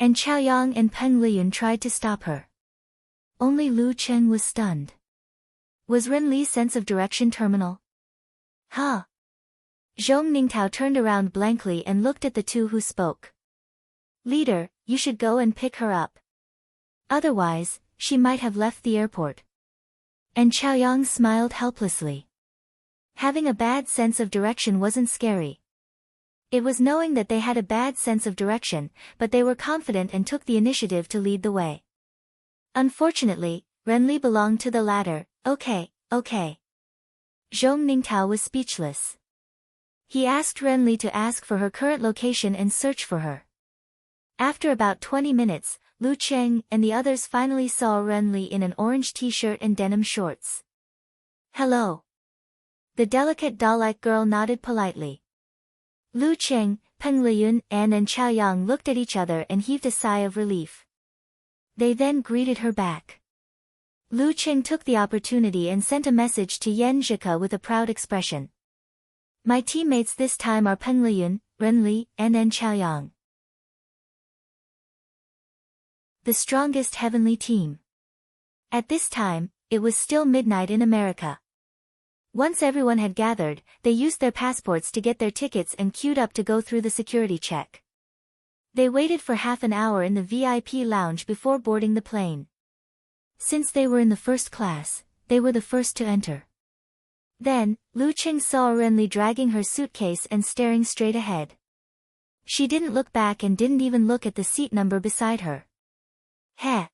And Chaoyang and Peng Liyun tried to stop her. Only Lu Cheng was stunned. Was Renli's sense of direction terminal? Huh? Zhong Ningtao turned around blankly and looked at the two who spoke. Leader, you should go and pick her up. Otherwise, she might have left the airport. And Chaoyang smiled helplessly. Having a bad sense of direction wasn't scary. It was knowing that they had a bad sense of direction, but they were confident and took the initiative to lead the way. Unfortunately, Renli belonged to the latter. Okay. Zhong Ningtao was speechless. He asked Renli to ask for her current location and search for her. After about 20 minutes, Lu Cheng and the others finally saw Renli in an orange t-shirt and denim shorts. Hello. The delicate doll-like girl nodded politely. Lu Cheng, Peng Liyun, and Chaoyang looked at each other and heaved a sigh of relief. They then greeted her back. Lu Cheng took the opportunity and sent a message to Yen Zhika with a proud expression. My teammates this time are Peng Liyun, Renli, and Chaoyang. The strongest heavenly team. At this time, it was still midnight in America. Once everyone had gathered, they used their passports to get their tickets and queued up to go through the security check. They waited for half an hour in the VIP lounge before boarding the plane. Since they were in the first class, they were the first to enter. Then, Lu Cheng saw Renli dragging her suitcase and staring straight ahead. She didn't look back and didn't even look at the seat number beside her. Heh.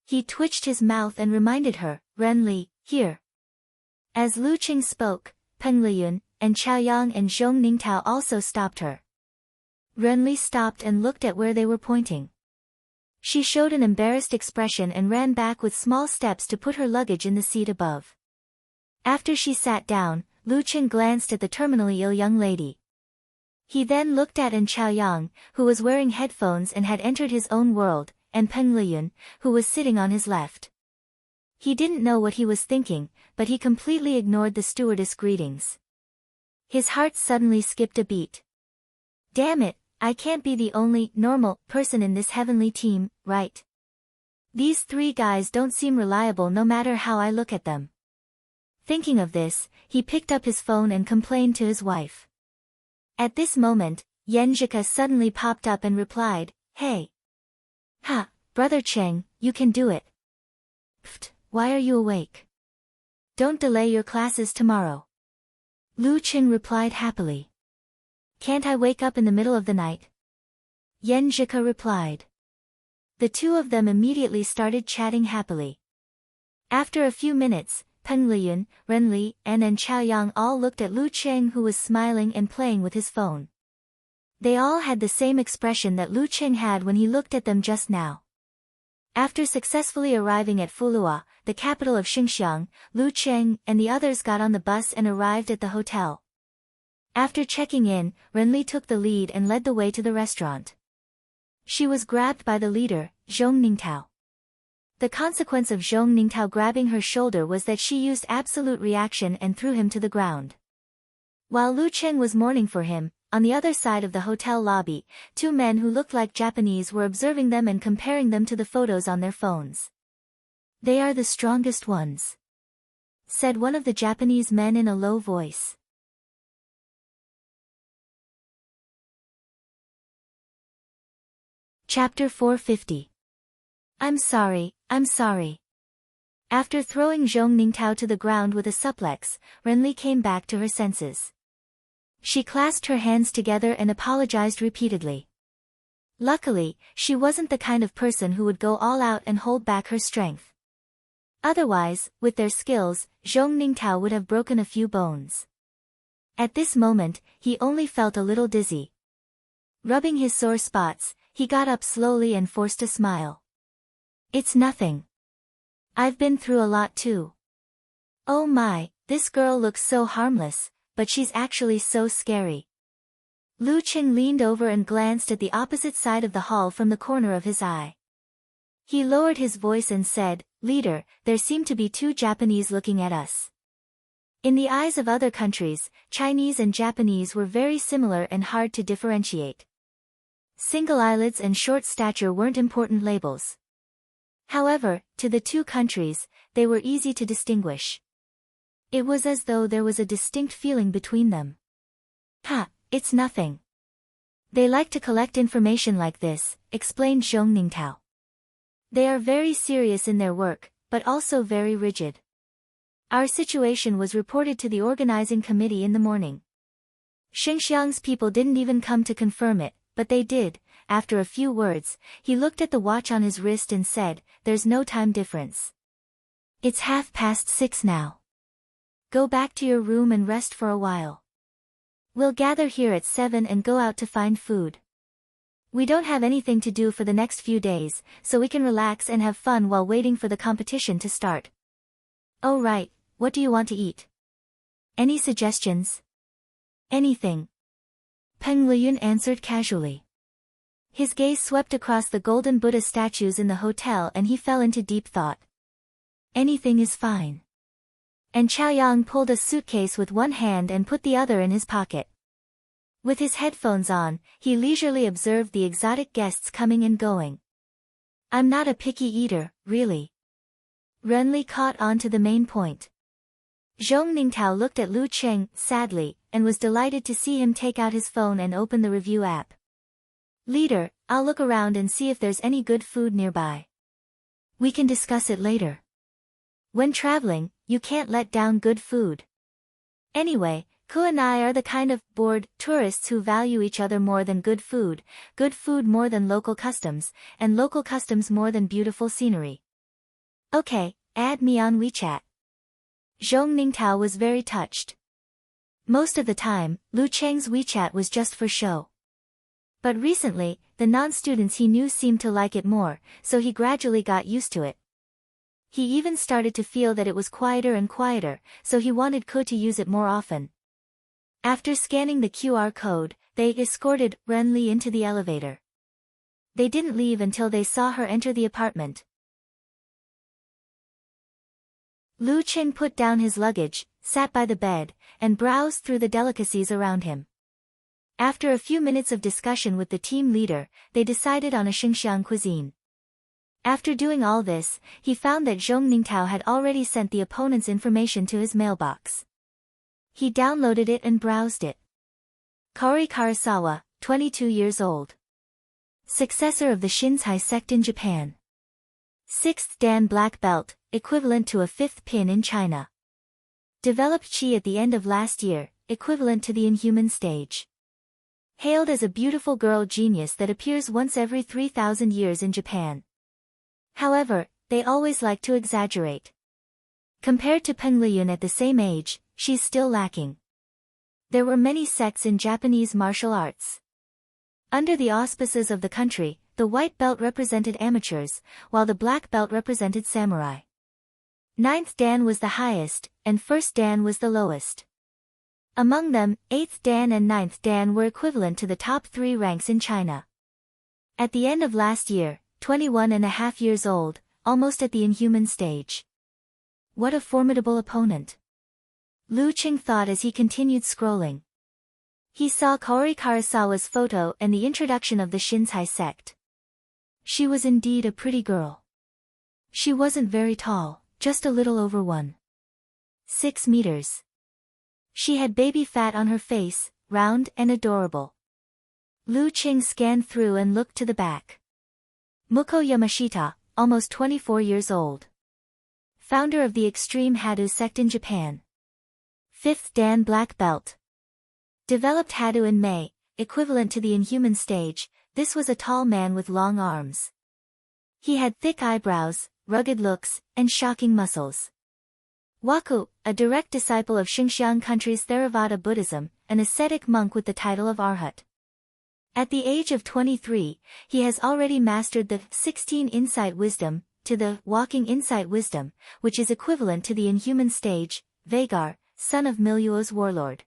He twitched his mouth and reminded her, Renli, here. As Lu Cheng spoke, Peng Liyun, and Chaoyang and Zhong Ningtao also stopped her. Renli stopped and looked at where they were pointing. She showed an embarrassed expression and ran back with small steps to put her luggage in the seat above. After she sat down, Lu Cheng glanced at the terminally ill young lady. He then looked at Chaoyang, who was wearing headphones and had entered his own world, and Peng Liyun, who was sitting on his left. He didn't know what he was thinking, but he completely ignored the stewardess greetings. His heart suddenly skipped a beat. Damn it, I can't be the only normal person in this heavenly team, right? These three guys don't seem reliable no matter how I look at them. Thinking of this, he picked up his phone and complained to his wife. At this moment, Yenjika suddenly popped up and replied, "Hey. Ha, Brother Cheng, you can do it. Pfft, why are you awake? Don't delay your classes tomorrow." Lu Qing replied happily. "Can't I wake up in the middle of the night?" Yenjika replied. The two of them immediately started chatting happily. After a few minutes, Peng Liyun, Ren Li, and Chaoyang all looked at Lu Qing, who was smiling and playing with his phone. They all had the same expression that Lu Qing had when he looked at them just now. After successfully arriving at Fulua, the capital of Xinjiang, Lu Qing and the others got on the bus and arrived at the hotel. After checking in, Ren Li took the lead and led the way to the restaurant. She was grabbed by the leader, Zhong Ningtao. The consequence of Zhong Ningtao grabbing her shoulder was that she used absolute reaction and threw him to the ground. While Lu Qing was mourning for him, on the other side of the hotel lobby, two men who looked like Japanese were observing them and comparing them to the photos on their phones. "They are the strongest ones," said one of the Japanese men in a low voice. Chapter 450. I'm sorry. After throwing Zhong Ningtao to the ground with a suplex, Renli came back to her senses. She clasped her hands together and apologized repeatedly. Luckily, she wasn't the kind of person who would go all out and hold back her strength. Otherwise, with their skills, Zhong Ningtao would have broken a few bones. At this moment, he only felt a little dizzy. Rubbing his sore spots, he got up slowly and forced a smile. "It's nothing. I've been through a lot too. Oh my, this girl looks so harmless, but she's actually so scary." Lu Qing leaned over and glanced at the opposite side of the hall from the corner of his eye. He lowered his voice and said, "Leader, there seem to be two Japanese looking at us." In the eyes of other countries, Chinese and Japanese were very similar and hard to differentiate. Single eyelids and short stature weren't important labels. However, to the two countries, they were easy to distinguish. It was as though there was a distinct feeling between them. "Ha, it's nothing. They like to collect information like this," explained Zhong Ningtao. "They are very serious in their work, but also very rigid. Our situation was reported to the organizing committee in the morning. Xinjiang's people didn't even come to confirm it, but they did." After a few words, he looked at the watch on his wrist and said, "There's no time difference. It's 6:30 now. Go back to your room and rest for a while. We'll gather here at 7 and go out to find food. We don't have anything to do for the next few days, so we can relax and have fun while waiting for the competition to start." "Oh right, what do you want to eat? Any suggestions?" "Anything," Peng Liyun answered casually. His gaze swept across the golden Buddha statues in the hotel and he fell into deep thought. "Anything is fine." And Chaoyang pulled a suitcase with one hand and put the other in his pocket. With his headphones on, he leisurely observed the exotic guests coming and going. "I'm not a picky eater, really." Renli caught on to the main point. Zhong Ningtao looked at Lu Qing, sadly, and was delighted to see him take out his phone and open the review app. "Leader, I'll look around and see if there's any good food nearby. We can discuss it later. When traveling, you can't let down good food. Anyway, Ku and I are the kind of bored tourists who value each other more than good food more than local customs, and local customs more than beautiful scenery. Okay, add me on WeChat." Zhong Ningtao was very touched. Most of the time, Lu Cheng's WeChat was just for show. But recently, the non-students he knew seemed to like it more, so he gradually got used to it. He even started to feel that it was quieter and quieter, so he wanted Ko to use it more often. After scanning the QR code, they escorted Ren Li into the elevator. They didn't leave until they saw her enter the apartment. Lu Qing put down his luggage, sat by the bed, and browsed through the delicacies around him. After a few minutes of discussion with the team leader, they decided on a Xinjiang cuisine. After doing all this, he found that Zhong Ningtao had already sent the opponent's information to his mailbox. He downloaded it and browsed it. Kaori Karasawa, 22 years old. Successor of the Shinzai sect in Japan. 6th Dan Black Belt, equivalent to a 5th pin in China. Developed Qi at the end of last year, equivalent to the inhuman stage. Hailed as a beautiful girl genius that appears once every 3,000 years in Japan. However, they always like to exaggerate. Compared to Peng Liyun at the same age, she's still lacking. There were many sects in Japanese martial arts. Under the auspices of the country, the white belt represented amateurs, while the black belt represented samurai. 9th Dan was the highest, and 1st Dan was the lowest. Among them, 8th Dan and 9th Dan were equivalent to the top 3 ranks in China. At the end of last year, 21.5 years old, almost at the inhuman stage. What a formidable opponent. Lu Qing thought as he continued scrolling. He saw Kaori Karasawa's photo and the introduction of the Shinzai sect. She was indeed a pretty girl. She wasn't very tall, just a little over 1.6 meters. She had baby fat on her face, round and adorable. Lu Qing scanned through and looked to the back. Muko Yamashita, almost 24 years old. Founder of the extreme Hado sect in Japan. 5th Dan Black Belt. Developed Hado in May, equivalent to the inhuman stage. This was a tall man with long arms. He had thick eyebrows, rugged looks, and shocking muscles. Waku, a direct disciple of Xinjiang country's Theravada Buddhism, an ascetic monk with the title of Arhat. At the age of 23, he has already mastered the 16 Insight Wisdom, to the Walking Insight Wisdom, which is equivalent to the inhuman stage. Vagar, son of Miluo's warlord.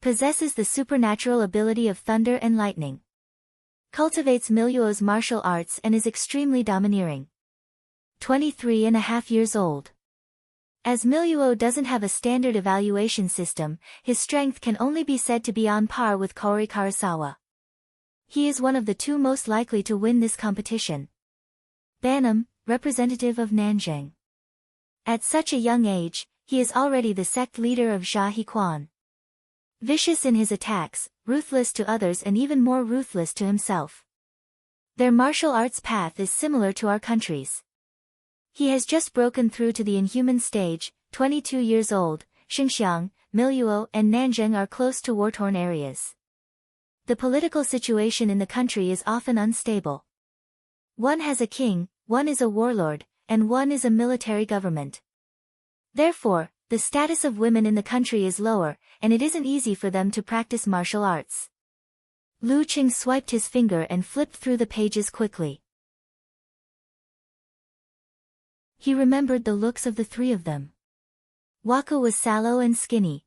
Possesses the supernatural ability of thunder and lightning. Cultivates Miluo's martial arts and is extremely domineering. 23.5 years old. As Miluo doesn't have a standard evaluation system, his strength can only be said to be on par with Kaori Karasawa. He is one of the 2 most likely to win this competition. Banam, representative of Nanjing. At such a young age, he is already the sect leader of Jia Hequan. Vicious in his attacks, ruthless to others and even more ruthless to himself. Their martial arts path is similar to our country's. He has just broken through to the inhuman stage, 22 years old. Xinjiang, Miluo and Nanjing are close to war-torn areas. The political situation in the country is often unstable. One has a king, one is a warlord, and one is a military government. Therefore, the status of women in the country is lower, and it isn't easy for them to practice martial arts. Lu Qing swiped his finger and flipped through the pages quickly. He remembered the looks of the 3 of them. Waku was sallow and skinny.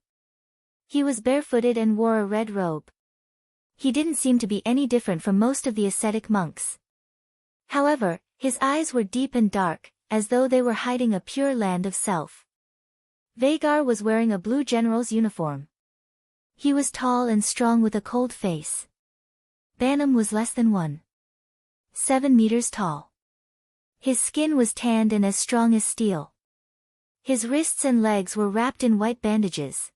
He was barefooted and wore a red robe. He didn't seem to be any different from most of the ascetic monks. However, his eyes were deep and dark, as though they were hiding a pure land of self. Vagar was wearing a blue general's uniform. He was tall and strong with a cold face. Banam was less than 1.7 meters tall. His skin was tanned and as strong as steel. His wrists and legs were wrapped in white bandages.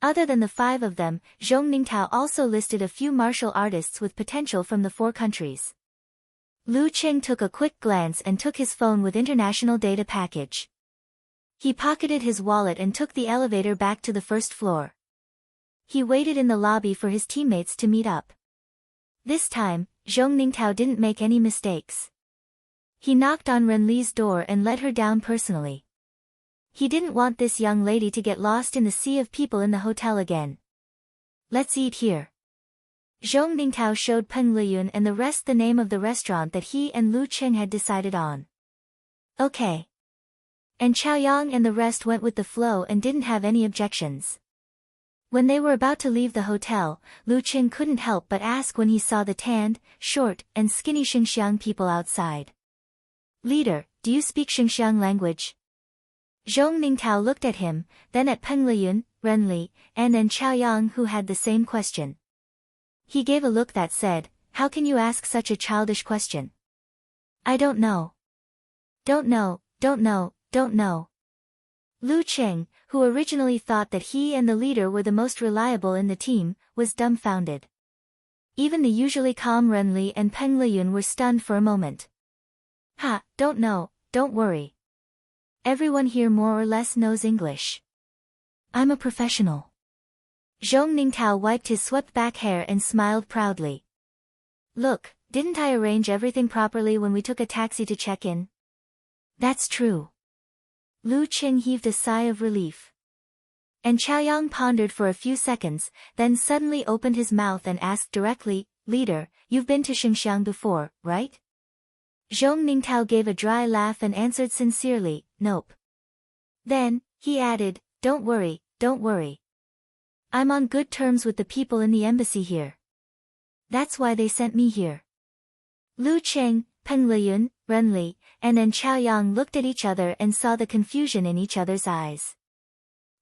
Other than the 5 of them, Zhong Ningtao also listed a few martial artists with potential from the 4 countries. Lu Qing took a quick glance and took his phone with international data package. He pocketed his wallet and took the elevator back to the 1st floor. He waited in the lobby for his teammates to meet up. This time, Zhong Ningtao didn't make any mistakes. He knocked on Renli's door and led her down personally. He didn't want this young lady to get lost in the sea of people in the hotel again. Let's eat here. Zhong Ningtao showed Peng Liyun and the rest the name of the restaurant that he and Lu Qing had decided on. Okay. And Chaoyang and the rest went with the flow and didn't have any objections. When they were about to leave the hotel, Lu Qing couldn't help but ask when he saw the tanned, short, and skinny Xinjiang people outside. Leader, do you speak Xinjiang language? Zhong Ningtao looked at him, then at Peng Liyun, Renli, and then Chaoyang who had the same question. He gave a look that said, how can you ask such a childish question? I don't know. Don't know, don't know, don't know. Lu Qing, who originally thought that he and the leader were the most reliable in the team, was dumbfounded. Even the usually calm Renli and Peng Liyun were stunned for a moment. Ha, don't know, don't worry. Everyone here more or less knows English. I'm a professional. Zhong Ningtao wiped his swept-back hair and smiled proudly. Look, didn't I arrange everything properly when we took a taxi to check in? That's true. Lu Qing heaved a sigh of relief. And Chaoyang pondered for a few seconds, then suddenly opened his mouth and asked directly, Leader, you've been to Xinjiang before, right? Zhong Ningtao gave a dry laugh and answered sincerely, nope. Then, he added, don't worry, don't worry. I'm on good terms with the people in the embassy here. That's why they sent me here. Lu Qing, Peng Liyun, Renli, and then Chaoyang looked at each other and saw the confusion in each other's eyes.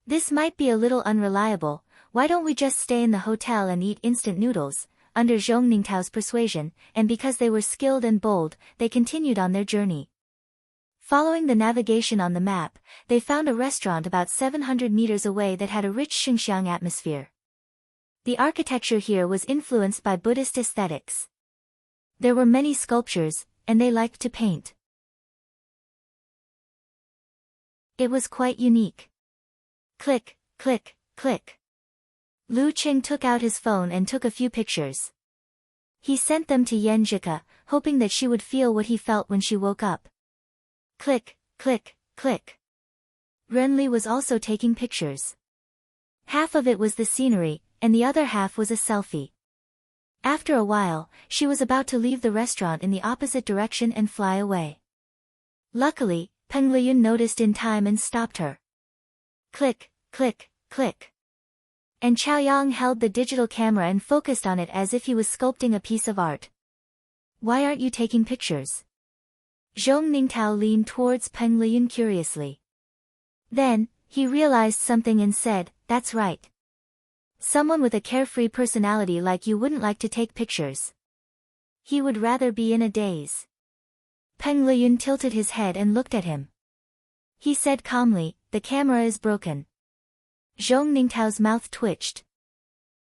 This might be a little unreliable, why don't we just stay in the hotel and eat instant noodles? Under Zhong Ningtao's persuasion, and because they were skilled and bold, they continued on their journey. Following the navigation on the map, they found a restaurant about 700 meters away that had a rich Xinjiang atmosphere. The architecture here was influenced by Buddhist aesthetics. There were many sculptures, and they liked to paint. It was quite unique. Click, click, click. Lu Qing took out his phone and took a few pictures. He sent them to Yan Zhika, hoping that she would feel what he felt when she woke up. Click, click, click. Renli was also taking pictures. Half of it was the scenery, and the other half was a selfie. After a while, she was about to leave the restaurant in the opposite direction and fly away. Luckily, Peng Liyun noticed in time and stopped her. Click, click, click. And Chaoyang held the digital camera and focused on it as if he was sculpting a piece of art. Why aren't you taking pictures? Zhong Ningtao leaned towards Peng Liyun curiously. Then, he realized something and said, that's right. Someone with a carefree personality like you wouldn't like to take pictures. He would rather be in a daze. Peng Liyun tilted his head and looked at him. He said calmly, the camera is broken. Zhong Ningtao's mouth twitched.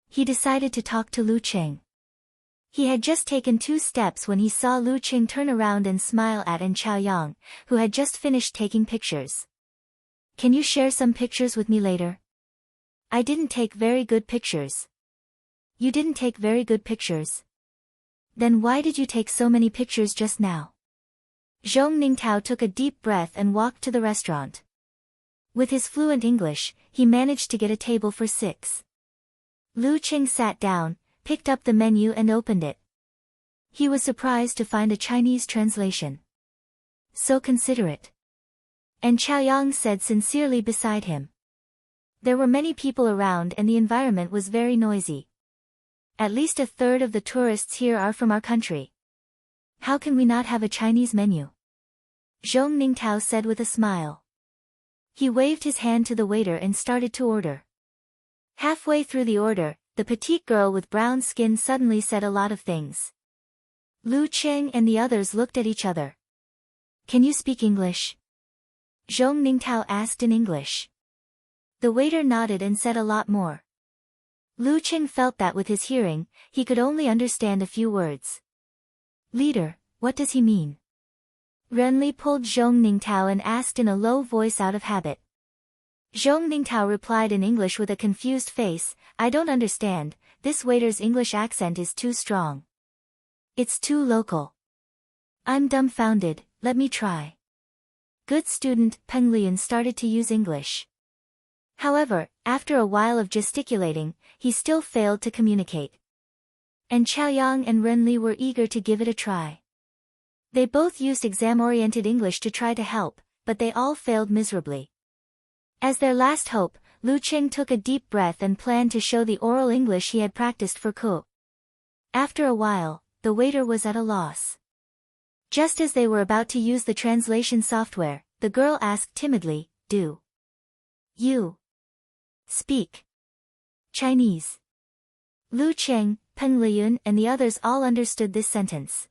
He decided to talk to Lu Qing. He had just taken 2 steps when he saw Lu Qing turn around and smile at Chaoyang, who had just finished taking pictures. Can you share some pictures with me later? I didn't take very good pictures. You didn't take very good pictures? Then why did you take so many pictures just now? Zhong Ningtao took a deep breath and walked to the restaurant. With his fluent English, he managed to get a table for 6. Lu Qing sat down, picked up the menu and opened it. He was surprised to find a Chinese translation. So considerate. And Chaoyang said sincerely beside him. There were many people around and the environment was very noisy. At least a third of the tourists here are from our country. How can we not have a Chinese menu? Zhong Ningtao said with a smile. He waved his hand to the waiter and started to order. Halfway through the order, the petite girl with brown skin suddenly said a lot of things. Lu Qing and the others looked at each other. Can you speak English? Zhong Ningtao asked in English. The waiter nodded and said a lot more. Lu Qing felt that with his hearing, he could only understand a few words. Leader, what does he mean? Renli pulled Zhong Ningtao and asked in a low voice out of habit. Zhong Ningtao replied in English with a confused face, I don't understand, this waiter's English accent is too strong. It's too local. I'm dumbfounded, let me try. Good student, Peng Liyun started to use English. However, after a while of gesticulating, he still failed to communicate. And Chaoyang and Renli were eager to give it a try. They both used exam-oriented English to try to help, but they all failed miserably. As their last hope, Lu Qing took a deep breath and planned to show the oral English he had practiced for Ku. After a while, the waiter was at a loss. Just as they were about to use the translation software, the girl asked timidly, Do you speak Chinese? Lu Qing, Peng Liyun and the others all understood this sentence.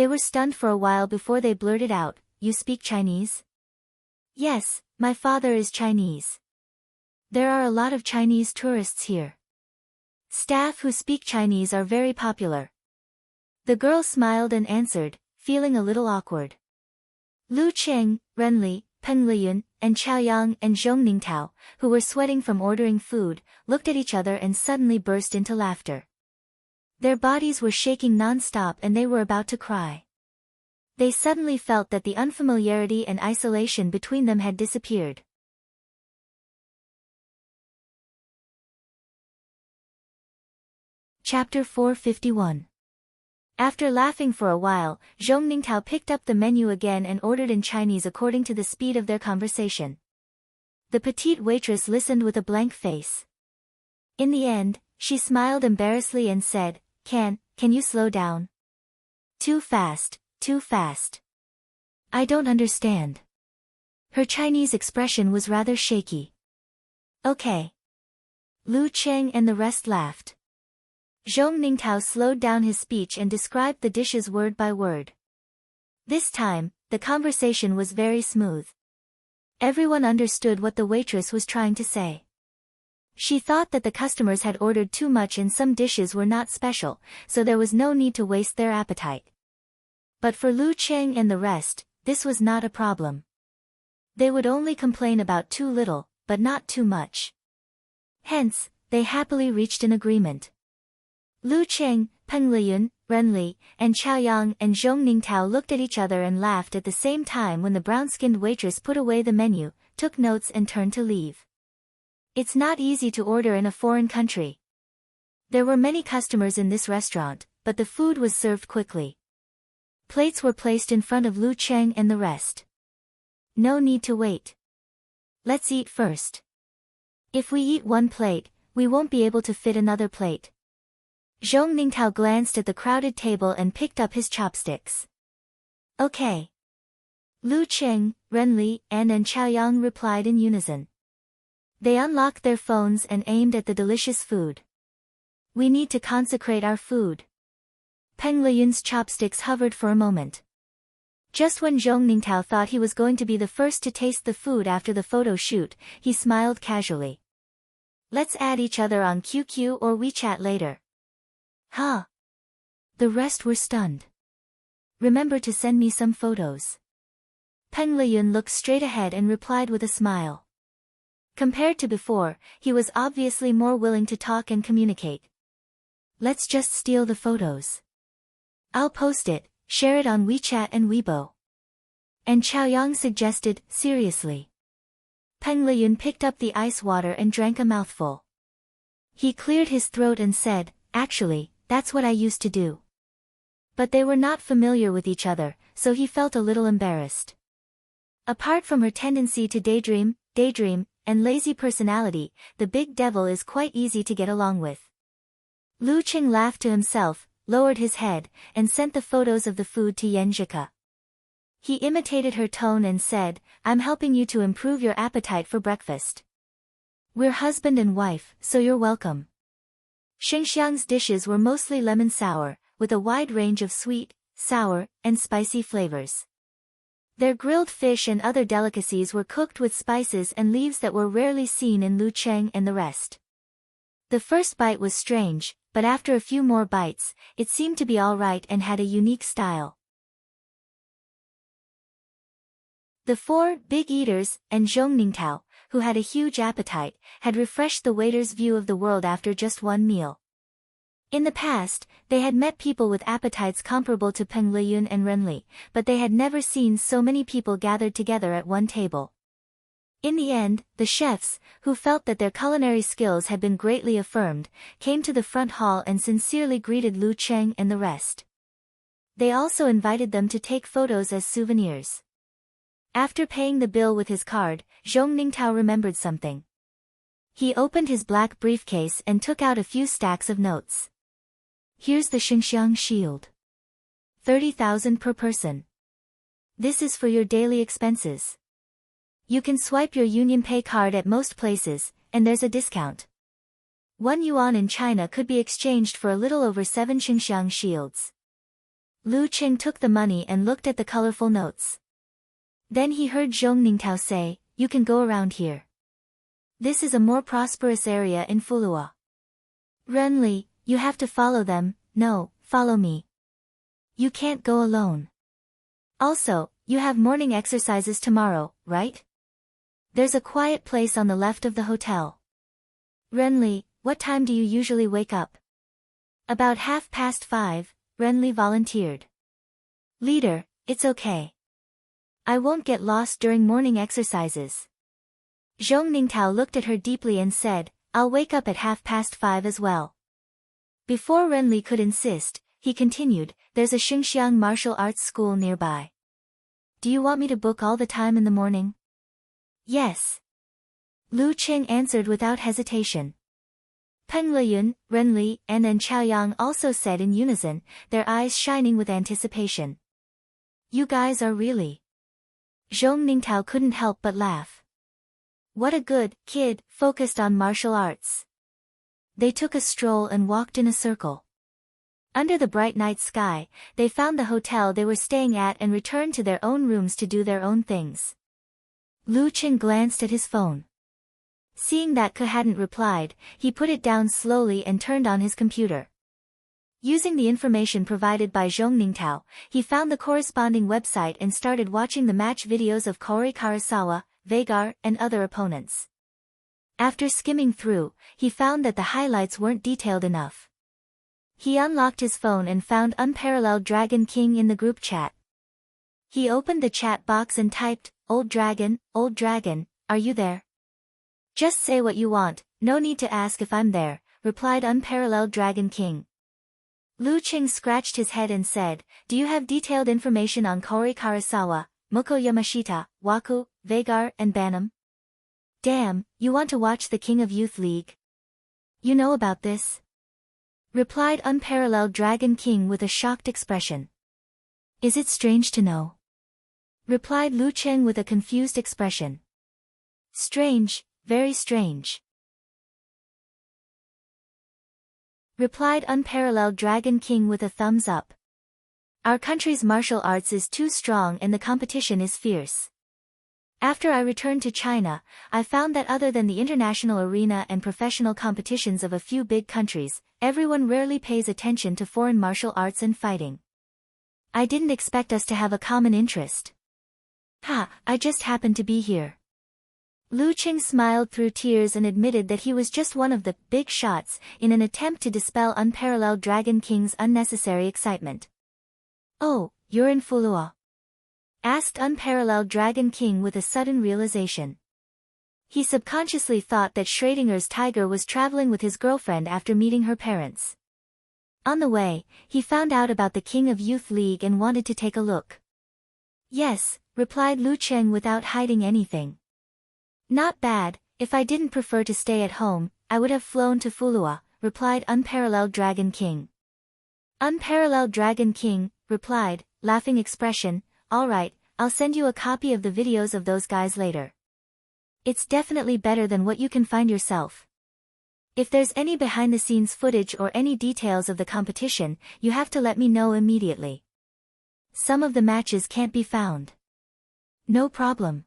They were stunned for a while before they blurted out, "You speak Chinese?" "Yes, my father is Chinese. There are a lot of Chinese tourists here. Staff who speak Chinese are very popular." The girl smiled and answered, feeling a little awkward. Lu Qing, Renli, Peng Liyun, and Chaoyang and Zhong Ningtao, who were sweating from ordering food, looked at each other and suddenly burst into laughter. Their bodies were shaking non-stop and they were about to cry. They suddenly felt that the unfamiliarity and isolation between them had disappeared. Chapter 451. After laughing for a while, Zhong Ningtao picked up the menu again and ordered in Chinese according to the speed of their conversation. The petite waitress listened with a blank face. In the end, she smiled embarrassedly and said, Can you slow down? Too fast, too fast. I don't understand." Her Chinese expression was rather shaky. "Okay." Lu Cheng and the rest laughed. Zhong Ningtao slowed down his speech and described the dishes word by word. This time, the conversation was very smooth. Everyone understood what the waitress was trying to say. She thought that the customers had ordered too much and some dishes were not special, so there was no need to waste their appetite. But for Lu Cheng and the rest, this was not a problem. They would only complain about too little, but not too much. Hence, they happily reached an agreement. Lu Cheng, Peng Liyun, Renli, and Chaoyang and Zhong Ningtao looked at each other and laughed at the same time when the brown-skinned waitress put away the menu, took notes and turned to leave. It's not easy to order in a foreign country. There were many customers in this restaurant, but the food was served quickly. Plates were placed in front of Lu Cheng and the rest. No need to wait. Let's eat first. If we eat one plate, we won't be able to fit another plate. Zhong Ningtao glanced at the crowded table and picked up his chopsticks. Okay. Lu Cheng, Renli, and Chaoyang replied in unison. They unlocked their phones and aimed at the delicious food. We need to consecrate our food. Peng Liyun's chopsticks hovered for a moment. Just when Zhong Ningtao thought he was going to be the first to taste the food after the photo shoot, he smiled casually. Let's add each other on QQ or WeChat later. Huh? The rest were stunned. Remember to send me some photos. Peng Liyun looked straight ahead and replied with a smile. Compared to before, he was obviously more willing to talk and communicate. Let's just steal the photos. I'll post it, share it on WeChat and Weibo. And Chaoyang suggested, seriously. Peng Liyun picked up the ice water and drank a mouthful. He cleared his throat and said, Actually, that's what I used to do. But they were not familiar with each other, so he felt a little embarrassed. Apart from her tendency to daydream, and lazy personality, the big devil is quite easy to get along with. Lu Cheng laughed to himself, lowered his head, and sent the photos of the food to Yenjika. He imitated her tone and said, I'm helping you to improve your appetite for breakfast. We're husband and wife, so you're welcome. Xinxiang's dishes were mostly lemon sour, with a wide range of sweet, sour, and spicy flavors. Their grilled fish and other delicacies were cooked with spices and leaves that were rarely seen in Lu Cheng and the rest. The first bite was strange, but after a few more bites, it seemed to be all right and had a unique style. The four big eaters, and Zhong Ningtao, who had a huge appetite, had refreshed the waiter's view of the world after just one meal. In the past, they had met people with appetites comparable to Peng Liyun and Renli, but they had never seen so many people gathered together at one table. In the end, the chefs, who felt that their culinary skills had been greatly affirmed, came to the front hall and sincerely greeted Lu Cheng and the rest. They also invited them to take photos as souvenirs. After paying the bill with his card, Zhong Ningtao remembered something. He opened his black briefcase and took out a few stacks of notes. Here's the Xinxiang shield. 30,000 per person. This is for your daily expenses. You can swipe your UnionPay card at most places, and there's a discount. 1 yuan in China could be exchanged for a little over 7 Xinxiang shields. Lu Qing took the money and looked at the colorful notes. Then he heard Zhong Ningtao say, "You can go around here. This is a more prosperous area in Fulua. Renli, you have to follow them. No, follow me. You can't go alone. Also, you have morning exercises tomorrow, right? There's a quiet place on the left of the hotel. Renli, what time do you usually wake up?" "About 5:30, Renli volunteered. "Leader, it's okay. I won't get lost during morning exercises." Zhong Ningtao looked at her deeply and said, "I'll wake up at 5:30 as well." Before Renli could insist, he continued, "There's a Xingxiang martial arts school nearby. Do you want me to book all the time in the morning?" "Yes." Lu Qing answered without hesitation. Peng Liyun, Renli, and Chaoyang also said in unison, their eyes shining with anticipation. "You guys are really..." Zhong Ningtao couldn't help but laugh. What a good kid, focused on martial arts. They took a stroll and walked in a circle. Under the bright night sky, they found the hotel they were staying at and returned to their own rooms to do their own things. Lu Qing glanced at his phone. Seeing that Ke hadn't replied, he put it down slowly and turned on his computer. Using the information provided by Zhong Ningtao, he found the corresponding website and started watching the match videos of Kori Karasawa, Vagar, and other opponents. After skimming through, he found that the highlights weren't detailed enough. He unlocked his phone and found Unparalleled Dragon King in the group chat. He opened the chat box and typed, old dragon, are you there?" "Just say what you want, no need to ask if I'm there," replied Unparalleled Dragon King. Lu Qing scratched his head and said, "Do you have detailed information on Kori Karasawa, Muko Yamashita, Waku, Vagar, and Banam?" "Damn, you want to watch the King of Youth League? You know about this?" replied Unparalleled Dragon King with a shocked expression. "Is it strange to know?" replied Lu Qing with a confused expression. "Strange, very strange," replied Unparalleled Dragon King with a thumbs up. "Our country's martial arts is too strong and the competition is fierce. After I returned to China, I found that other than the international arena and professional competitions of a few big countries, everyone rarely pays attention to foreign martial arts and fighting. I didn't expect us to have a common interest. I just happened to be here." Lu Qing smiled through tears and admitted that he was just one of the big shots in an attempt to dispel Unparalleled Dragon King's unnecessary excitement. "Oh, you're in Fulua?" asked Unparalleled Dragon King with a sudden realization. He subconsciously thought that Schrodinger's tiger was traveling with his girlfriend after meeting her parents. On the way, he found out about the King of Youth League and wanted to take a look. "Yes," replied Lu Qing without hiding anything. "Not bad, if I didn't prefer to stay at home, I would have flown to Fulua," replied Unparalleled Dragon King. Unparalleled Dragon King replied, laughing expression, "All right, I'll send you a copy of the videos of those guys later. It's definitely better than what you can find yourself. If there's any behind-the-scenes footage or any details of the competition, you have to let me know immediately. Some of the matches can't be found." "No problem,"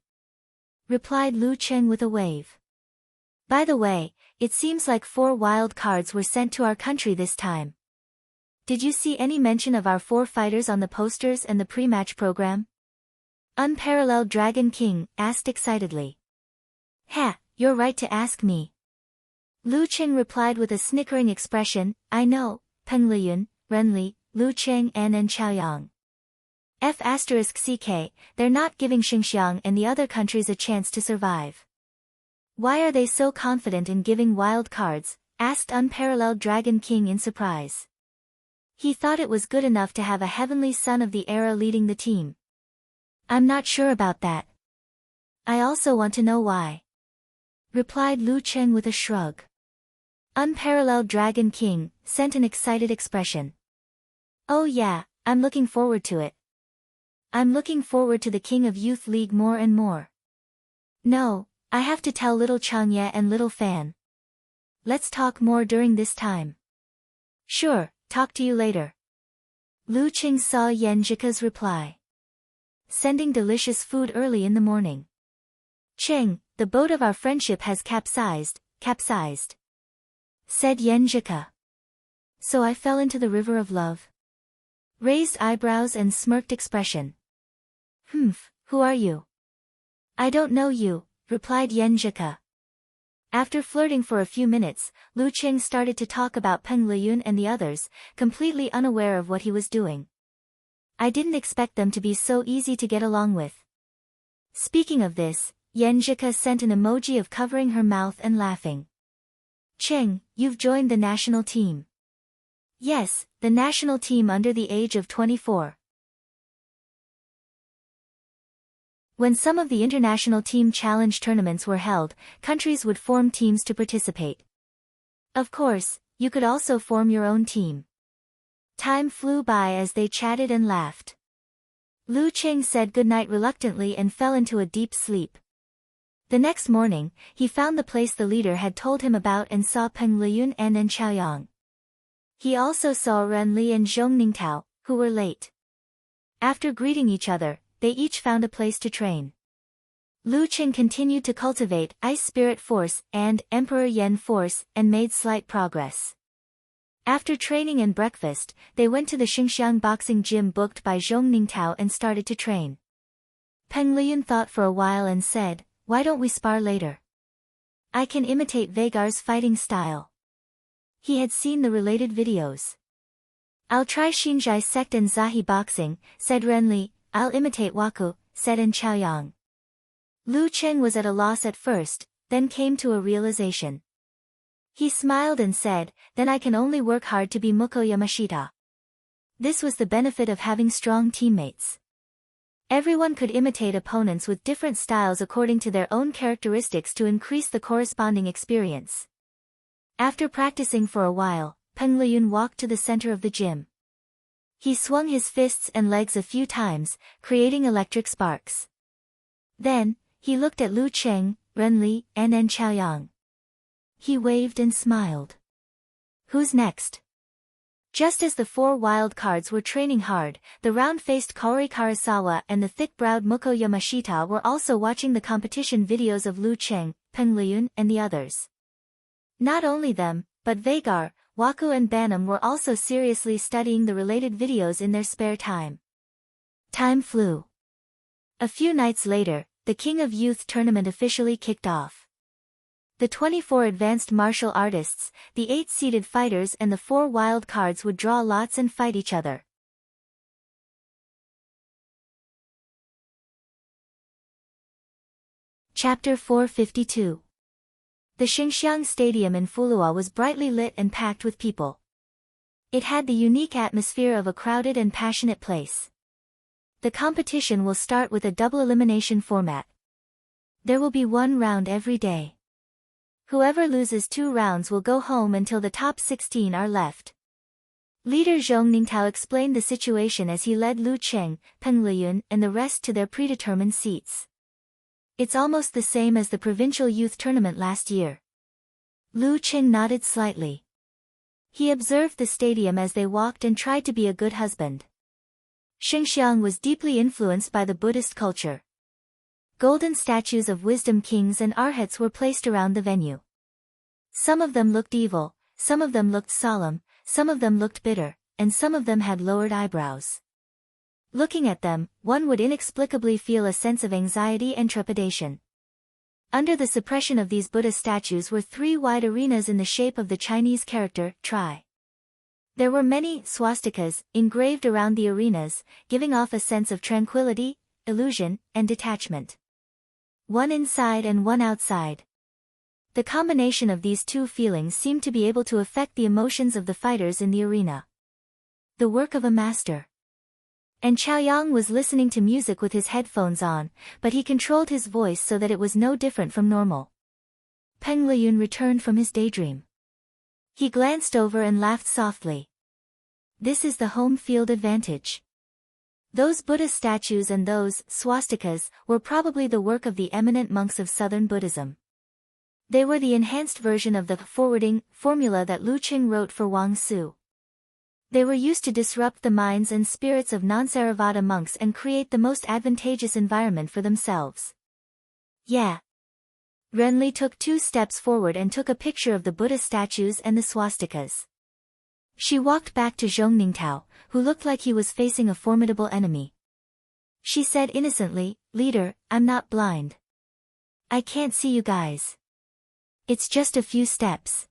replied Lu Qing with a wave. "By the way, it seems like 4 wild cards were sent to our country this time. Did you see any mention of our 4 fighters on the posters and the pre-match program?" Unparalleled Dragon King asked excitedly. You're right to ask me." Lu Qing replied with a snickering expression, "I know, Peng Liyun, Renli, Lu Qing and Chaoyang. *CK, they're not giving Xinjiang and the other countries a chance to survive." "Why are they so confident in giving wild cards?" asked Unparalleled Dragon King in surprise. He thought it was good enough to have a heavenly son of the era leading the team. "I'm not sure about that. I also want to know why," replied Lu Qing with a shrug. Unparalleled Dragon King sent an excited expression. "Oh yeah, I'm looking forward to it. I'm looking forward to the King of Youth League more and more. No, I have to tell little Changye and little Fan. Let's talk more during this time." "Sure, talk to you later." Lu Qing saw Yenjika's reply. Sending delicious food early in the morning. Qing, the boat of our friendship has capsized, said Yenjika. So I fell into the river of love. Raised eyebrows and smirked expression. Who are you? I don't know you, replied Yenjika. After flirting for a few minutes, Lu Qing started to talk about Peng Liyun and the others, completely unaware of what he was doing. I didn't expect them to be so easy to get along with. Speaking of this, Yenjika sent an emoji of covering her mouth and laughing. Qing, you've joined the national team. Yes, the national team under the age of 24. When some of the international team challenge tournaments were held, countries would form teams to participate. Of course, you could also form your own team. Time flew by as they chatted and laughed. Lu Qing said goodnight reluctantly and fell into a deep sleep. The next morning, he found the place the leader had told him about and saw Peng Liyun and Chaoyang. He also saw Ren Li and Zhong Ningtao, who were late. After greeting each other, they each found a place to train. Lu Qing continued to cultivate Ice Spirit Force and Emperor Yen Force and made slight progress. After training and breakfast, they went to the Xingxiang boxing gym booked by Zhong Ningtao and started to train. Peng Liyun thought for a while and said, "Why don't we spar later? I can imitate Veigar's fighting style." He had seen the related videos. "I'll try Xinzhai sect and Zahi boxing," said Ren Li. "I'll imitate Waku," said Chaoyang. Lu Qing was at a loss at first, then came to a realization. He smiled and said, "Then I can only work hard to be Muko Yamashita." This was the benefit of having strong teammates. Everyone could imitate opponents with different styles according to their own characteristics to increase the corresponding experience. After practicing for a while, Peng Liyun walked to the center of the gym. He swung his fists and legs a few times, creating electric sparks. Then, he looked at Lu Qing, Ren Li, and Chaoyang. He waved and smiled. "Who's next?" Just as the 4 wild cards were training hard, the round-faced Kaori Karasawa and the thick-browed Muko Yamashita were also watching the competition videos of Lu Qing, Peng Liyun, and the others. Not only them, but Veigar, Waku and Banam were also seriously studying the related videos in their spare time. Time flew. A few nights later, the King of Youth tournament officially kicked off. The 24 advanced martial artists, the 8 seeded fighters and the 4 wild cards would draw lots and fight each other. Chapter 452. The Xingxiang Stadium in Fulua was brightly lit and packed with people. It had the unique atmosphere of a crowded and passionate place. The competition will start with a double elimination format. There will be 1 round every day. Whoever loses 2 rounds will go home until the top 16 are left. Leader Zhong Ningtao explained the situation as he led Lu Qing, Peng Liyun, and the rest to their predetermined seats. "It's almost the same as the provincial youth tournament last year." Lu Qing nodded slightly. He observed the stadium as they walked and tried to be a good husband. Xingxiang was deeply influenced by the Buddhist culture. Golden statues of wisdom kings and arhats were placed around the venue. Some of them looked evil, some of them looked solemn, some of them looked bitter, and some of them had lowered eyebrows. Looking at them, one would inexplicably feel a sense of anxiety and trepidation. Under the suppression of these Buddha statues were 3 wide arenas in the shape of the Chinese character, Tri. There were many swastikas engraved around the arenas, giving off a sense of tranquility, illusion, and detachment. 1 inside and 1 outside. The combination of these 2 feelings seemed to be able to affect the emotions of the fighters in the arena. The work of a master. And Chaoyang was listening to music with his headphones on, but he controlled his voice so that it was no different from normal. Peng Liyun returned from his daydream. He glanced over and laughed softly. "This is the home field advantage." Those Buddha statues and those swastikas were probably the work of the eminent monks of Southern Buddhism. They were the enhanced version of the forwarding formula that Lu Qing wrote for Wang Su. They were used to disrupt the minds and spirits of non-Theravada monks and create the most advantageous environment for themselves. Yeah. Renly took 2 steps forward and took a picture of the Buddha statues and the swastikas. She walked back to Zhong Ningtao, who looked like he was facing a formidable enemy. She said innocently, "Leader, I'm not blind. I can't see you guys. It's just a few steps.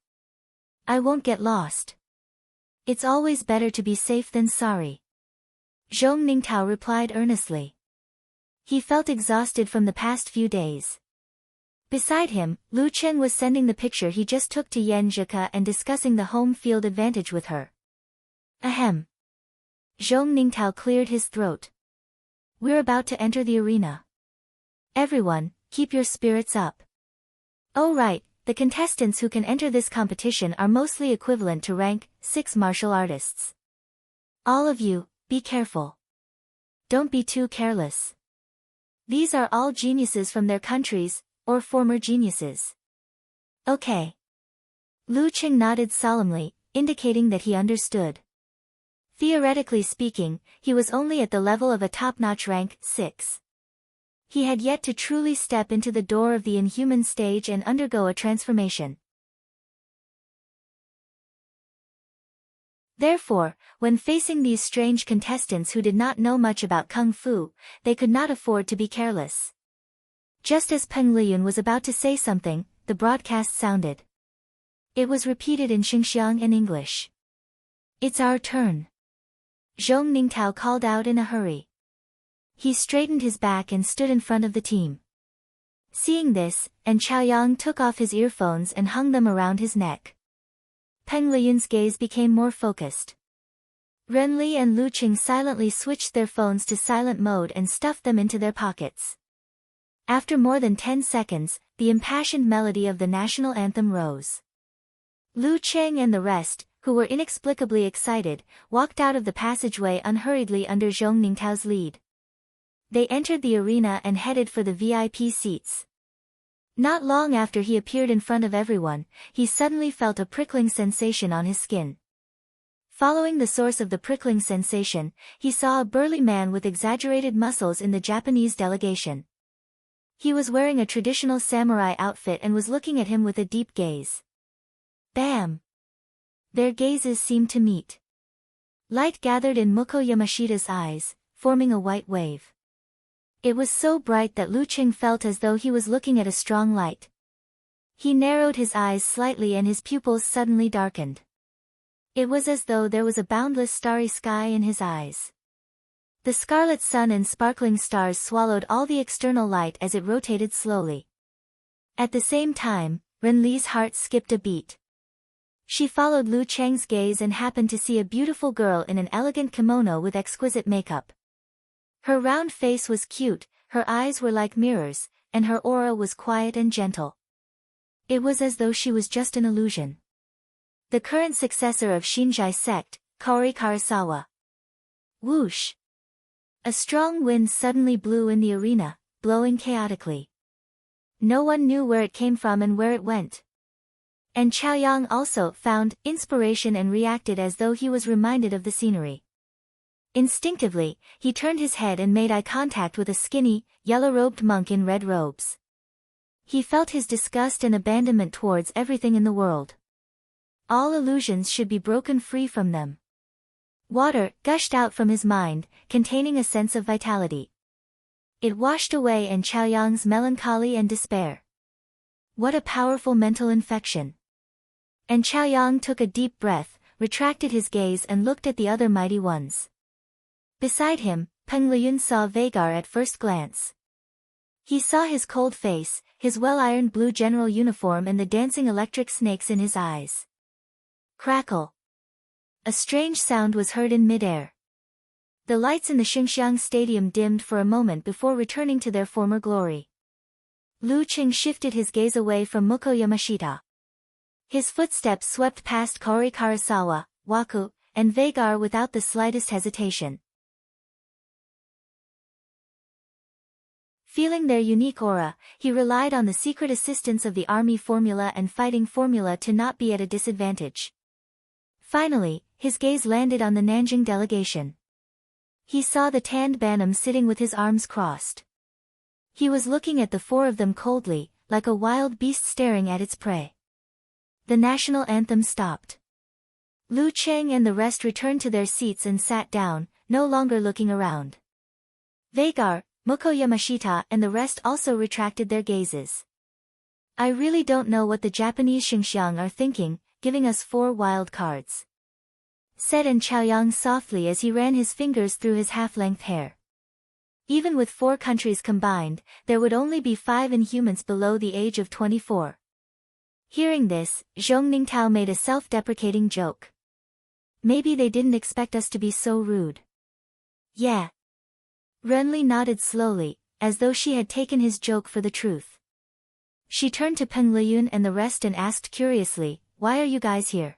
I won't get lost. It's always better to be safe than sorry." Zhong Ningtao replied earnestly. He felt exhausted from the past few days. Beside him, Lu Chen was sending the picture he just took to Yan Zhika and discussing the home field advantage with her. Ahem. Zhong Ningtao cleared his throat. We're about to enter the arena. Everyone, keep your spirits up. Oh right, the contestants who can enter this competition are mostly equivalent to rank 6 martial artists. All of you, be careful. Don't be too careless. These are all geniuses from their countries, or former geniuses. Okay. Lu Qing nodded solemnly, indicating that he understood. Theoretically speaking, he was only at the level of a top-notch rank 6. He had yet to truly step into the door of the inhuman stage and undergo a transformation. Therefore, when facing these strange contestants who did not know much about Kung Fu, they could not afford to be careless. Just as Peng Liyun was about to say something, the broadcast sounded. It was repeated in Xinxiang and English. It's our turn. Zhong Ningtao called out in a hurry. He straightened his back and stood in front of the team. Seeing this, and Chaoyang took off his earphones and hung them around his neck. Peng Liyun's gaze became more focused. Renli and Lu Qing silently switched their phones to silent mode and stuffed them into their pockets. After more than 10 seconds, the impassioned melody of the national anthem rose. Lu Qing and the rest, who were inexplicably excited, walked out of the passageway unhurriedly under Zhong Ningtao's lead. They entered the arena and headed for the VIP seats. Not long after he appeared in front of everyone, he suddenly felt a prickling sensation on his skin. Following the source of the prickling sensation, he saw a burly man with exaggerated muscles in the Japanese delegation. He was wearing a traditional samurai outfit and was looking at him with a deep gaze. Bam! Their gazes seemed to meet. Light gathered in Muko Yamashita's eyes, forming a white wave. It was so bright that Lu Qing felt as though he was looking at a strong light. He narrowed his eyes slightly and his pupils suddenly darkened. It was as though there was a boundless starry sky in his eyes. The scarlet sun and sparkling stars swallowed all the external light as it rotated slowly. At the same time, Renli's heart skipped a beat. She followed Lu Cheng's gaze and happened to see a beautiful girl in an elegant kimono with exquisite makeup. Her round face was cute, her eyes were like mirrors, and her aura was quiet and gentle. It was as though she was just an illusion. The current successor of Shinjai sect, Kaori Karasawa. Whoosh! A strong wind suddenly blew in the arena, blowing chaotically. No one knew where it came from and where it went. And Chaoyang also found inspiration and reacted as though he was reminded of the scenery. Instinctively, he turned his head and made eye contact with a skinny, yellow-robed monk in red robes. He felt his disgust and abandonment towards everything in the world. All illusions should be broken free from them. Water gushed out from his mind, containing a sense of vitality. It washed away and Chaoyang's melancholy and despair. What a powerful mental infection. And Chaoyang took a deep breath, retracted his gaze and looked at the other mighty ones. Beside him, Peng Liyun saw Vagar at first glance. He saw his cold face, his well-ironed blue general uniform and the dancing electric snakes in his eyes. Crackle. A strange sound was heard in midair. The lights in the Xinxiang Stadium dimmed for a moment before returning to their former glory. Lu Qing shifted his gaze away from Muko Yamashita. His footsteps swept past Kaori Karasawa, Waku, and Vagar without the slightest hesitation. Feeling their unique aura, he relied on the secret assistance of the army formula and fighting formula to not be at a disadvantage. Finally, his gaze landed on the Nanjing delegation. He saw the tanned Bantam sitting with his arms crossed. He was looking at the four of them coldly, like a wild beast staring at its prey. The national anthem stopped. Lu Cheng and the rest returned to their seats and sat down, no longer looking around. Vagar, Moko Yamashita and the rest also retracted their gazes. I really don't know what the Japanese Xinjiang are thinking, giving us 4 wild cards, said An Chaoyang softly as he ran his fingers through his half-length hair. Even with 4 countries combined, there would only be 5 Inhumans below the age of 24. Hearing this, Zhong Ningtao made a self-deprecating joke. Maybe they didn't expect us to be so rude. Yeah. Renli nodded slowly, as though she had taken his joke for the truth. She turned to Peng Liyun and the rest and asked curiously, why are you guys here?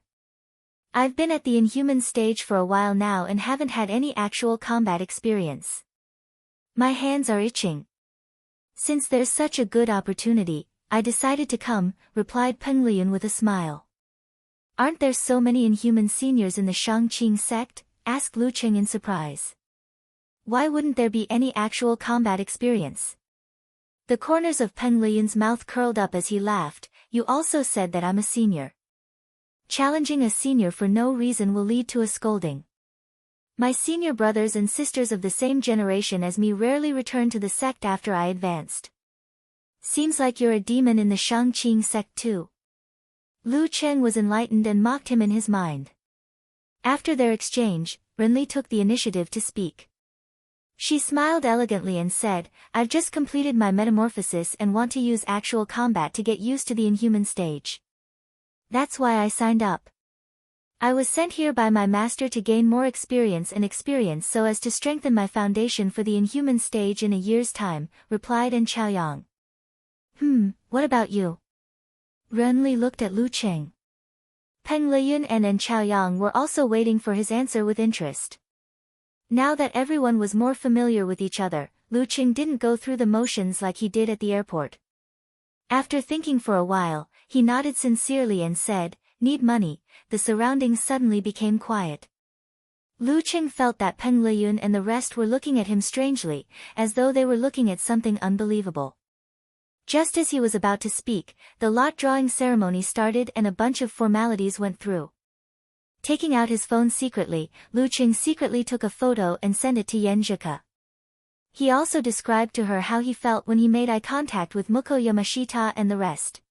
I've been at the Inhuman stage for a while now and haven't had any actual combat experience. My hands are itching. Since there's such a good opportunity, I decided to come, replied Peng Liyun with a smile. Aren't there so many Inhuman seniors in the Shangqing sect? Asked Lu Cheng in surprise. Why wouldn't there be any actual combat experience? The corners of Peng Liyun's mouth curled up as he laughed. You also said that I'm a senior. Challenging a senior for no reason will lead to a scolding. My senior brothers and sisters of the same generation as me rarely return to the sect after I advanced. Seems like you're a demon in the Shangqing sect too. Lu Cheng was enlightened and mocked him in his mind. After their exchange, Renli took the initiative to speak. She smiled elegantly and said, I've just completed my metamorphosis and want to use actual combat to get used to the Inhuman stage. That's why I signed up. I was sent here by my master to gain more experience so as to strengthen my foundation for the Inhuman stage in a year's time, replied An Chaoyang. What about you? Renli looked at Lu Cheng. Peng Liyun and An Chaoyang were also waiting for his answer with interest. Now that everyone was more familiar with each other, Lu Cheng didn't go through the motions like he did at the airport. After thinking for a while, he nodded sincerely and said, Need money. The surroundings suddenly became quiet. Lu Cheng felt that Peng Liyun and the rest were looking at him strangely, as though they were looking at something unbelievable. Just as he was about to speak, the lot drawing ceremony started and a bunch of formalities went through. Taking out his phone secretly, Lu Cheng secretly took a photo and sent it to Yen Zhika. He also described to her how he felt when he made eye contact with Moko Yamashita and the rest.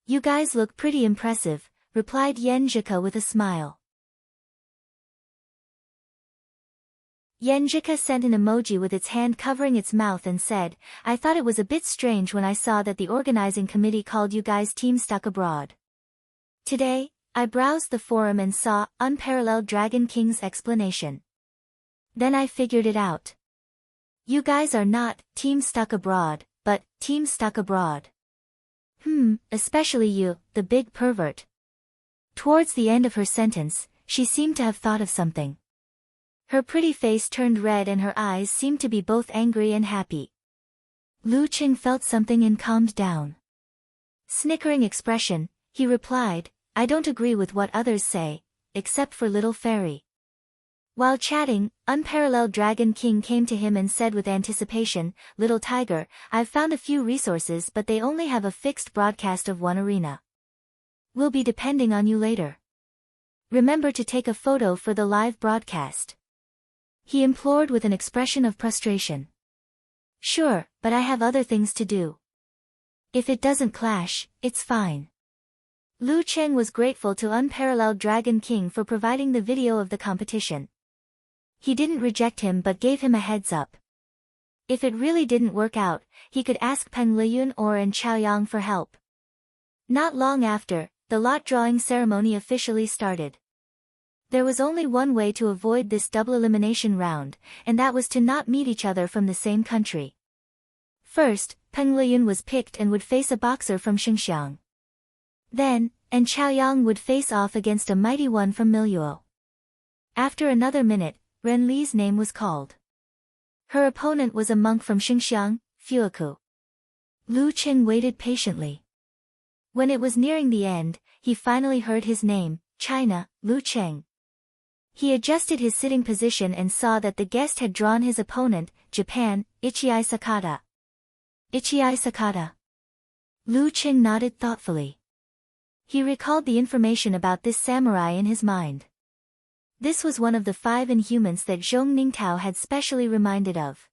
You guys look pretty impressive, replied Yen Zhika with a smile. Yen Zhika sent an emoji with its hand covering its mouth and said, I thought it was a bit strange when I saw that the organizing committee called you guys Team Stuck Abroad. Today, I browsed the forum and saw Unparalleled Dragon King's explanation. Then I figured it out. You guys are not Team Stuck Abroad, but Team Stuck Abroad. Especially you, the big pervert. Towards the end of her sentence, she seemed to have thought of something. Her pretty face turned red and her eyes seemed to be both angry and happy. Lu Cheng felt something and calmed down. Snickering expression, he replied, I don't agree with what others say, except for Little Fairy. While chatting, Unparalleled Dragon King came to him and said with anticipation, Little Tiger, I've found a few resources but they only have a fixed broadcast of one arena. We'll be depending on you later. Remember to take a photo for the live broadcast. He implored with an expression of frustration. Sure, but I have other things to do. If it doesn't clash, it's fine. Lu Cheng was grateful to Unparalleled Dragon King for providing the video of the competition. He didn't reject him but gave him a heads up. If it really didn't work out, he could ask Peng Liyun or An Chaoyang for help. Not long after, the lot drawing ceremony officially started. There was only one way to avoid this double elimination round, and that was to not meet each other from the same country. First, Peng Liyun was picked and would face a boxer from Xinjiang. Then, An Chaoyang would face off against a mighty one from Miluo. After another minute, Ren Li's name was called. Her opponent was a monk from Xinjiang, Fuoku. Lu Cheng waited patiently. When it was nearing the end, he finally heard his name, China, Lu Cheng. He adjusted his sitting position and saw that the guest had drawn his opponent, Japan, Ichii Sakata. Ichii Sakata. Lu Qing nodded thoughtfully. He recalled the information about this samurai in his mind. This was one of the 5 Inhumans that Zhong Ningtao had specially reminded of.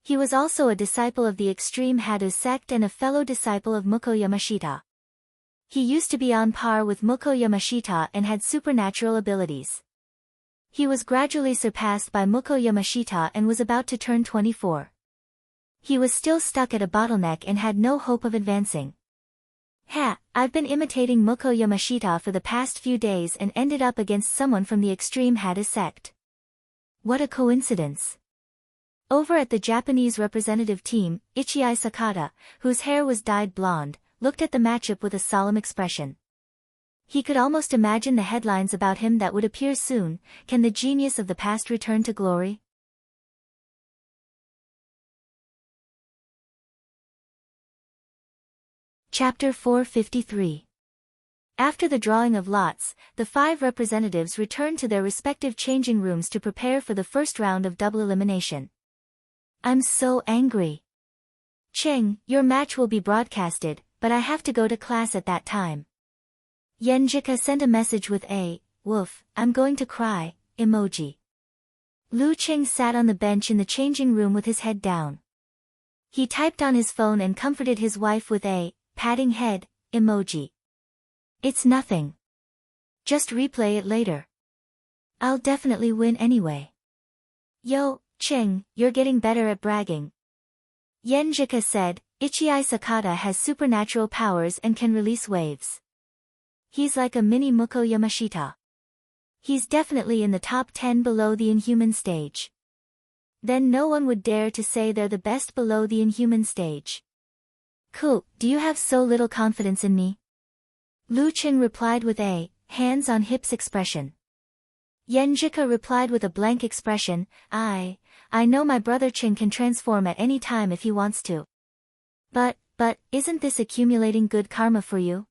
He was also a disciple of the extreme Hado sect and a fellow disciple of Mukko Yamashita. He used to be on par with Mukko Yamashita and had supernatural abilities. He was gradually surpassed by Mukko Yamashita and was about to turn 24. He was still stuck at a bottleneck and had no hope of advancing. I've been imitating Mukko Yamashita for the past few days and ended up against someone from the extreme Hado sect. What a coincidence. Over at the Japanese representative team, Ichii Sakata, whose hair was dyed blonde, looked at the matchup with a solemn expression. He could almost imagine the headlines about him that would appear soon. Can the genius of the past return to glory? Chapter 453. After the drawing of lots, the 5 representatives returned to their respective changing rooms to prepare for the first round of double elimination. I'm so angry. Cheng, your match will be broadcasted, but I have to go to class at that time. Yenjika sent a message with a, woof, I'm going to cry, emoji. Lu Qing sat on the bench in the changing room with his head down. He typed on his phone and comforted his wife with a, patting head, emoji. It's nothing. Just replay it later. I'll definitely win anyway. Yo, Cheng, you're getting better at bragging. Yenjika said, Ichii Sakata has supernatural powers and can release waves. He's like a mini Mukko Yamashita. He's definitely in the top 10 below the Inhuman stage. Then no one would dare to say they're the best below the Inhuman stage. Cool, do you have so little confidence in me? Lu Qing replied with a, hands on hips expression. Yenjika replied with a blank expression, I know my brother Qing can transform at any time if he wants to. But, isn't this accumulating good karma for you?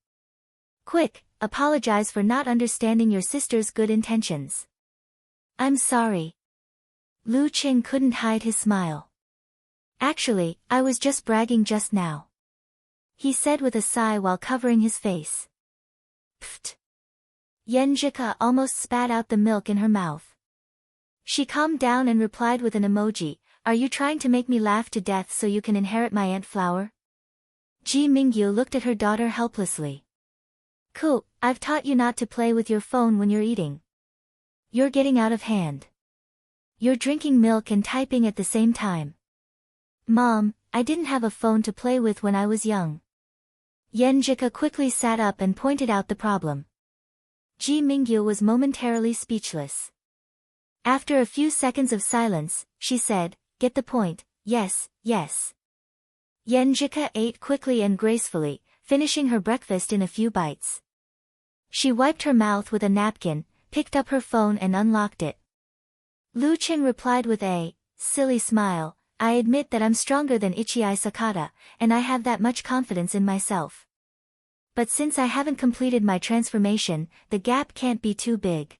Quick, apologize for not understanding your sister's good intentions. I'm sorry. Lu Qing couldn't hide his smile. Actually, I was just bragging just now. He said with a sigh while covering his face. Pfft. Yenjika almost spat out the milk in her mouth. She calmed down and replied with an emoji, are you trying to make me laugh to death so you can inherit my Aunt Flower? Ji Mingyu looked at her daughter helplessly. Cool, I've taught you not to play with your phone when you're eating. You're getting out of hand. You're drinking milk and typing at the same time. Mom, I didn't have a phone to play with when I was young. Yenjika quickly sat up and pointed out the problem. Ji Mingyu was momentarily speechless. After a few seconds of silence, she said, get the point, yes. Yenjika ate quickly and gracefully, finishing her breakfast in a few bites. She wiped her mouth with a napkin, picked up her phone and unlocked it. Lu Qing replied with a, silly smile, I admit that I'm stronger than Ichii Sakata, and I have that much confidence in myself. But since I haven't completed my transformation, the gap can't be too big.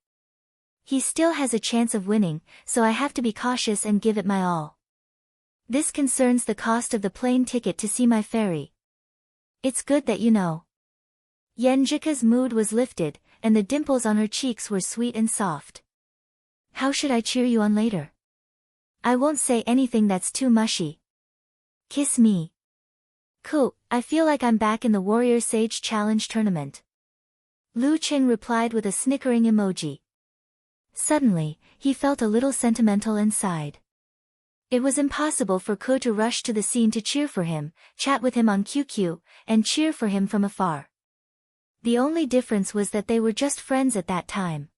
He still has a chance of winning, so I have to be cautious and give it my all. This concerns the cost of the plane ticket to see my fairy. It's good that you know. Yenjika's mood was lifted, and the dimples on her cheeks were sweet and soft. How should I cheer you on later? I won't say anything that's too mushy. Kiss me. Cool, I feel like I'm back in the Warrior Sage Challenge tournament. Lu Qing replied with a snickering emoji. Suddenly, he felt a little sentimental and sighed. It was impossible for Ko to rush to the scene to cheer for him, chat with him on QQ, and cheer for him from afar. The only difference was that they were just friends at that time.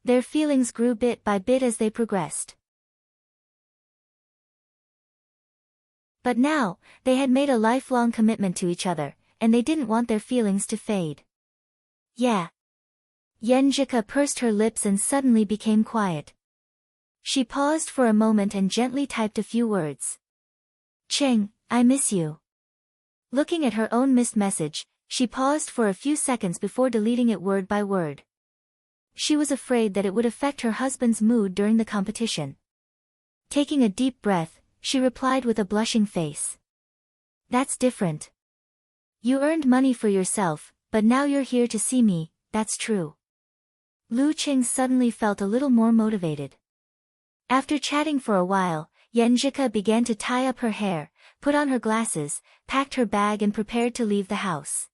Their feelings grew bit by bit as they progressed. But now, they had made a lifelong commitment to each other, and they didn't want their feelings to fade. Yeah. Yenjika pursed her lips and suddenly became quiet. She paused for a moment and gently typed a few words. Cheng, I miss you. Looking at her own missed message, she paused for a few seconds before deleting it word by word. She was afraid that it would affect her husband's mood during the competition. Taking a deep breath, she replied with a blushing face. That's different. You earned money for yourself, but now you're here to see me, that's true. Lu Qing suddenly felt a little more motivated. After chatting for a while, Yenjika began to tie up her hair, put on her glasses, packed her bag and prepared to leave the house.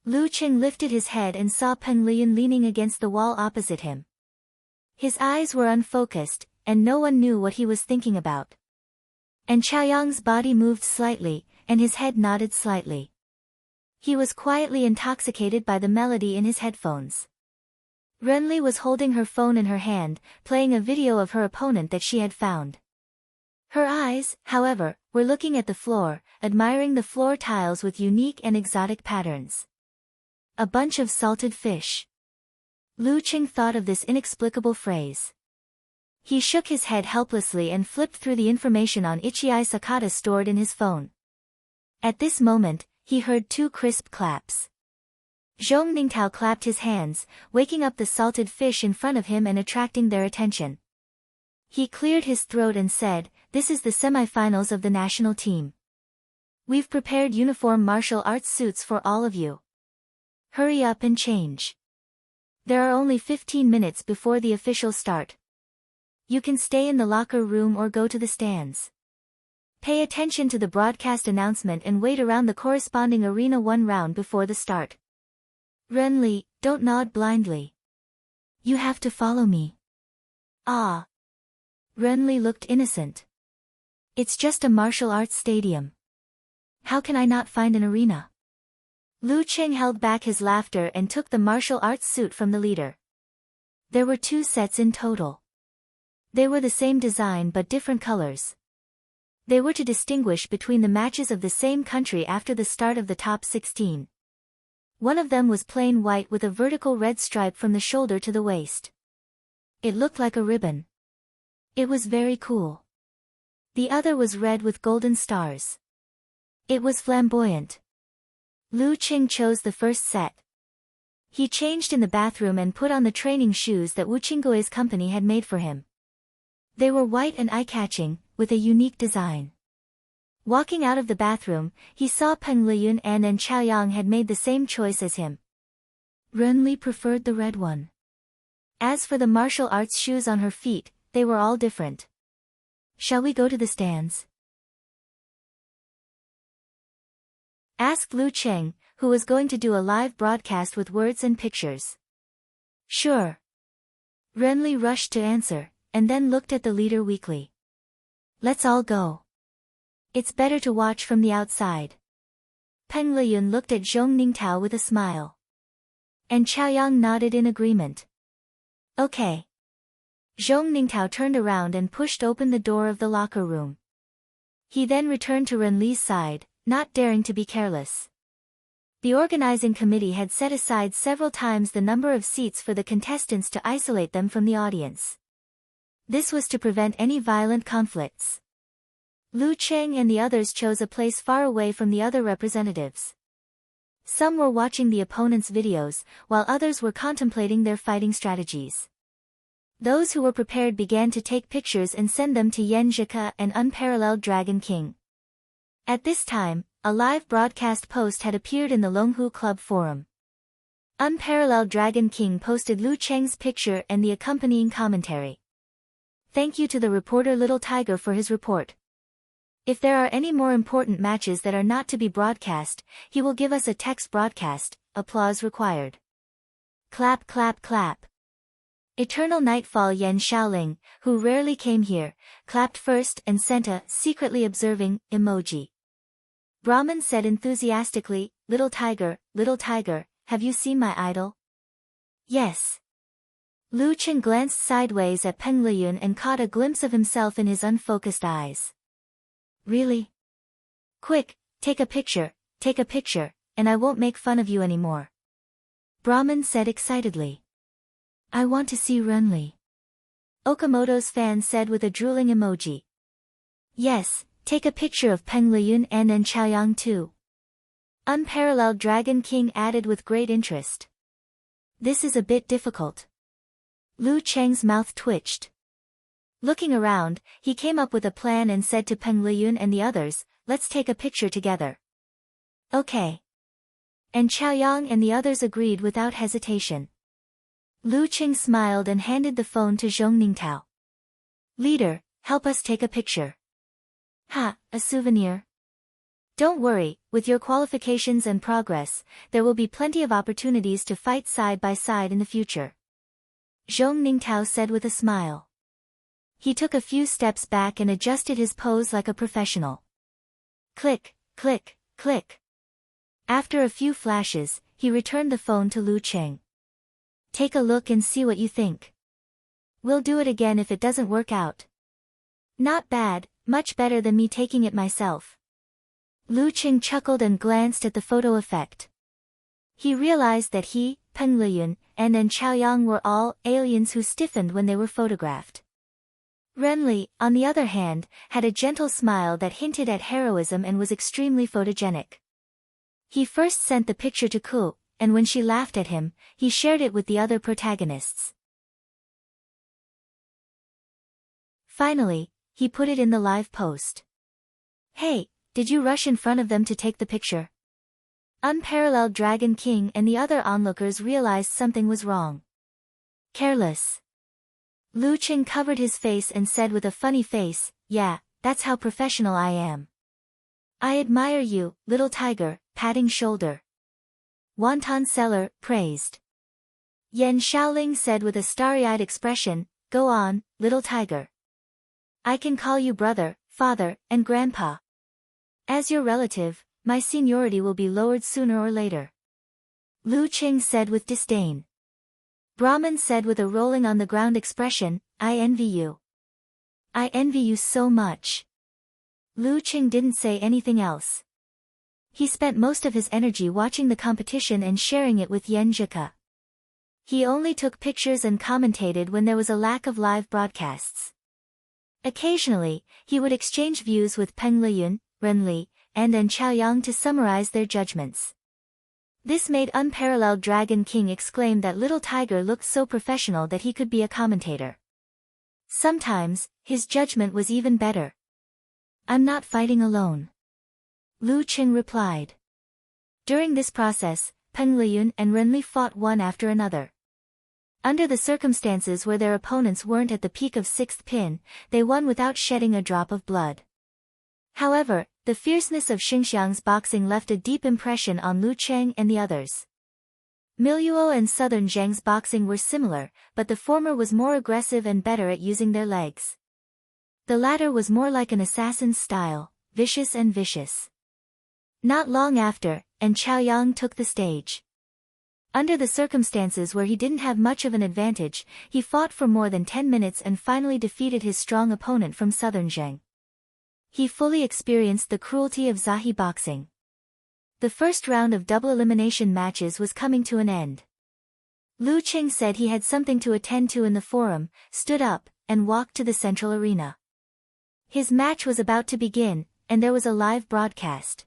Lu Qing lifted his head and saw Peng Liyun leaning against the wall opposite him. His eyes were unfocused, and no one knew what he was thinking about. And Chaoyang's body moved slightly, and his head nodded slightly. He was quietly intoxicated by the melody in his headphones. Renli was holding her phone in her hand, playing a video of her opponent that she had found. Her eyes, however, were looking at the floor, admiring the floor tiles with unique and exotic patterns. A bunch of salted fish. Lu Qing thought of this inexplicable phrase. He shook his head helplessly and flipped through the information on Ichiai Sakata stored in his phone. At this moment, he heard 2 crisp claps. Zhong Ningtao clapped his hands, waking up the salted fish in front of him and attracting their attention. He cleared his throat and said, "This is the semi-finals of the national team. We've prepared uniform martial arts suits for all of you. Hurry up and change. There are only 15 minutes before the official start. You can stay in the locker room or go to the stands. Pay attention to the broadcast announcement and wait around the corresponding arena 1 round before the start. Renli, don't nod blindly. You have to follow me." Ah. Renli looked innocent. It's just a martial arts stadium. How can I not find an arena? Lu Qing held back his laughter and took the martial arts suit from the leader. There were 2 sets in total. They were the same design but different colors. They were to distinguish between the matches of the same country after the start of the top 16. One of them was plain white with a vertical red stripe from the shoulder to the waist. It looked like a ribbon. It was very cool. The other was red with golden stars. It was flamboyant. Lu Qing chose the first set. He changed in the bathroom and put on the training shoes that Wu Qinggui's company had made for him. They were white and eye-catching, with a unique design. Walking out of the bathroom, he saw Peng Liyun and Chaoyang had made the same choice as him. Renli preferred the red one. As for the martial arts shoes on her feet, they were all different. Shall we go to the stands? Asked Lu Qing, who was going to do a live broadcast with words and pictures. Sure. Renli rushed to answer, and then looked at the leader weakly. Let's all go. It's better to watch from the outside. Peng Liyun looked at Zhong Ningtao with a smile. And Chaoyang nodded in agreement. Okay. Zhong Ningtao turned around and pushed open the door of the locker room. He then returned to Renli's side, not daring to be careless. The organizing committee had set aside several times the number of seats for the contestants to isolate them from the audience. This was to prevent any violent conflicts. Lu Qing and the others chose a place far away from the other representatives. Some were watching the opponents' videos, while others were contemplating their fighting strategies. Those who were prepared began to take pictures and send them to Yenjika and Unparalleled Dragon King. At this time, a live broadcast post had appeared in the Longhu Club forum. Unparalleled Dragon King posted Lu Cheng's picture and the accompanying commentary. Thank you to the reporter Little Tiger for his report. If there are any more important matches that are not to be broadcast, he will give us a text broadcast. Applause required. Clap clap clap. Eternal Nightfall Yen Shaoling, who rarely came here, clapped first and sent a secretly observing emoji. Brahman said enthusiastically, Little Tiger, have you seen my idol? Yes. Lu Qing glanced sideways at Peng Liyun and caught a glimpse of himself in his unfocused eyes. Really? Quick, take a picture, and I won't make fun of you anymore. Brahman said excitedly. I want to see Renli. Okamoto's fan said with a drooling emoji. Yes, take a picture of Peng Liyun and Chaoyang too. Unparalleled Dragon King added with great interest. This is a bit difficult. Lu Cheng's mouth twitched. Looking around, he came up with a plan and said to Peng Liyun and the others, "Let's take a picture together." "Okay." And Chaoyang and the others agreed without hesitation. Lu Cheng smiled and handed the phone to Zhong Ningtao. "Leader, help us take a picture." "Ha, a souvenir?" "Don't worry, with your qualifications and progress, there will be plenty of opportunities to fight side by side in the future," Zhong Ningtao said with a smile. He took a few steps back and adjusted his pose like a professional. Click, click, click. After a few flashes, he returned the phone to Lu Cheng. "Take a look and see what you think. We'll do it again if it doesn't work out." "Not bad, much better than me taking it myself." Lu Cheng chuckled and glanced at the photo effect. He realized that he, Peng Liyun, and Chaoyang were all aliens who stiffened when they were photographed. Renli, on the other hand, had a gentle smile that hinted at heroism and was extremely photogenic. He first sent the picture to Ku, and when she laughed at him, he shared it with the other protagonists. Finally, he put it in the live post. "Hey, did you rush in front of them to take the picture?" Unparalleled Dragon King and the other onlookers realized something was wrong. "Careless." Lu Cheng covered his face and said with a funny face, "Yeah, that's how professional I am." "I admire you, little tiger," patting shoulder. Wonton Seller praised. Yan Shaoling said with a starry-eyed expression, "Go on, little tiger. I can call you brother, father, and grandpa. As your relative, my seniority will be lowered sooner or later." Lu Cheng said with disdain. Brahman said with a rolling on the ground expression, "I envy you. I envy you so much." Lu Cheng didn't say anything else. He spent most of his energy watching the competition and sharing it with Yen Jika. He only took pictures and commentated when there was a lack of live broadcasts. Occasionally, he would exchange views with Peng Liyun, Renli, and Chaoyang to summarize their judgments. This made Unparalleled Dragon King exclaim that little tiger looked so professional that he could be a commentator. Sometimes, his judgment was even better. "I'm not fighting alone," Lu Cheng replied. During this process, Peng Liyun and Renli fought one after another. Under the circumstances where their opponents weren't at the peak of 6th pin, they won without shedding a drop of blood. However, the fierceness of Xingxiang's boxing left a deep impression on Lu Cheng and the others. Miluo and Southern Zhang's boxing were similar, but the former was more aggressive and better at using their legs. The latter was more like an assassin's style, vicious and vicious. Not long after, Chaoyang took the stage. Under the circumstances where he didn't have much of an advantage, he fought for more than 10 minutes and finally defeated his strong opponent from Southern Zhang. He fully experienced the cruelty of Zahi boxing. The first round of double elimination matches was coming to an end. Lu Cheng said he had something to attend to in the forum, stood up, and walked to the central arena. His match was about to begin, and there was a live broadcast.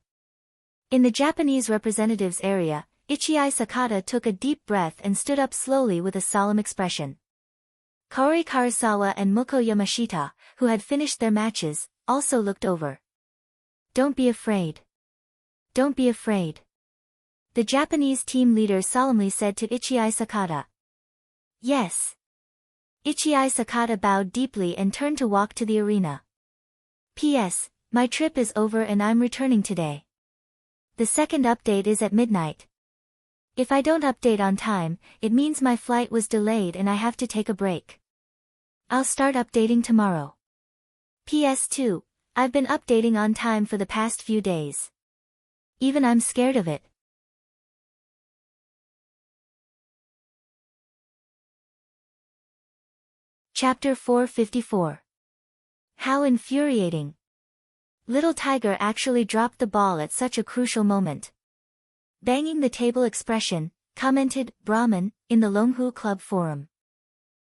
In the Japanese representatives area, Ichii Sakata took a deep breath and stood up slowly with a solemn expression. Kaori Karasawa and Muko Yamashita, who had finished their matches, also looked over. "Don't be afraid. Don't be afraid," the Japanese team leader solemnly said to Ichii Sakata. "Yes." Ichii Sakata bowed deeply and turned to walk to the arena. "P.S. My trip is over and I'm returning today. The second update is at midnight. If I don't update on time, it means my flight was delayed and I have to take a break. I'll start updating tomorrow. PS2, I've been updating on time for the past few days. Even I'm scared of it." Chapter 454. How infuriating. Little Tiger actually dropped the ball at such a crucial moment. Banging the table expression, commented Brahman, in the Longhu Club forum.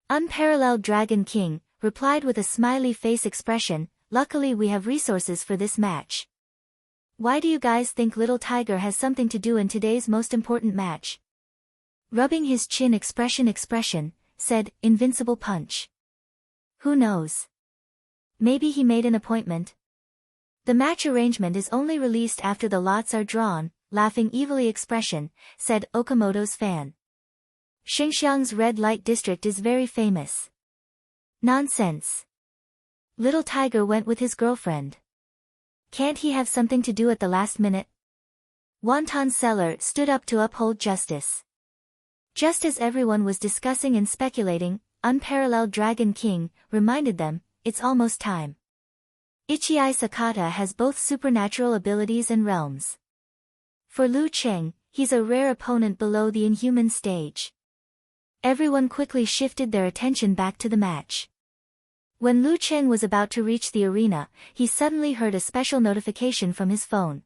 Unparalleled Dragon King replied with a smiley face expression, "Luckily we have resources for this match. Why do you guys think Little Tiger has something to do in today's most important match?" Rubbing his chin expression, said, "Invincible punch." Who knows? Maybe he made an appointment. The match arrangement is only released after the lots are drawn, laughing evilly expression, said Okamoto's fan. Xinjiang's red light district is very famous. Nonsense. Little Tiger went with his girlfriend. Can't he have something to do at the last minute? Wonton Seller stood up to uphold justice. Just as everyone was discussing and speculating, Unparalleled Dragon King reminded them, it's almost time. Ichii Sakata has both supernatural abilities and realms. For Lu Cheng, he's a rare opponent below the inhuman stage. Everyone quickly shifted their attention back to the match. When Lu Cheng was about to reach the arena, he suddenly heard a special notification from his phone.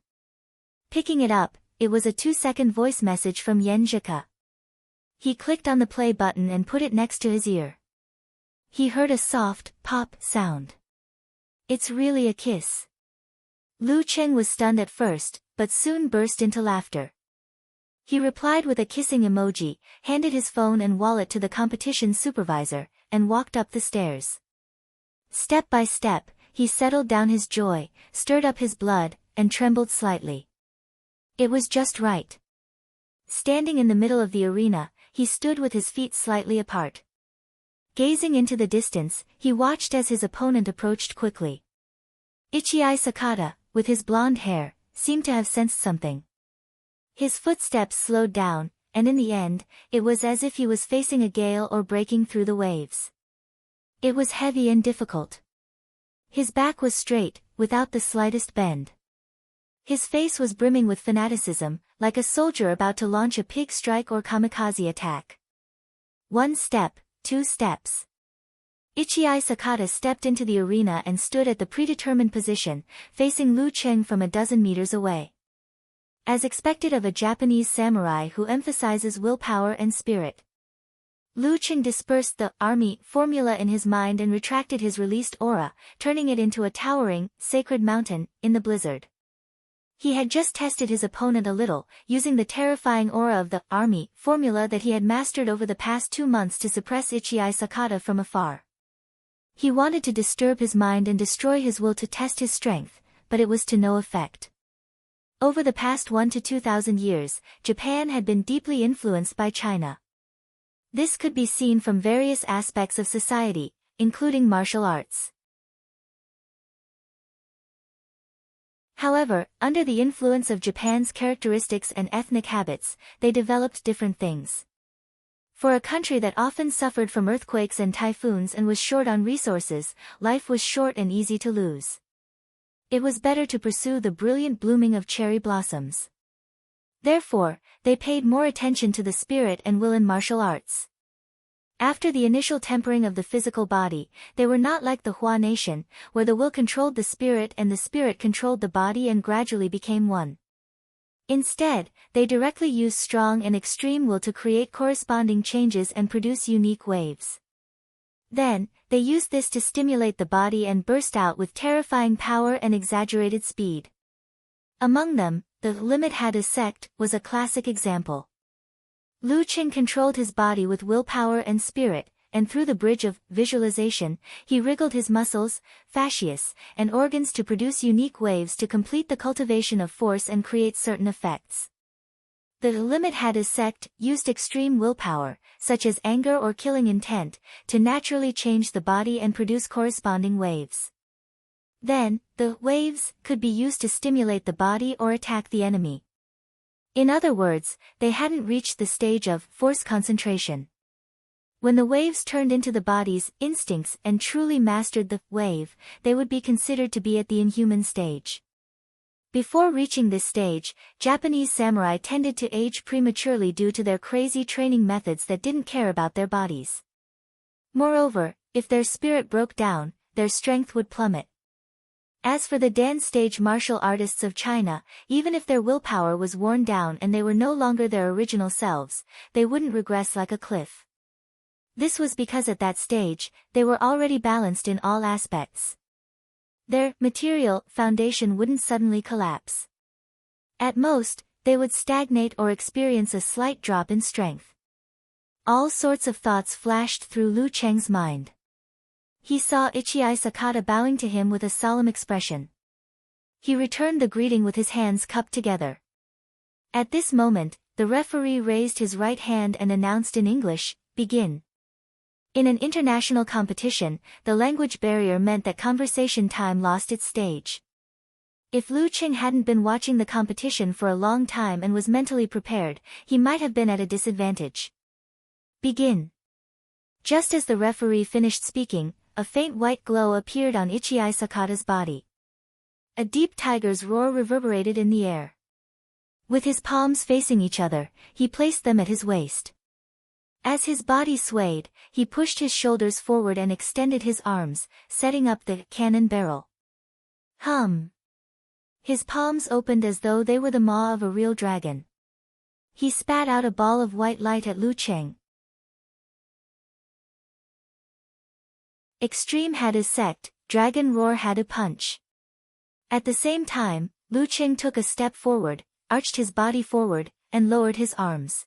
Picking it up, it was a 2-second voice message from Yen Jika. He clicked on the play button and put it next to his ear. He heard a soft, pop sound. It's really a kiss. Lu Cheng was stunned at first, but soon burst into laughter. He replied with a kissing emoji, handed his phone and wallet to the competition supervisor, and walked up the stairs. Step by step, he settled down his joy, stirred up his blood, and trembled slightly. It was just right. Standing in the middle of the arena, he stood with his feet slightly apart. Gazing into the distance, he watched as his opponent approached quickly. Ichii Sakata, with his blonde hair, seemed to have sensed something. His footsteps slowed down, and in the end, it was as if he was facing a gale or breaking through the waves. It was heavy and difficult. His back was straight, without the slightest bend. His face was brimming with fanaticism, like a soldier about to launch a pig strike or kamikaze attack. 1 step, 2 steps. Ichii Sakata stepped into the arena and stood at the predetermined position, facing Lu Cheng from a dozen meters away. As expected of a Japanese samurai who emphasizes willpower and spirit, Lu Cheng dispersed the army formula in his mind and retracted his released aura, turning it into a towering, sacred mountain, in the blizzard. He had just tested his opponent a little, using the terrifying aura of the army formula that he had mastered over the past 2 months to suppress Ichii Sakata from afar. He wanted to disturb his mind and destroy his will to test his strength, but it was to no effect. Over the past 1 to 2,000 years, Japan had been deeply influenced by China. This could be seen from various aspects of society, including martial arts. However, under the influence of Japan's characteristics and ethnic habits, they developed different things. For a country that often suffered from earthquakes and typhoons and was short on resources, life was short and easy to lose. It was better to pursue the brilliant blooming of cherry blossoms. Therefore, they paid more attention to the spirit and will in martial arts. After the initial tempering of the physical body, they were not like the Hua nation, where the will controlled the spirit and the spirit controlled the body and gradually became one. Instead, they directly used strong and extreme will to create corresponding changes and produce unique waves. Then, they used this to stimulate the body and burst out with terrifying power and exaggerated speed. Among them, the Limit Hada sect was a classic example. Lu Cheng controlled his body with willpower and spirit, and through the bridge of visualization, he wriggled his muscles, fascias, and organs to produce unique waves to complete the cultivation of force and create certain effects. The Limit Hada sect used extreme willpower, such as anger or killing intent, to naturally change the body and produce corresponding waves. Then, the waves could be used to stimulate the body or attack the enemy. In other words, they hadn't reached the stage of force concentration. When the waves turned into the body's instincts and truly mastered the wave, they would be considered to be at the inhuman stage. Before reaching this stage, Japanese samurai tended to age prematurely due to their crazy training methods that didn't care about their bodies. Moreover, if their spirit broke down, their strength would plummet. As for the dance stage martial artists of China, even if their willpower was worn down and they were no longer their original selves, they wouldn't regress like a cliff. This was because at that stage, they were already balanced in all aspects. Their material foundation wouldn't suddenly collapse. At most, they would stagnate or experience a slight drop in strength. All sorts of thoughts flashed through Lu Cheng's mind. He saw Ichii Sakata bowing to him with a solemn expression. He returned the greeting with his hands cupped together. At this moment, the referee raised his right hand and announced in English, "Begin." In an international competition, the language barrier meant that conversation time lost its stage. If Lu Cheng hadn't been watching the competition for a long time and was mentally prepared, he might have been at a disadvantage. "Begin." Just as the referee finished speaking, a faint white glow appeared on Ichii Sakata's body. A deep tiger's roar reverberated in the air. With his palms facing each other, he placed them at his waist. As his body swayed, he pushed his shoulders forward and extended his arms, setting up the cannon barrel. Hum. His palms opened as though they were the maw of a real dragon. He spat out a ball of white light at Lu Cheng. Extreme had his sect, Dragon Roar had a punch. At the same time, Lu Cheng took a step forward, arched his body forward, and lowered his arms.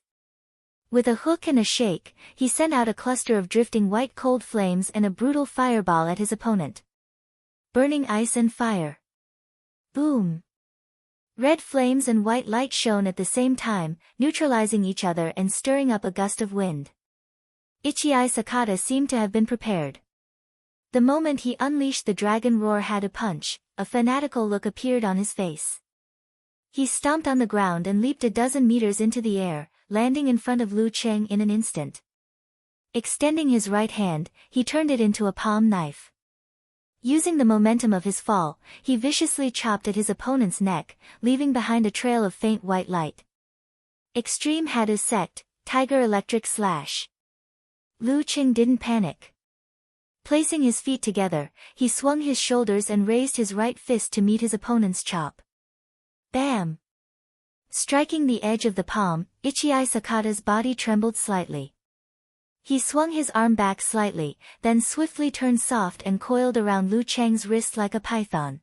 With a hook and a shake, he sent out a cluster of drifting white cold flames and a brutal fireball at his opponent. Burning ice and fire. Boom! Red flames and white light shone at the same time, neutralizing each other and stirring up a gust of wind. Ichii Sakata seemed to have been prepared. The moment he unleashed the Dragon Roar had a punch, a fanatical look appeared on his face. He stomped on the ground and leaped a dozen meters into the air, landing in front of Lu Cheng in an instant. Extending his right hand, he turned it into a palm knife. Using the momentum of his fall, he viciously chopped at his opponent's neck, leaving behind a trail of faint white light. Extreme had his sect, Tiger Electric Slash. Lu Cheng didn't panic. Placing his feet together, he swung his shoulders and raised his right fist to meet his opponent's chop. Bam! Striking the edge of the palm, Ichii Sakata's body trembled slightly. He swung his arm back slightly, then swiftly turned soft and coiled around Lu Cheng's wrist like a python.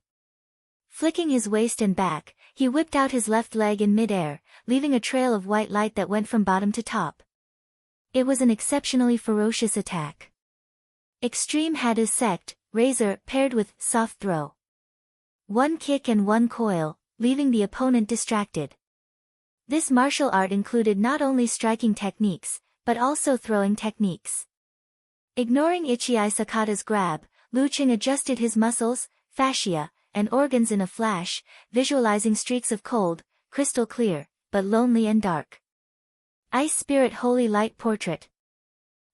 Flicking his waist and back, he whipped out his left leg in midair, leaving a trail of white light that went from bottom to top. It was an exceptionally ferocious attack. Extreme had his sect, Razor, paired with Soft Throw. One kick and one coil, leaving the opponent distracted. This martial art included not only striking techniques, but also throwing techniques. Ignoring Ichii Sakata's grab, Lu Cheng adjusted his muscles, fascia, and organs in a flash, visualizing streaks of cold, crystal clear, but lonely and dark. Ice Spirit Holy Light Portrait.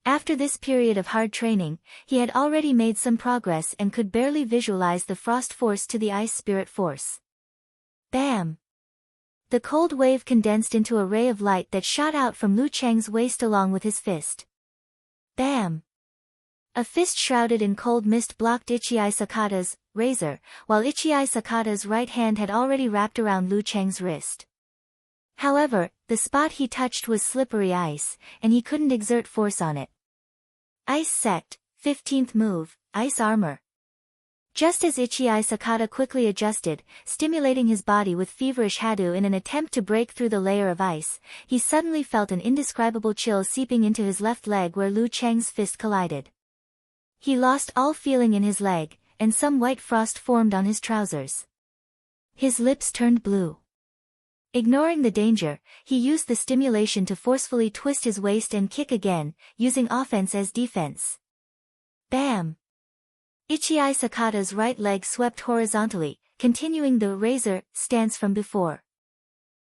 After this period of hard training, he had already made some progress and could barely visualize the frost force to the ice spirit force. Bam! The cold wave condensed into a ray of light that shot out from Lu Cheng's waist along with his fist. Bam! A fist shrouded in cold mist blocked Ichii Sakata's Razor, while Ichii Sakata's right hand had already wrapped around Lu Cheng's wrist. However, the spot he touched was slippery ice, and he couldn't exert force on it. Ice Sect, 15th move, Ice Armor. Just as Ichii Sakata quickly adjusted, stimulating his body with feverish Hadu in an attempt to break through the layer of ice, he suddenly felt an indescribable chill seeping into his left leg where Lu Cheng's fist collided. He lost all feeling in his leg, and some white frost formed on his trousers. His lips turned blue. Ignoring the danger, he used the stimulation to forcefully twist his waist and kick again, using offense as defense. Bam! Ichii Sakata's right leg swept horizontally, continuing the Razor stance from before.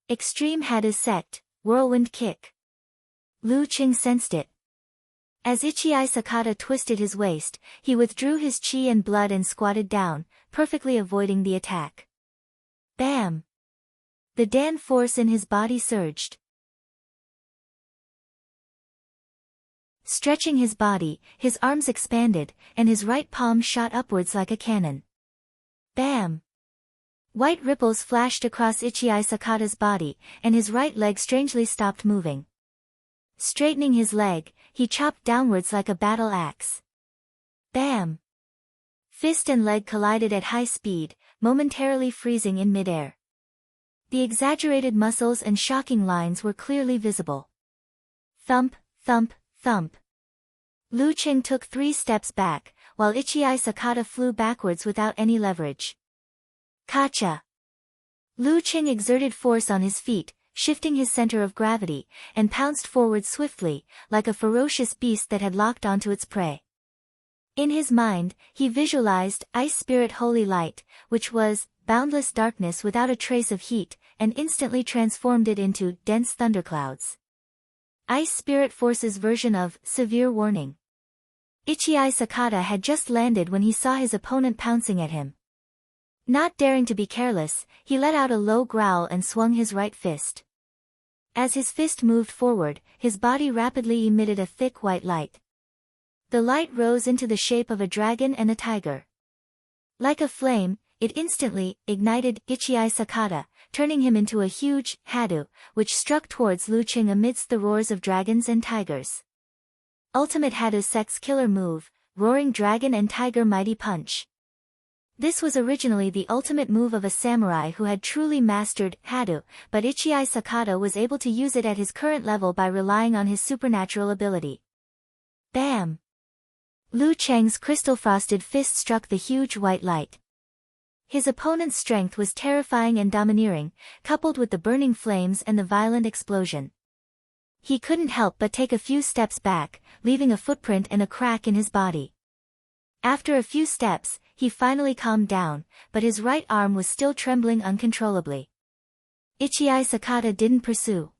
Extreme had his sect, Whirlwind Kick. Lu Cheng sensed it. As Ichii Sakata twisted his waist, he withdrew his chi and blood and squatted down, perfectly avoiding the attack. Bam! The Dan force in his body surged. Stretching his body, his arms expanded, and his right palm shot upwards like a cannon. Bam! White ripples flashed across Ichii Sakata's body, and his right leg strangely stopped moving. Straightening his leg, he chopped downwards like a battle axe. Bam! Fist and leg collided at high speed, momentarily freezing in midair. The exaggerated muscles and shocking lines were clearly visible. Thump, thump, Thump. Lu Qing took 3 steps back, while Ichii Sakata flew backwards without any leverage. Kacha! Lu Qing exerted force on his feet, shifting his center of gravity, and pounced forward swiftly, like a ferocious beast that had locked onto its prey. In his mind, he visualized Ice Spirit Holy Light, which was boundless darkness without a trace of heat, and instantly transformed it into dense thunderclouds. Ice Spirit Force's version of Severe Warning. Ichii Sakata had just landed when he saw his opponent pouncing at him. Not daring to be careless, he let out a low growl and swung his right fist. As his fist moved forward, his body rapidly emitted a thick white light. The light rose into the shape of a dragon and a tiger. Like a flame, it instantly ignited Ichii Sakata, turning him into a huge Hadu, which struck towards Lu Qing amidst the roars of dragons and tigers. Ultimate Hadu Sex Killer Move, Roaring Dragon and Tiger Mighty Punch. This was originally the ultimate move of a samurai who had truly mastered Hadu, but Ichii Sakata was able to use it at his current level by relying on his supernatural ability. Bam! Lu Cheng's crystal-frosted fist struck the huge white light. His opponent's strength was terrifying and domineering, coupled with the burning flames and the violent explosion. He couldn't help but take a few steps back, leaving a footprint and a crack in his body. After a few steps, he finally calmed down, but his right arm was still trembling uncontrollably. Ichii Sakata didn't pursue.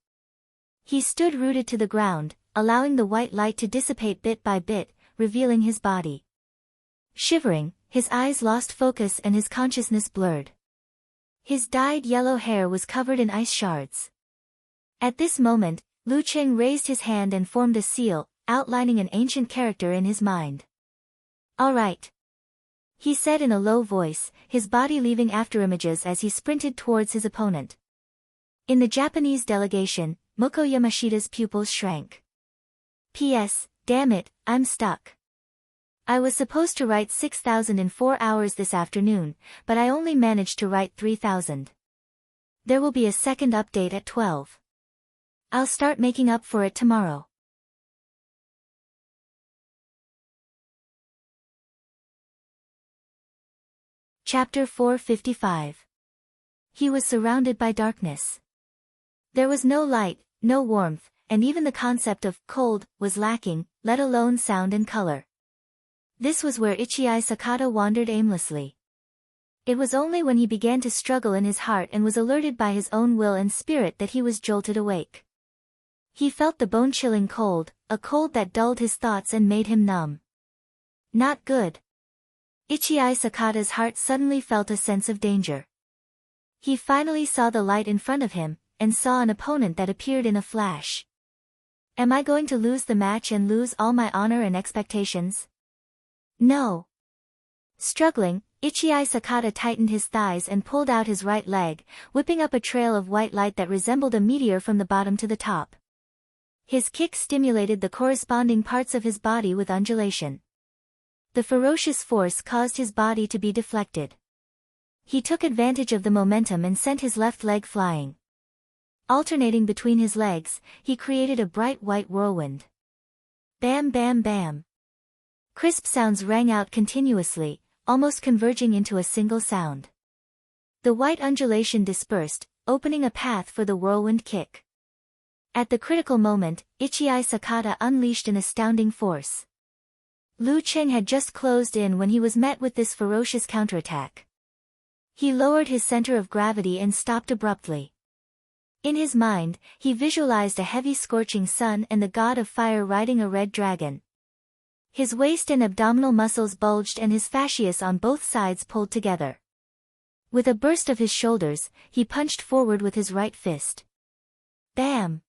He stood rooted to the ground, allowing the white light to dissipate bit by bit, revealing his body. Shivering, his eyes lost focus and his consciousness blurred. His dyed yellow hair was covered in ice shards. At this moment, Lu Qing raised his hand and formed a seal, outlining an ancient character in his mind. "All right," he said in a low voice, his body leaving afterimages as he sprinted towards his opponent. In the Japanese delegation, Moko Yamashita's pupils shrank. P.S. Damn it, I'm stuck. I was supposed to write 6,000 in 4 hours this afternoon, but I only managed to write 3,000. There will be a second update at 12. I'll start making up for it tomorrow. Chapter 455. He was surrounded by darkness. There was no light, no warmth, and even the concept of cold was lacking, let alone sound and color. This was where Ichii Sakata wandered aimlessly. It was only when he began to struggle in his heart and was alerted by his own will and spirit that he was jolted awake. He felt the bone-chilling cold, a cold that dulled his thoughts and made him numb. Not good. Ichii Sakata's heart suddenly felt a sense of danger. He finally saw the light in front of him, and saw an opponent that appeared in a flash. Am I going to lose the match and lose all my honor and expectations? No. Struggling, Ichii Sakata tightened his thighs and pulled out his right leg, whipping up a trail of white light that resembled a meteor from the bottom to the top. His kick stimulated the corresponding parts of his body with undulation. The ferocious force caused his body to be deflected. He took advantage of the momentum and sent his left leg flying. Alternating between his legs, he created a bright white whirlwind. Bam bam bam. Crisp sounds rang out continuously, almost converging into a single sound. The white undulation dispersed, opening a path for the whirlwind kick. At the critical moment, Ichii Sakata unleashed an astounding force. Lu Qing had just closed in when he was met with this ferocious counterattack. He lowered his center of gravity and stopped abruptly. In his mind, he visualized a heavy scorching sun and the god of fire riding a red dragon. His waist and abdominal muscles bulged and his fascias on both sides pulled together. With a burst of his shoulders, he punched forward with his right fist. Bam!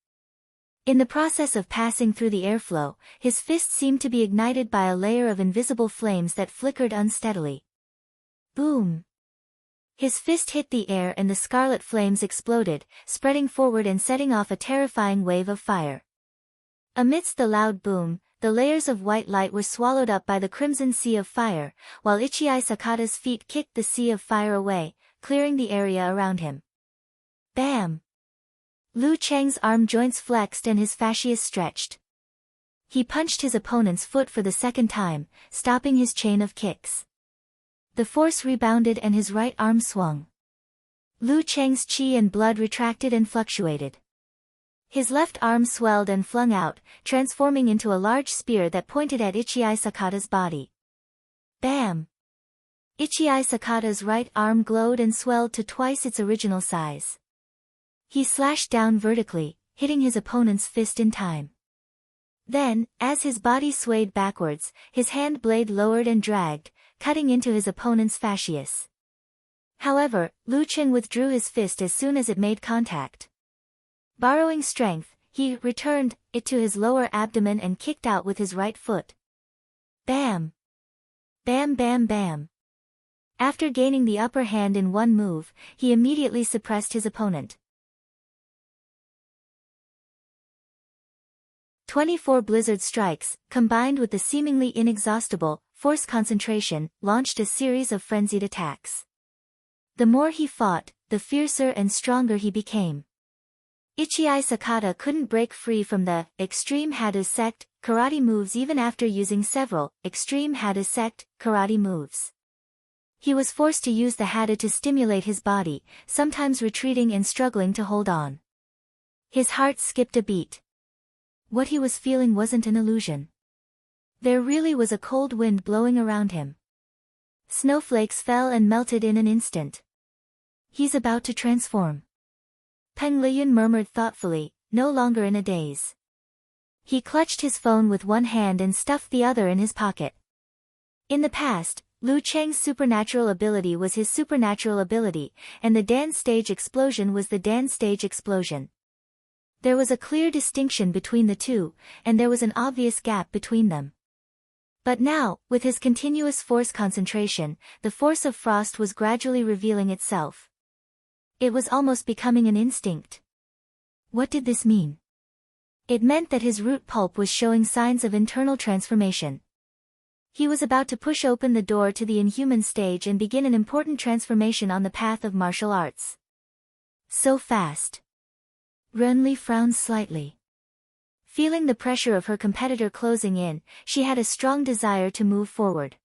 In the process of passing through the airflow, his fist seemed to be ignited by a layer of invisible flames that flickered unsteadily. Boom! His fist hit the air and the scarlet flames exploded, spreading forward and setting off a terrifying wave of fire. Amidst the loud boom, the layers of white light were swallowed up by the crimson sea of fire, while Ichii Sakata's feet kicked the sea of fire away, clearing the area around him. Bam! Lu Cheng's arm joints flexed and his fascias stretched. He punched his opponent's foot for the second time, stopping his chain of kicks. The force rebounded and his right arm swung. Lu Cheng's chi and blood retracted and fluctuated. His left arm swelled and flung out, transforming into a large spear that pointed at Ichii Sakata's body. Bam! Ichii Sakata's right arm glowed and swelled to twice its original size. He slashed down vertically, hitting his opponent's fist in time. Then, as his body swayed backwards, his hand blade lowered and dragged, cutting into his opponent's fascius. However, Lu Cheng withdrew his fist as soon as it made contact. Borrowing strength, he returned it to his lower abdomen and kicked out with his right foot. Bam! Bam bam bam! After gaining the upper hand in one move, he immediately suppressed his opponent. 24 blizzard strikes, combined with the seemingly inexhaustible force concentration, launched a series of frenzied attacks. The more he fought, the fiercer and stronger he became. Ichii Sakata couldn't break free from the extreme Hado sect karate moves even after using several extreme Hado sect karate moves. He was forced to use the Hado to stimulate his body, sometimes retreating and struggling to hold on. His heart skipped a beat. What he was feeling wasn't an illusion. There really was a cold wind blowing around him. Snowflakes fell and melted in an instant. He's about to transform. Peng Liyun murmured thoughtfully, no longer in a daze. He clutched his phone with one hand and stuffed the other in his pocket. In the past, Lu Cheng's supernatural ability was his supernatural ability, and the Dan stage explosion was the Dan stage explosion. There was a clear distinction between the two, and there was an obvious gap between them. But now, with his continuous force concentration, the force of frost was gradually revealing itself. It was almost becoming an instinct. What did this mean? It meant that his root pulp was showing signs of internal transformation. He was about to push open the door to the inhuman stage and begin an important transformation on the path of martial arts. So fast. Renli frowned slightly. Feeling the pressure of her competitor closing in, she had a strong desire to move forward.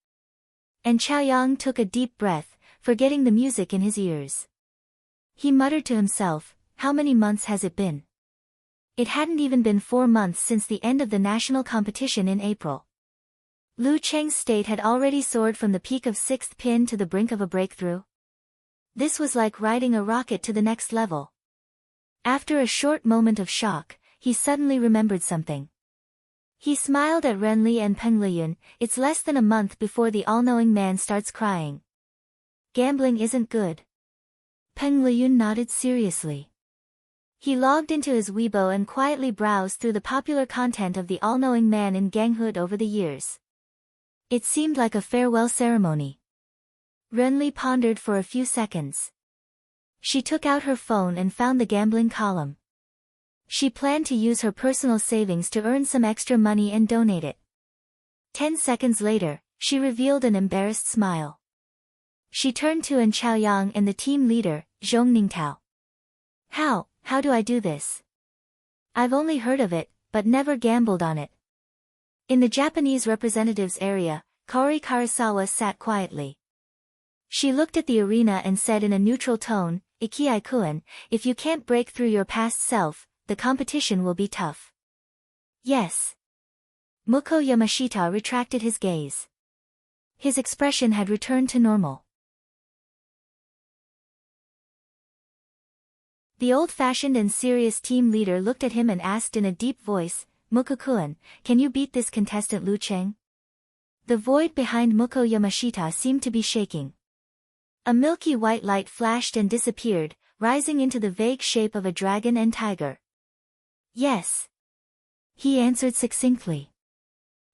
And Chaoyang took a deep breath, forgetting the music in his ears. He muttered to himself, how many months has it been? It hadn't even been 4 months since the end of the national competition in April. Lu Cheng's state had already soared from the peak of 6th pin to the brink of a breakthrough. This was like riding a rocket to the next level. After a short moment of shock, he suddenly remembered something. He smiled at Renli and Peng Liyun. It's less than a month before the all-knowing man starts crying. Gambling isn't good. Peng Liyun nodded seriously. He logged into his Weibo and quietly browsed through the popular content of the all-knowing man in ganghood over the years. It seemed like a farewell ceremony. Renli pondered for a few seconds. She took out her phone and found the gambling column. She planned to use her personal savings to earn some extra money and donate it. 10 seconds later, she revealed an embarrassed smile. She turned to An Chaoyang and the team leader, Zhong Ningtao. How do I do this? I've only heard of it, but never gambled on it. In the Japanese representatives area, Kaori Karasawa sat quietly. She looked at the arena and said in a neutral tone, Ikiai-kun, if you can't break through your past self, the competition will be tough. Yes. Muko Yamashita retracted his gaze. His expression had returned to normal. The old-fashioned and serious team leader looked at him and asked in a deep voice, Muko-kun, can you beat this contestant Lu Cheng? The void behind Muko Yamashita seemed to be shaking. A milky white light flashed and disappeared, rising into the vague shape of a dragon and tiger. Yes. He answered succinctly.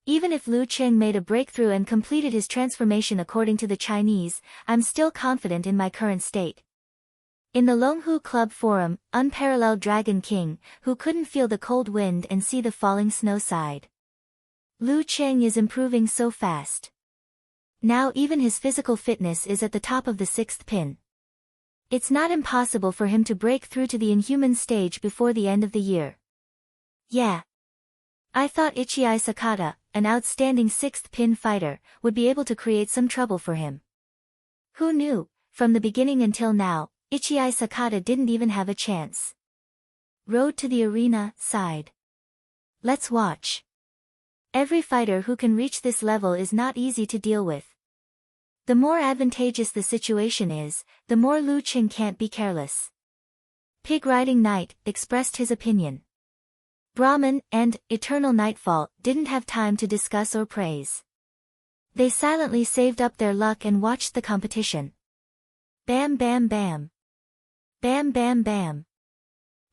Even if Lu Cheng made a breakthrough and completed his transformation according to the Chinese, I'm still confident in my current state. In the Longhu Club Forum, unparalleled Dragon King, who couldn't feel the cold wind and see the falling snow sighed. Lu Cheng is improving so fast. Now even his physical fitness is at the top of the 6th pin. It's not impossible for him to break through to the inhuman stage before the end of the year. Yeah. I thought Ichii Sakata, an outstanding 6th pin fighter, would be able to create some trouble for him. Who knew, from the beginning until now, Ichii Sakata didn't even have a chance. Road to the arena, sighed. Let's watch. Every fighter who can reach this level is not easy to deal with. The more advantageous the situation is, the more Lu Qing can't be careless. Pig Riding Knight expressed his opinion. Brahman and Eternal Nightfall didn't have time to discuss or praise. They silently saved up their luck and watched the competition. Bam bam bam. Bam bam bam.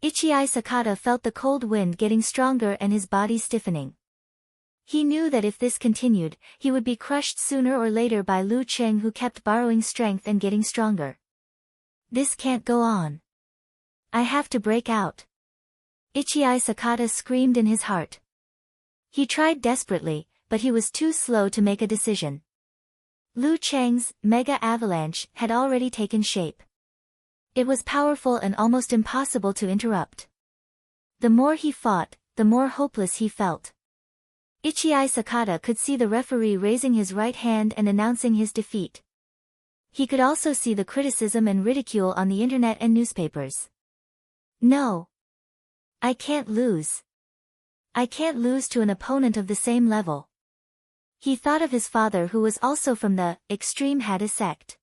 Ichii Sakata felt the cold wind getting stronger and his body stiffening. He knew that if this continued, he would be crushed sooner or later by Lu Qing, who kept borrowing strength and getting stronger. This can't go on. I have to break out. Ichii Sakata screamed in his heart. He tried desperately, but he was too slow to make a decision. Lu Cheng's Mega Avalanche had already taken shape. It was powerful and almost impossible to interrupt. The more he fought, the more hopeless he felt. Ichii Sakata could see the referee raising his right hand and announcing his defeat. He could also see the criticism and ridicule on the internet and newspapers. No. I can't lose. I can't lose to an opponent of the same level. He thought of his father, who was also from the extreme Hada sect.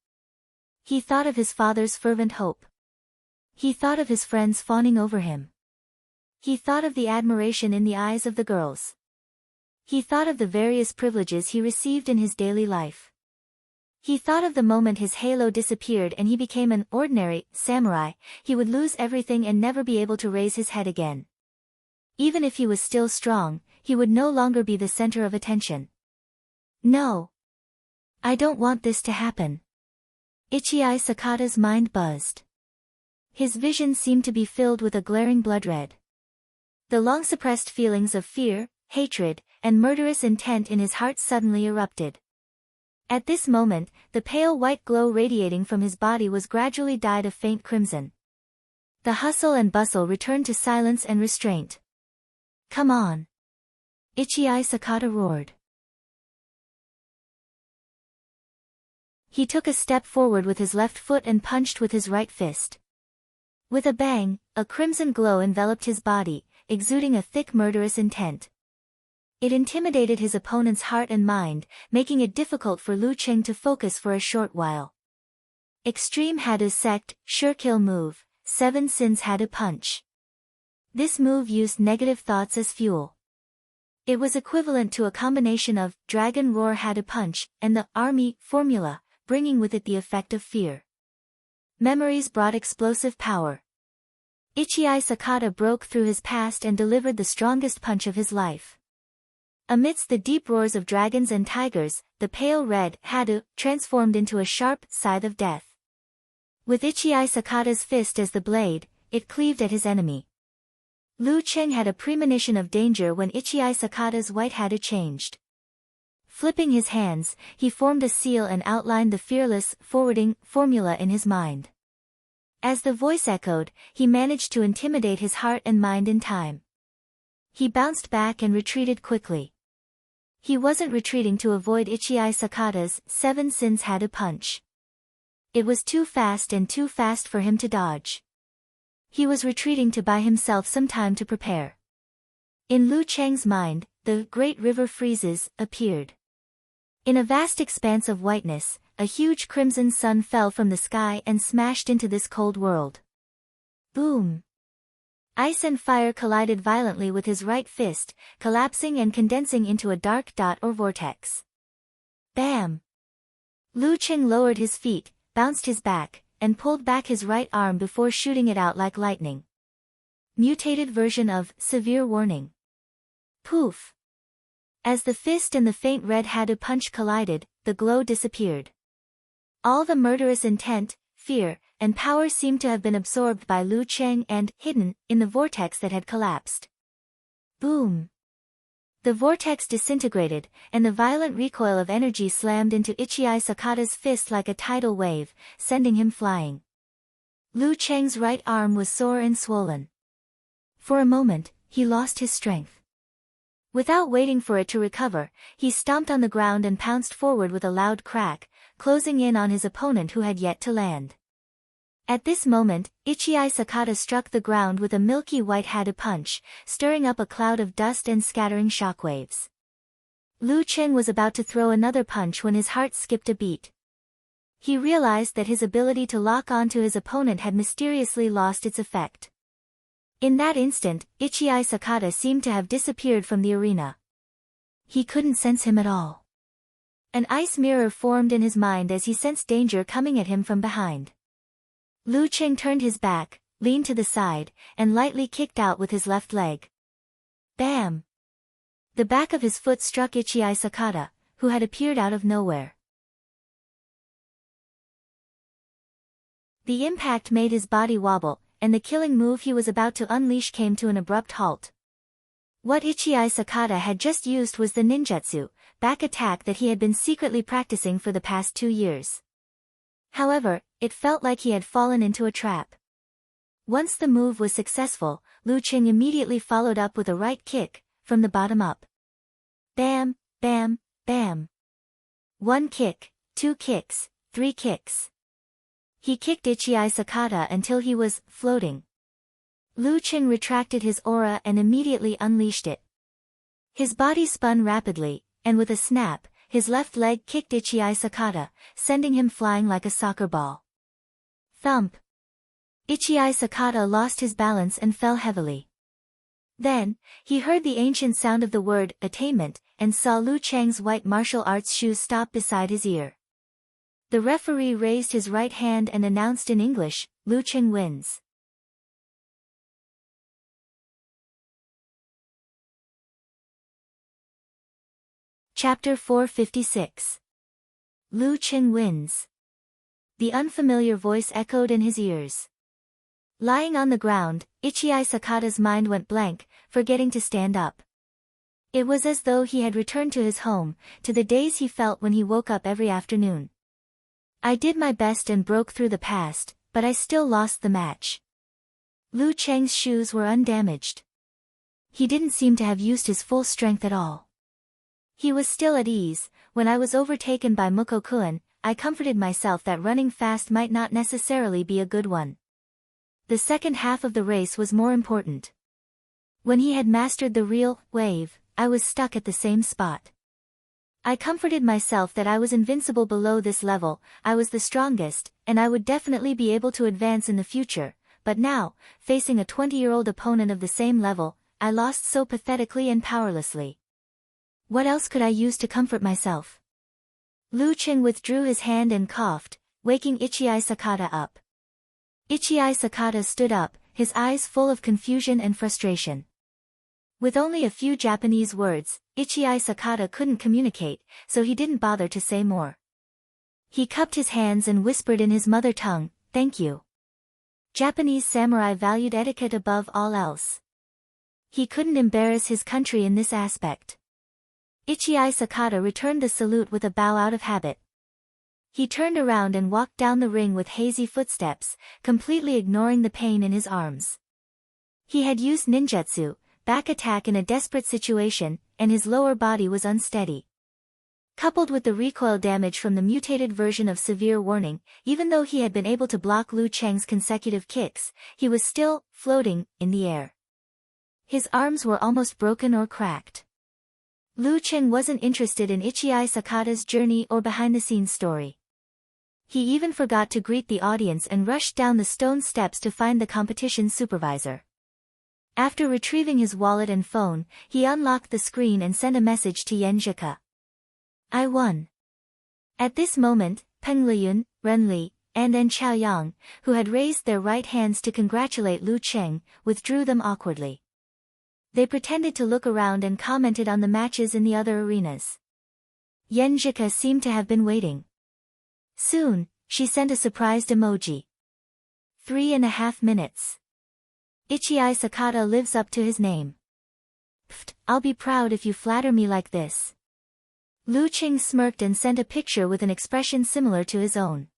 He thought of his father's fervent hope. He thought of his friends fawning over him. He thought of the admiration in the eyes of the girls. He thought of the various privileges he received in his daily life. He thought of the moment his halo disappeared and he became an ordinary samurai. He would lose everything and never be able to raise his head again. Even if he was still strong, he would no longer be the center of attention. No. I don't want this to happen. Ichii Sakata's mind buzzed. His vision seemed to be filled with a glaring blood red. The long-suppressed feelings of fear, hatred, and murderous intent in his heart suddenly erupted. At this moment, the pale white glow radiating from his body was gradually dyed a faint crimson. The hustle and bustle returned to silence and restraint. Come on. Ichii Sakata roared. He took a step forward with his left foot and punched with his right fist. With a bang, a crimson glow enveloped his body, exuding a thick murderous intent. It intimidated his opponent's heart and mind, making it difficult for Lu Qing to focus for a short while. Extreme Hada Sect, Sure Kill Move, 7 Sins Hada Punch. This move used negative thoughts as fuel. It was equivalent to a combination of Dragon Roar Hada Punch and the Army formula, bringing with it the effect of fear. Memories brought explosive power. Ichii Sakata broke through his past and delivered the strongest punch of his life. Amidst the deep roars of dragons and tigers, the pale red Hada transformed into a sharp scythe of death. With Ichii Sakata's fist as the blade, it cleaved at his enemy. Lu Qing had a premonition of danger when Ichii Sakata's white Hada changed. Flipping his hands, he formed a seal and outlined the fearless forwarding formula in his mind. As the voice echoed, he managed to intimidate his heart and mind in time. He bounced back and retreated quickly. He wasn't retreating to avoid Ichii Sakata's 7 Sins Hada Punch. It was too fast for him to dodge. He was retreating to buy himself some time to prepare. In Lu Cheng's mind, the Great River Freezes appeared. In a vast expanse of whiteness, a huge crimson sun fell from the sky and smashed into this cold world. Boom! Ice and fire collided violently with his right fist, collapsing and condensing into a dark dot or vortex. Bam! Lu Qing lowered his feet, bounced his back, and pulled back his right arm before shooting it out like lightning. Mutated version of Severe Warning. Poof! As the fist and the faint red Hada punch collided, the glow disappeared. All the murderous intent, fear, and power seemed to have been absorbed by Lu Qing and hidden in the vortex that had collapsed. Boom! The vortex disintegrated, and the violent recoil of energy slammed into Ichii Sakata's fist like a tidal wave, sending him flying. Lu Cheng's right arm was sore and swollen. For a moment, he lost his strength. Without waiting for it to recover, he stomped on the ground and pounced forward with a loud crack, closing in on his opponent who had yet to land. At this moment, Ichii Sakata struck the ground with a milky white hadu punch, stirring up a cloud of dust and scattering shockwaves. Lu Cheng was about to throw another punch when his heart skipped a beat. He realized that his ability to lock onto his opponent had mysteriously lost its effect. In that instant, Ichii Sakata seemed to have disappeared from the arena. He couldn't sense him at all. An ice mirror formed in his mind as he sensed danger coming at him from behind. Lu Cheng turned his back, leaned to the side, and lightly kicked out with his left leg. Bam! The back of his foot struck Ichii Sakata, who had appeared out of nowhere. The impact made his body wobble, and the killing move he was about to unleash came to an abrupt halt. What Ichii Sakata had just used was the ninjutsu, back attack that he had been secretly practicing for the past 2 years. However, it felt like he had fallen into a trap. Once the move was successful, Lu Cheng immediately followed up with a right kick, from the bottom up. Bam, bam, bam. 1 kick, 2 kicks, 3 kicks. He kicked Ichii Sakata until he was floating. Lu Cheng retracted his aura and immediately unleashed it. His body spun rapidly, and with a snap, his left leg kicked Ichii Sakata, sending him flying like a soccer ball. Thump! Ichii Sakata lost his balance and fell heavily. Then, he heard the ancient sound of the word attainment, and saw Lu Cheng's white martial arts shoes stop beside his ear. The referee raised his right hand and announced in English, Lu Cheng wins. Chapter 456. Lu Cheng wins. The unfamiliar voice echoed in his ears. Lying on the ground, Ichii Sakata's mind went blank, forgetting to stand up. It was as though he had returned to his home, to the days he felt when he woke up every afternoon. I did my best and broke through the past, but I still lost the match. Lu Cheng's shoes were undamaged. He didn't seem to have used his full strength at all. He was still at ease. When I was overtaken by Mukokuen, I comforted myself that running fast might not necessarily be a good one. The second half of the race was more important. When he had mastered the real wave, I was stuck at the same spot. I comforted myself that I was invincible below this level, I was the strongest, and I would definitely be able to advance in the future, but now, facing a 20-year-old opponent of the same level, I lost so pathetically and powerlessly. What else could I use to comfort myself? Lu Cheng withdrew his hand and coughed, waking Ichii Sakata up. Ichii Sakata stood up, his eyes full of confusion and frustration. With only a few Japanese words, Ichii Sakata couldn't communicate, so he didn't bother to say more. He cupped his hands and whispered in his mother tongue, "Thank you." Japanese samurai valued etiquette above all else. He couldn't embarrass his country in this aspect. Ichii Sakata returned the salute with a bow out of habit. He turned around and walked down the ring with hazy footsteps, completely ignoring the pain in his arms. He had used ninjutsu, back attack in a desperate situation, and his lower body was unsteady. Coupled with the recoil damage from the mutated version of severe warning, even though he had been able to block Lu Cheng's consecutive kicks, he was still floating in the air. His arms were almost broken or cracked. Lu Cheng wasn't interested in Ichii Sakata's journey or behind-the-scenes story. He even forgot to greet the audience and rushed down the stone steps to find the competition's supervisor. After retrieving his wallet and phone, he unlocked the screen and sent a message to Yenjika. "I won." At this moment, Peng Liyun, Ren Li, and An Chaoyang, who had raised their right hands to congratulate Lu Cheng, withdrew them awkwardly. They pretended to look around and commented on the matches in the other arenas. Yenjika seemed to have been waiting. Soon, she sent a surprised emoji. 3.5 minutes. Ichii Sakata lives up to his name. Pfft, I'll be proud if you flatter me like this. Lu Cheng smirked and sent a picture with an expression similar to his own.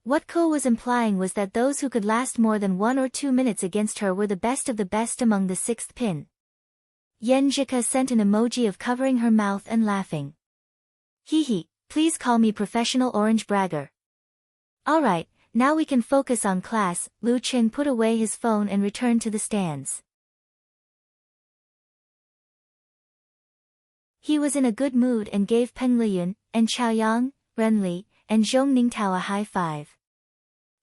What Ko was implying was that those who could last more than 1 or 2 minutes against her were the best of the best among the 6th pin. Yenjika sent an emoji of covering her mouth and laughing. Hee, please call me professional orange bragger. Alright, now we can focus on class. Lu Qing put away his phone and returned to the stands. He was in a good mood and gave Peng Liyun, and Chaoyang, Renli, and Zhong Ningtao a high five.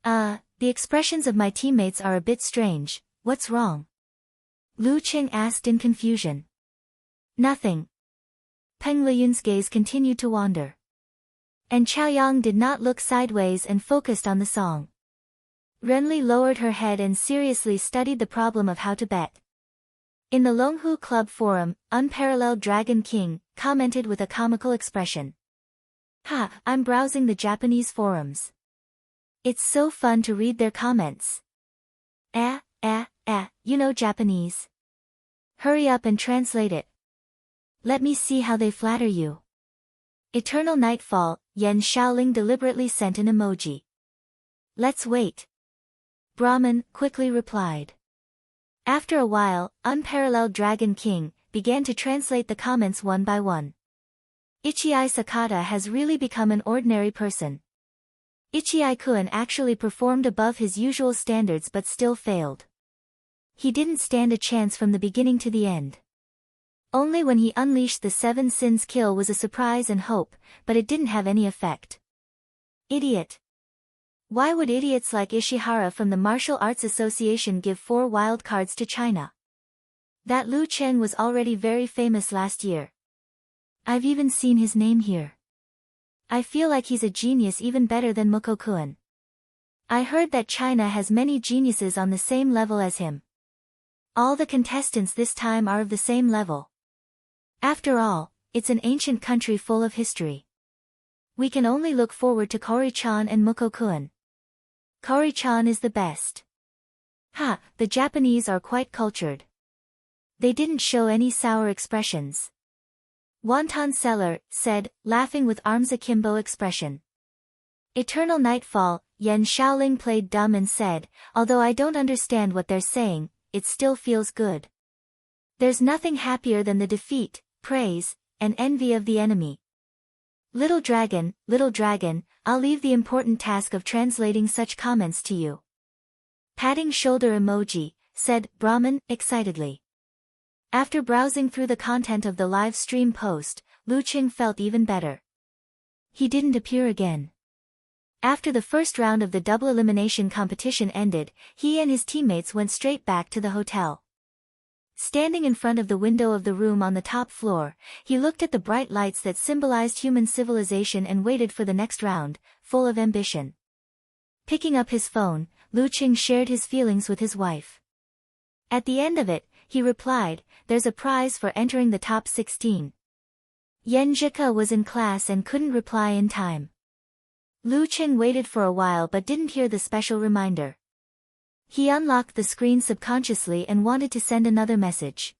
The expressions of my teammates are a bit strange. What's wrong? Lu Qing asked in confusion. Nothing. Peng Liyun's gaze continued to wander. And Chaoyang did not look sideways and focused on the song. Renli lowered her head and seriously studied the problem of how to bet. In the Longhu Club forum, Unparalleled Dragon King commented with a comical expression. I'm browsing the Japanese forums. It's so fun to read their comments. You know Japanese. Hurry up and translate it. Let me see how they flatter you. Eternal Nightfall, Yen Shaoling deliberately sent an emoji. Let's wait. Brahman quickly replied. After a while, Unparalleled Dragon King began to translate the comments one by one. Ichii Sakata has really become an ordinary person. Ichii-kun actually performed above his usual standards but still failed. He didn't stand a chance from the beginning to the end. Only when he unleashed the 7 sins kill was a surprise and hope, but it didn't have any effect. Idiot. Why would idiots like Ishihara from the Martial Arts Association give 4 wild cards to China? That Lu Chen was already very famous last year. I've even seen his name here. I feel like he's a genius, even better than Mukokun. I heard that China has many geniuses on the same level as him. All the contestants this time are of the same level. After all, it's an ancient country full of history. We can only look forward to Kori-chan and Mukokun. Kori-chan is the best. The Japanese are quite cultured. They didn't show any sour expressions. Wonton Seller said, laughing with arms akimbo expression. Eternal Nightfall, Yen Shaoling played dumb and said, although I don't understand what they're saying, it still feels good. There's nothing happier than the defeat, praise, and envy of the enemy. Little dragon, I'll leave the important task of translating such comments to you. Patting shoulder emoji, said Brahman, excitedly. After browsing through the content of the live stream post, Lu Qing felt even better. He didn't appear again. After the first round of the double elimination competition ended, he and his teammates went straight back to the hotel. Standing in front of the window of the room on the top floor, he looked at the bright lights that symbolized human civilization and waited for the next round, full of ambition. Picking up his phone, Lu Qing shared his feelings with his wife. At the end of it, he replied, there's a prize for entering the top 16. Yenjika was in class and couldn't reply in time. Lu Qing waited for a while but didn't hear the special reminder. He unlocked the screen subconsciously and wanted to send another message.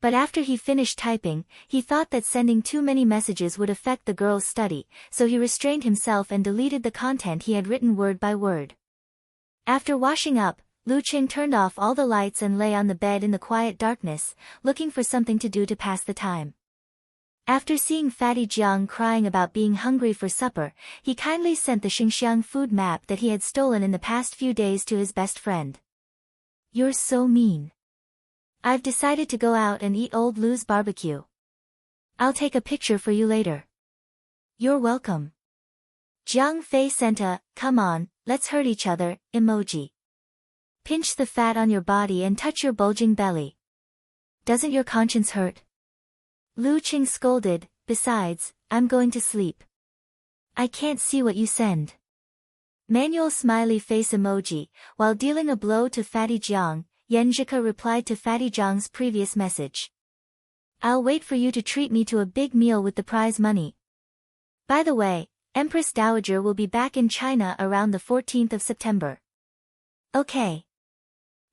But after he finished typing, he thought that sending too many messages would affect the girl's study, so he restrained himself and deleted the content he had written word by word. After washing up, Lu Qing turned off all the lights and lay on the bed in the quiet darkness, looking for something to do to pass the time. After seeing Fatty Jiang crying about being hungry for supper, he kindly sent the Xinjiang food map that he had stolen in the past few days to his best friend. You're so mean. I've decided to go out and eat Old Lou's barbecue. I'll take a picture for you later. You're welcome. Jiang Fei sent a, come on, let's hurt each other, emoji. Pinch the fat on your body and touch your bulging belly. Doesn't your conscience hurt? Lu Qing scolded, besides, I'm going to sleep. I can't see what you send. Manual smiley face emoji. While dealing a blow to Fatty Jiang, Yenjika replied to Fatty Jiang's previous message. I'll wait for you to treat me to a big meal with the prize money. By the way, Empress Dowager will be back in China around the 14th of September. Okay.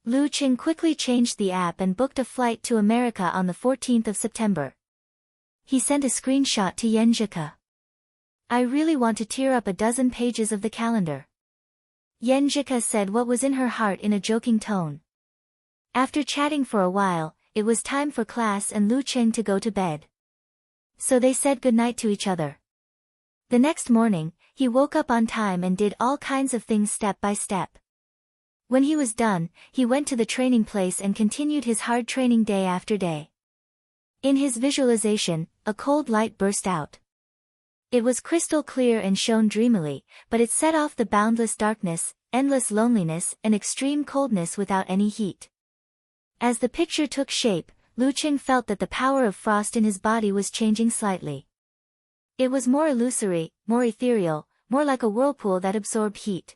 Lu Qing quickly changed the app and booked a flight to America on the 14th of September. He sent a screenshot to Yenjika. I really want to tear up a dozen pages of the calendar. Yenjika said what was in her heart in a joking tone. After chatting for a while, it was time for class and Lu Cheng to go to bed. So they said goodnight to each other. The next morning, he woke up on time and did all kinds of things step by step. When he was done, he went to the training place and continued his hard training day after day. In his visualization, a cold light burst out. It was crystal clear and shone dreamily, but it set off the boundless darkness, endless loneliness and extreme coldness without any heat. As the picture took shape, Lu Cheng felt that the power of frost in his body was changing slightly. It was more illusory, more ethereal, more like a whirlpool that absorbed heat.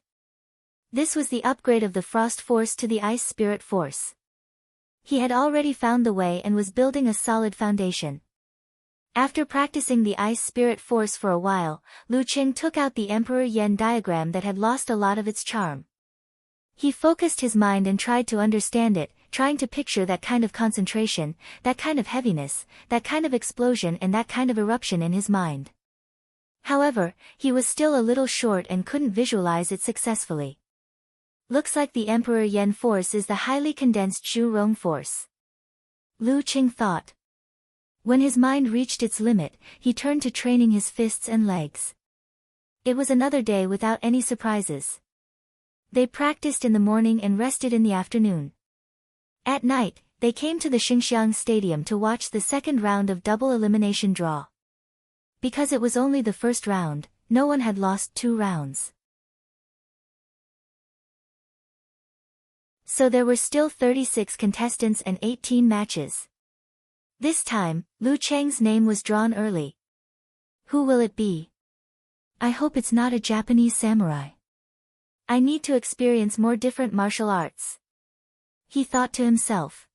This was the upgrade of the frost force to the ice spirit force. He had already found the way and was building a solid foundation. After practicing the ice spirit force for a while, Lu Cheng took out the Emperor Yen diagram that had lost a lot of its charm. He focused his mind and tried to understand it, trying to picture that kind of concentration, that kind of heaviness, that kind of explosion and that kind of eruption in his mind. However, he was still a little short and couldn't visualize it successfully. Looks like the Emperor Yen force is the highly condensed Zhu Rong force. Lu Cheng thought. When his mind reached its limit, he turned to training his fists and legs. It was another day without any surprises. They practiced in the morning and rested in the afternoon. At night, they came to the Xingxiang Stadium to watch the second round of double elimination draw. Because it was only the first round, no one had lost 2 rounds. So there were still 36 contestants and 18 matches. This time, Lu Cheng's name was drawn early. Who will it be? I hope it's not a Japanese samurai. I need to experience more different martial arts. He thought to himself.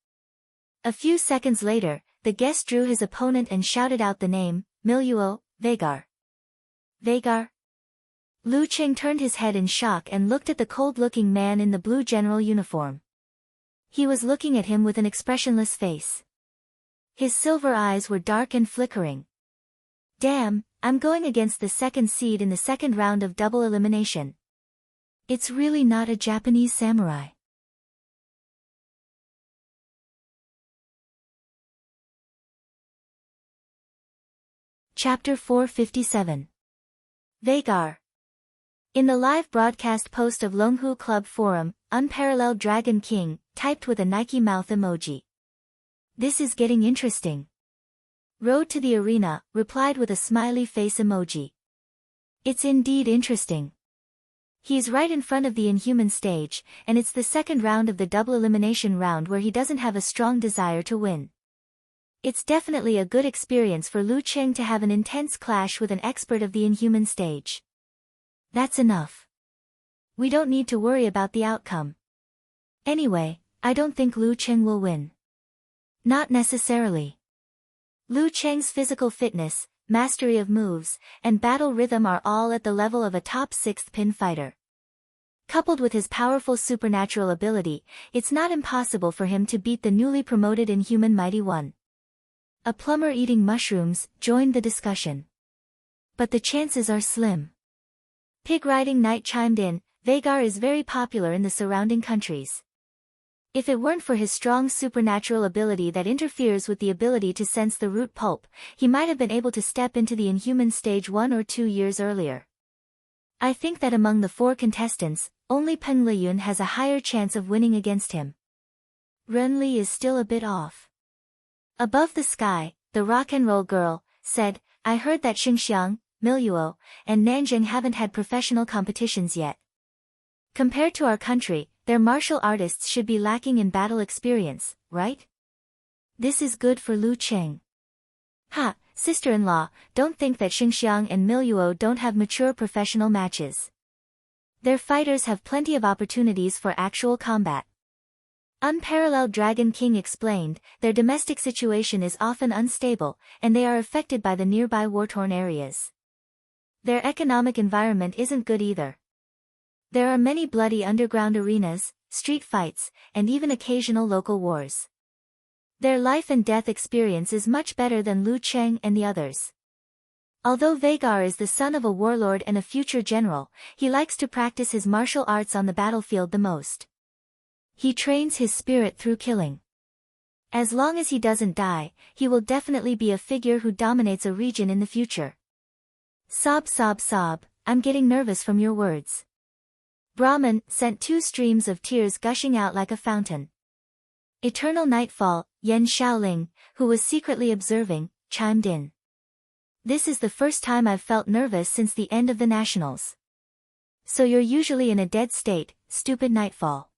A few seconds later, the guest drew his opponent and shouted out the name, Miluo, Vagar. Vagar? Lu Cheng turned his head in shock and looked at the cold-looking man in the blue general uniform. He was looking at him with an expressionless face. His silver eyes were dark and flickering. Damn, I'm going against the second seed in the second round of double elimination. It's really not a Japanese samurai. Chapter 457. Vagar. In the live broadcast post of Longhu Club Forum, Unparalleled Dragon King, typed with a Nike mouth emoji. This is getting interesting. Road to the Arena, replied with a smiley face emoji. It's indeed interesting. He's right in front of the Inhuman stage, and it's the second round of the double elimination round where he doesn't have a strong desire to win. It's definitely a good experience for Lu Cheng to have an intense clash with an expert of the Inhuman stage. That's enough. We don't need to worry about the outcome. Anyway, I don't think Lu Cheng will win. Not necessarily. Lu Cheng's physical fitness, mastery of moves, and battle rhythm are all at the level of a top 6th pin fighter. Coupled with his powerful supernatural ability, it's not impossible for him to beat the newly promoted Inhuman Mighty One. A plumber eating mushrooms joined the discussion. But the chances are slim. Pig Riding Knight chimed in, Vagar is very popular in the surrounding countries. If it weren't for his strong supernatural ability that interferes with the ability to sense the root pulp, he might have been able to step into the Inhuman stage 1 or 2 years earlier. I think that among the 4 contestants, only Peng Liyun has a higher chance of winning against him. Ren Li is still a bit off. Above the sky, the rock and roll girl said, I heard that Xingxiang, Miluo, and Nanjing haven't had professional competitions yet. Compared to our country, their martial artists should be lacking in battle experience, right? This is good for Lu Cheng. Ha, sister-in-law, don't think that Xingxiang and Miluo don't have mature professional matches. Their fighters have plenty of opportunities for actual combat. Unparalleled Dragon King explained, their domestic situation is often unstable, and they are affected by the nearby war-torn areas. Their economic environment isn't good either. There are many bloody underground arenas, street fights, and even occasional local wars. Their life and death experience is much better than Lu Cheng and the others. Although Vagar is the son of a warlord and a future general, he likes to practice his martial arts on the battlefield the most. He trains his spirit through killing. As long as he doesn't die, he will definitely be a figure who dominates a region in the future. Sob sob sob, I'm getting nervous from your words. Brahman sent 2 streams of tears gushing out like a fountain. Eternal Nightfall, Yan Shaoling, who was secretly observing, chimed in. This is the first time I've felt nervous since the end of the Nationals. So you're usually in a dead state, stupid Nightfall.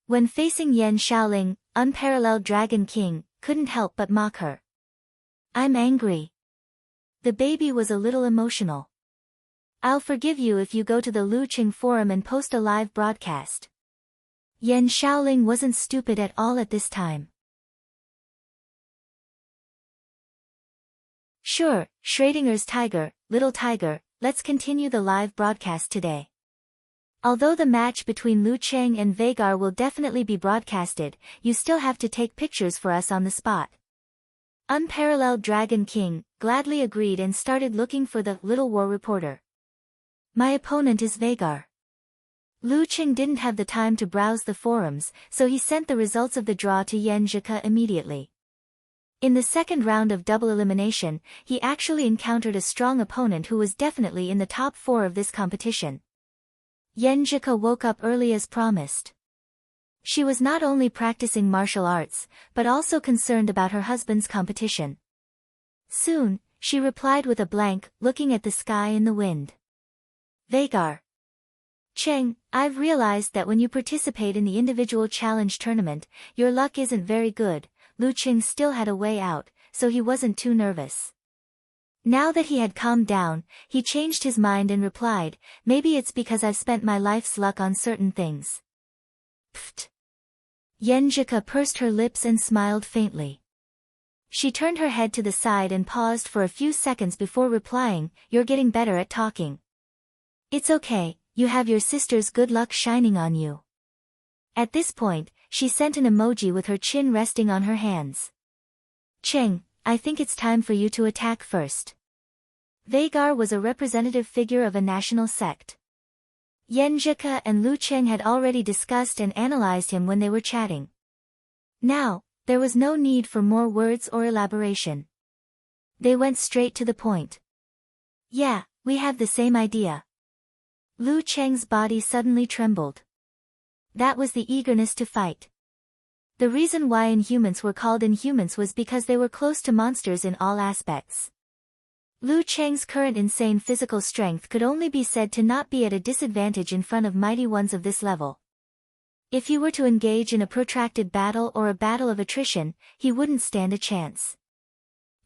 When facing Yan Shaoling, unparalleled Dragon King couldn't help but mock her. I'm angry. The baby was a little emotional. I'll forgive you if you go to the Lu Qing forum and post a live broadcast. Yan Shaoling wasn't stupid at all at this time. Sure, Schrodinger's tiger, little tiger, let's continue the live broadcast today. Although the match between Lu Qing and Vagar will definitely be broadcasted, you still have to take pictures for us on the spot. Unparalleled Dragon King gladly agreed and started looking for the little war reporter. My opponent is Vagar. Lu Qing didn't have the time to browse the forums, so he sent the results of the draw to Yan Zhika immediately. In the second round of double elimination, he actually encountered a strong opponent who was definitely in the top 4 of this competition. Yan Zhika woke up early as promised. She was not only practicing martial arts, but also concerned about her husband's competition. Soon, she replied with a blank, looking at the sky and the wind. Vagar. Cheng, I've realized that when you participate in the individual challenge tournament, your luck isn't very good. Lu Qing still had a way out, so he wasn't too nervous. Now that he had calmed down, he changed his mind and replied, maybe it's because I've spent my life's luck on certain things. Pfft. Yan Zhika pursed her lips and smiled faintly. She turned her head to the side and paused for a few seconds before replying, you're getting better at talking. It's okay, you have your sister's good luck shining on you. At this point, she sent an emoji with her chin resting on her hands. Cheng, I think it's time for you to attack first. Vagar was a representative figure of a national sect. Yan Zhika and Lu Qing had already discussed and analyzed him when they were chatting. Now, there was no need for more words or elaboration. They went straight to the point. Yeah, we have the same idea. Lu Qing's body suddenly trembled. That was the eagerness to fight. The reason why Inhumans were called Inhumans was because they were close to monsters in all aspects. Lu Qing's current insane physical strength could only be said to not be at a disadvantage in front of mighty ones of this level. If he were to engage in a protracted battle or a battle of attrition, he wouldn't stand a chance.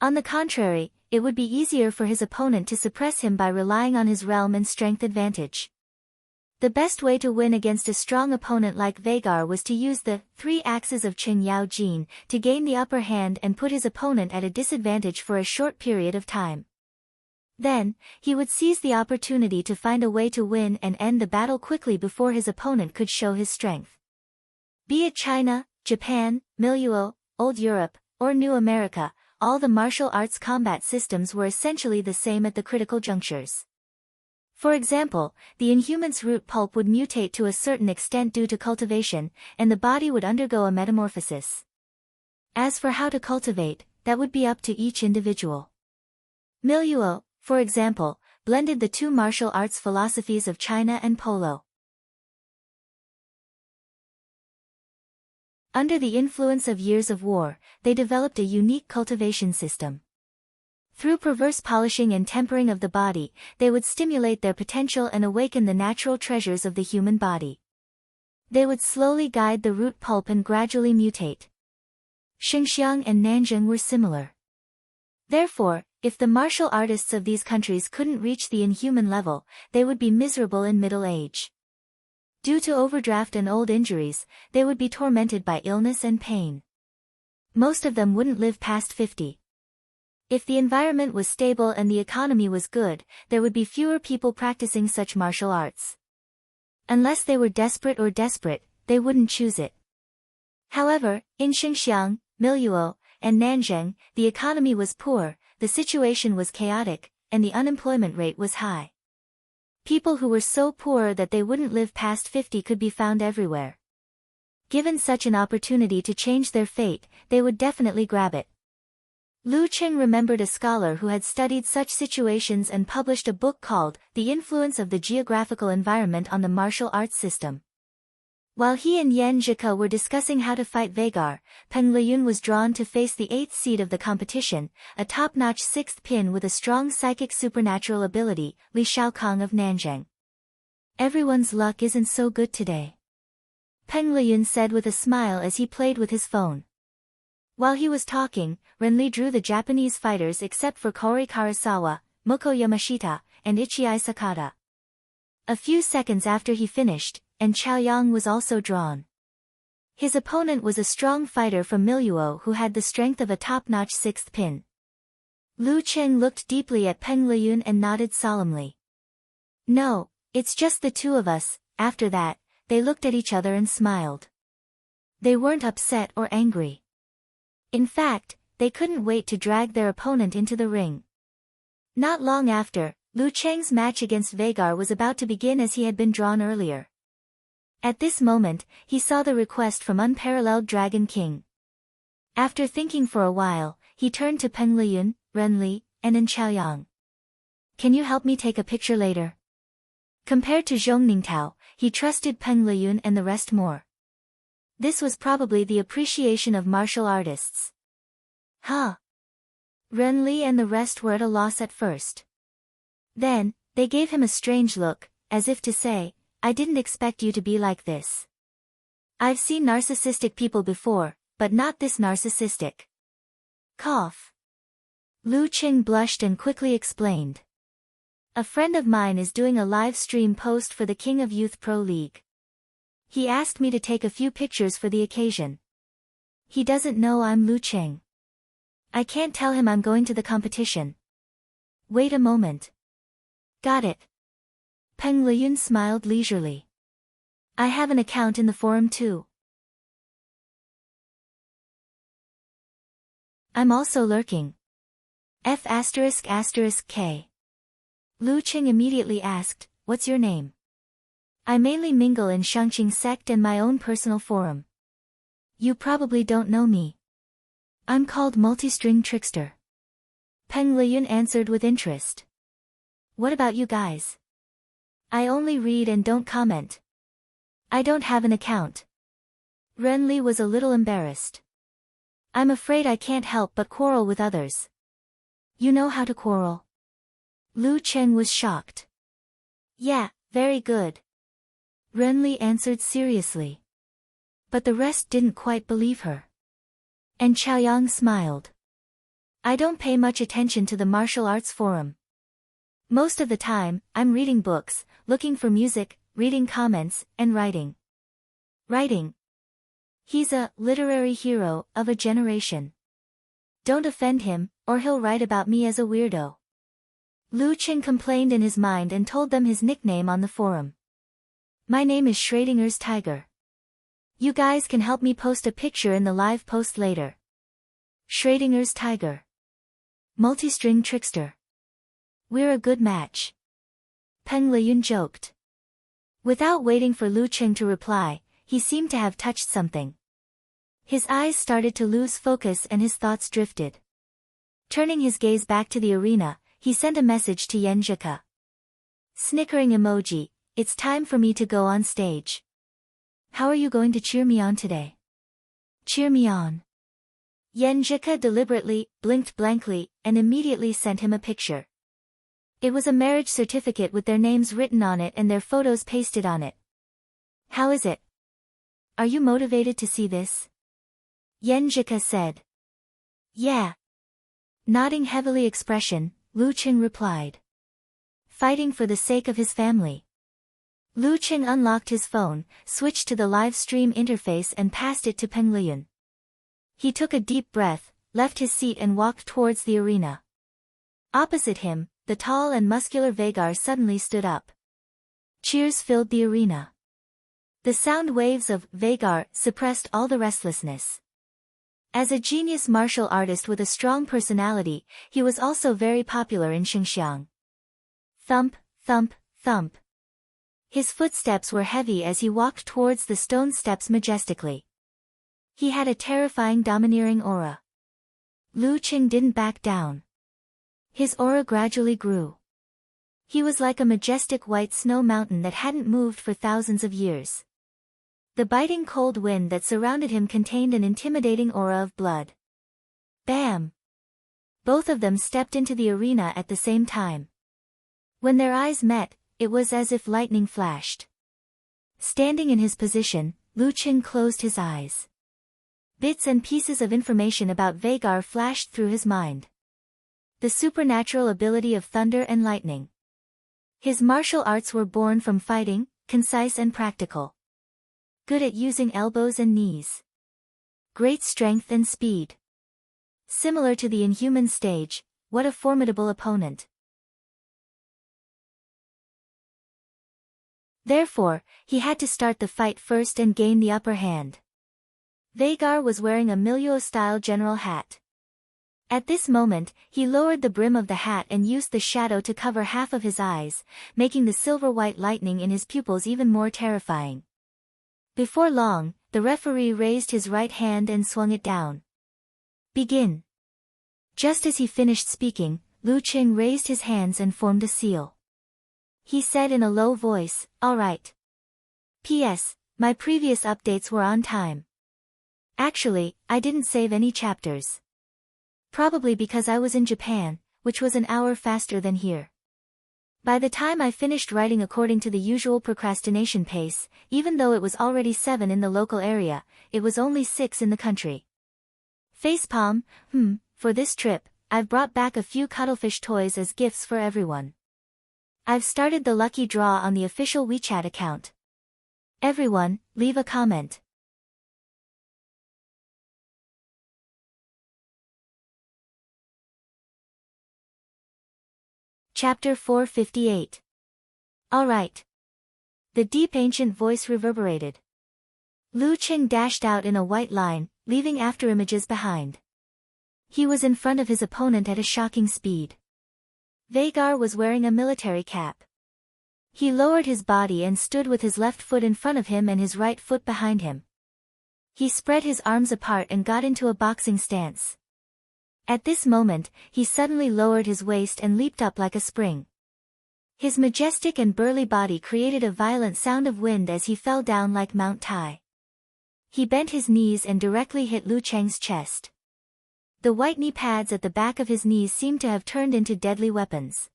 On the contrary, it would be easier for his opponent to suppress him by relying on his realm and strength advantage. The best way to win against a strong opponent like Vagar was to use the 3 axes of Qing Yao Jin to gain the upper hand and put his opponent at a disadvantage for a short period of time. Then, he would seize the opportunity to find a way to win and end the battle quickly before his opponent could show his strength. Be it China, Japan, Milieu, Old Europe, or New America, all the martial arts combat systems were essentially the same at the critical junctures. For example, the Inhuman's root pulp would mutate to a certain extent due to cultivation, and the body would undergo a metamorphosis. As for how to cultivate, that would be up to each individual. Milieu, for example, blended the 2 martial arts philosophies of China and Polo. Under the influence of years of war, they developed a unique cultivation system. Through perverse polishing and tempering of the body, they would stimulate their potential and awaken the natural treasures of the human body. They would slowly guide the root pulp and gradually mutate. Xinjiang and Nanjing were similar. Therefore, if the martial artists of these countries couldn't reach the inhuman level, they would be miserable in middle age. Due to overdraft and old injuries, they would be tormented by illness and pain. Most of them wouldn't live past 50. If the environment was stable and the economy was good, there would be fewer people practicing such martial arts. Unless they were desperate, they wouldn't choose it. However, in Xinjiang, Milieu, and Nanjing, the economy was poor, the situation was chaotic, and the unemployment rate was high. People who were so poor that they wouldn't live past 50 could be found everywhere. Given such an opportunity to change their fate, they would definitely grab it. Lu Qing remembered a scholar who had studied such situations and published a book called The Influence of the Geographical Environment on the Martial Arts System. While he and Yan Zhike were discussing how to fight Vagar, Peng Liyun was drawn to face the 8th seed of the competition, a top-notch 6th pin with a strong psychic supernatural ability, Li Shaokong of Nanjing. Everyone's luck isn't so good today, Peng Liyun said with a smile as he played with his phone. While he was talking, Renli drew the Japanese fighters except for Kori Karasawa, Moko Yamashita, and Ichii Sakata. A few seconds after he finished, and Chaoyang was also drawn. His opponent was a strong fighter from Miluo who had the strength of a top-notch 6th pin. Lu Qing looked deeply at Peng Liyun and nodded solemnly. No, it's just the two of us. After that, they looked at each other and smiled. They weren't upset or angry. In fact, they couldn't wait to drag their opponent into the ring. Not long after, Lu Cheng's match against Vagar was about to begin as he had been drawn earlier. At this moment, he saw the request from Unparalleled Dragon King. After thinking for a while, he turned to Peng Liyun, Renli, and An Chaoyang. Can you help me take a picture later? Compared to Zhong Ningtao, he trusted Peng Liyun and the rest more. This was probably the appreciation of martial artists. Huh? Renli and the rest were at a loss at first. Then, they gave him a strange look, as if to say, I didn't expect you to be like this. I've seen narcissistic people before, but not this narcissistic. Cough. Lu Qing blushed and quickly explained. A friend of mine is doing a live stream post for the King of Youth Pro League. He asked me to take a few pictures for the occasion. He doesn't know I'm Lu Qing. I can't tell him I'm going to the competition. Wait a moment. Got it. Peng Liyun smiled leisurely. I have an account in the forum too. I'm also lurking. F***K. Lu Qing immediately asked, what's your name? I mainly mingle in Shangqing sect and my own personal forum. You probably don't know me. I'm called Multistring Trickster. Peng Liyun answered with interest. What about you guys? I only read and don't comment. I don't have an account. Renli was a little embarrassed. I'm afraid I can't help but quarrel with others. You know how to quarrel? Lu Qing was shocked. Yeah, very good. Renli answered seriously. But the rest didn't quite believe her. And Chaoyang smiled. I don't pay much attention to the martial arts forum. Most of the time, I'm reading books, looking for music, reading comments, and writing. Writing. He's a literary hero of a generation. Don't offend him, or he'll write about me as a weirdo. Lu Qing complained in his mind and told them his nickname on the forum. My name is Schrodinger's Tiger. You guys can help me post a picture in the live post later. Schrodinger's Tiger. Multistring Trickster. We're a good match. Peng Liyun joked. Without waiting for Lu Qing to reply, he seemed to have touched something. His eyes started to lose focus and his thoughts drifted. Turning his gaze back to the arena, he sent a message to Yan Zhike. Snickering emoji, it's time for me to go on stage. How are you going to cheer me on today? Cheer me on. Yan Zhike deliberately blinked blankly and immediately sent him a picture. It was a marriage certificate with their names written on it and their photos pasted on it. How is it? Are you motivated to see this? Yan Zhike said. Yeah. Nodding heavily expression, Lu Qing replied. Fighting for the sake of his family. Lu Qing unlocked his phone, switched to the live stream interface and passed it to Peng Liyun. He took a deep breath, left his seat and walked towards the arena. Opposite him, the tall and muscular Vagar suddenly stood up. Cheers filled the arena. The sound waves of Vagar suppressed all the restlessness. As a genius martial artist with a strong personality, he was also very popular in Xinjiang. Thump, thump, thump. His footsteps were heavy as he walked towards the stone steps majestically. He had a terrifying domineering aura. Lu Qing didn't back down. His aura gradually grew. He was like a majestic white snow mountain that hadn't moved for thousands of years. The biting cold wind that surrounded him contained an intimidating aura of blood. Bam! Both of them stepped into the arena at the same time. When their eyes met, it was as if lightning flashed. Standing in his position, Lu Qing closed his eyes. Bits and pieces of information about Vagar flashed through his mind. The supernatural ability of thunder and lightning. His martial arts were born from fighting, concise and practical. Good at using elbows and knees. Great strength and speed. Similar to the inhuman stage, what a formidable opponent. Therefore, he had to start the fight first and gain the upper hand. Vagar was wearing a Milyo-style general hat. At this moment, he lowered the brim of the hat and used the shadow to cover half of his eyes, making the silver-white lightning in his pupils even more terrifying. Before long, the referee raised his right hand and swung it down. Begin. Just as he finished speaking, Lu Qing raised his hands and formed a seal. He said in a low voice, "All right. P.S. My previous updates were on time. Actually, I didn't save any chapters. Probably because I was in Japan, which was an hour faster than here. By the time I finished writing according to the usual procrastination pace, even though it was already 7 in the local area, it was only 6 in the country. Facepalm, for this trip, I've brought back a few cuttlefish toys as gifts for everyone. I've started the lucky draw on the official WeChat account. Everyone, leave a comment." Chapter 458. Alright. The deep ancient voice reverberated. Lu Qing dashed out in a white line, leaving afterimages behind. He was in front of his opponent at a shocking speed. Vagar was wearing a military cap. He lowered his body and stood with his left foot in front of him and his right foot behind him. He spread his arms apart and got into a boxing stance. At this moment, he suddenly lowered his waist and leaped up like a spring. His majestic and burly body created a violent sound of wind as he fell down like Mount Tai. He bent his knees and directly hit Lu Cheng's chest. The white knee pads at the back of his knees seemed to have turned into deadly weapons.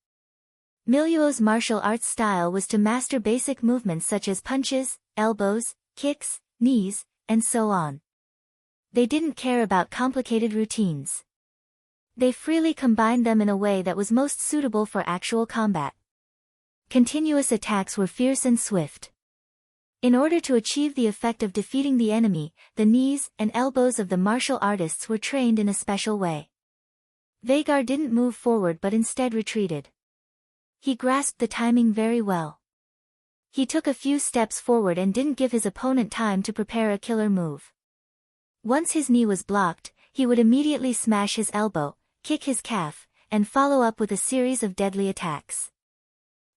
Milyo's martial arts style was to master basic movements such as punches, elbows, kicks, knees, and so on. They didn't care about complicated routines. They freely combined them in a way that was most suitable for actual combat. Continuous attacks were fierce and swift. In order to achieve the effect of defeating the enemy, the knees and elbows of the martial artists were trained in a special way. Vagar didn't move forward but instead retreated. He grasped the timing very well. He took a few steps forward and didn't give his opponent time to prepare a killer move. Once his knee was blocked, he would immediately smash his elbow, kick his calf, and follow up with a series of deadly attacks.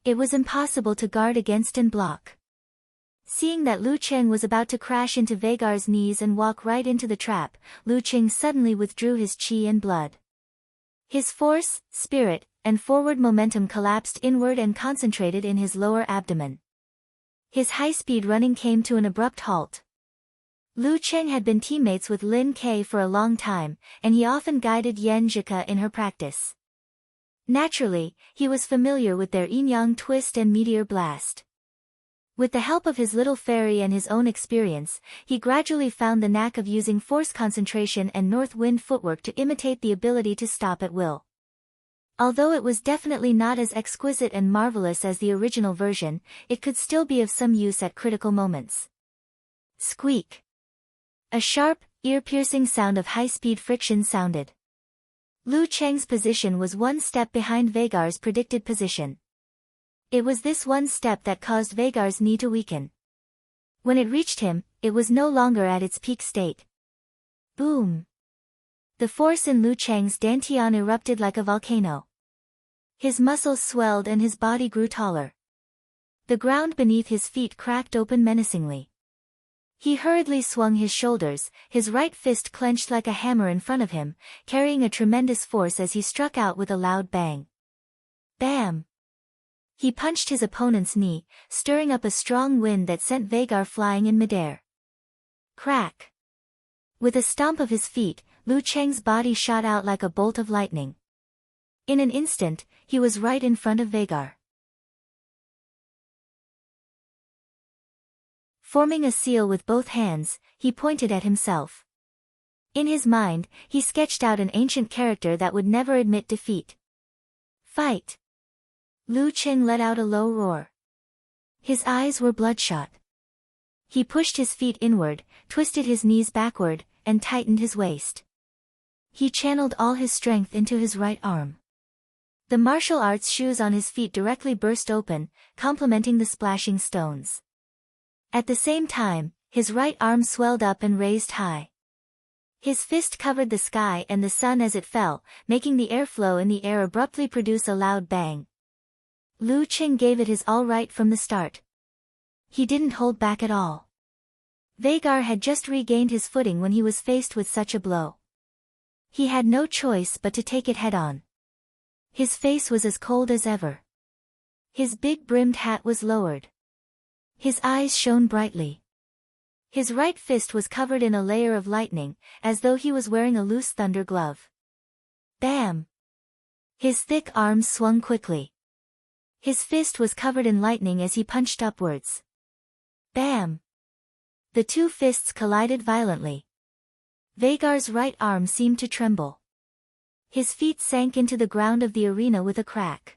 It was impossible to guard against and block. Seeing that Lu Qing was about to crash into Vagar's knees and walk right into the trap, Lu Qing suddenly withdrew his chi and blood. His force, spirit, and forward momentum collapsed inward and concentrated in his lower abdomen. His high-speed running came to an abrupt halt. Lu Qing had been teammates with Lin Ke for a long time, and he often guided Yan Zhika in her practice. Naturally, he was familiar with their yin-yang twist and meteor blast. With the help of his little fairy and his own experience, he gradually found the knack of using force concentration and north wind footwork to imitate the ability to stop at will. Although it was definitely not as exquisite and marvelous as the original version, it could still be of some use at critical moments. Squeak! A sharp, ear-piercing sound of high-speed friction sounded. Lu Cheng's position was one step behind Vagar's predicted position. It was this one step that caused Vagar's knee to weaken. When it reached him, it was no longer at its peak state. Boom! The force in Lu Cheng's dantian erupted like a volcano. His muscles swelled and his body grew taller. The ground beneath his feet cracked open menacingly. He hurriedly swung his shoulders, his right fist clenched like a hammer in front of him, carrying a tremendous force as he struck out with a loud bang. Bam! He punched his opponent's knee, stirring up a strong wind that sent Vhagar flying in midair. Crack! With a stomp of his feet, Lu Cheng's body shot out like a bolt of lightning. In an instant, he was right in front of Vhagar. Forming a seal with both hands, he pointed at himself. In his mind, he sketched out an ancient character that would never admit defeat. Fight! Lu Cheng let out a low roar. His eyes were bloodshot. He pushed his feet inward, twisted his knees backward, and tightened his waist. He channeled all his strength into his right arm. The martial arts shoes on his feet directly burst open, complementing the splashing stones. At the same time, his right arm swelled up and raised high. His fist covered the sky and the sun as it fell, making the airflow in the air abruptly produce a loud bang. Lu Cheng gave it his all right from the start. He didn't hold back at all. Vhagar had just regained his footing when he was faced with such a blow. He had no choice but to take it head-on. His face was as cold as ever. His big brimmed hat was lowered. His eyes shone brightly. His right fist was covered in a layer of lightning, as though he was wearing a loose thunder glove. Bam! His thick arms swung quickly. His fist was covered in lightning as he punched upwards. Bam! The two fists collided violently. Vhagar's right arm seemed to tremble. His feet sank into the ground of the arena with a crack.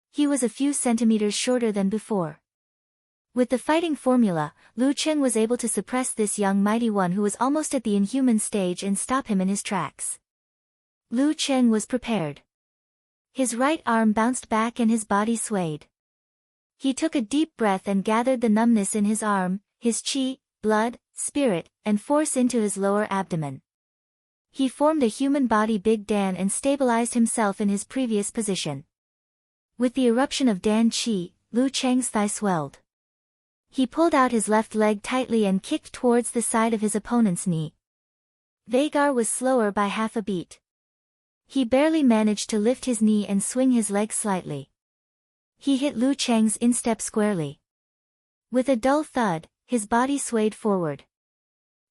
He was a few centimeters shorter than before. With the fighting formula, Lu Cheng was able to suppress this young mighty one who was almost at the inhuman stage and stop him in his tracks. Lu Cheng was prepared. His right arm bounced back and his body swayed. He took a deep breath and gathered the numbness in his arm, his chi, blood, spirit, and force into his lower abdomen. He formed a human body Big Dan and stabilized himself in his previous position. With the eruption of Dan Chi, Lu Cheng's thigh swelled. He pulled out his left leg tightly and kicked towards the side of his opponent's knee. Vhagar was slower by half a beat. He barely managed to lift his knee and swing his leg slightly. He hit Lu Cheng's instep squarely. With a dull thud, his body swayed forward.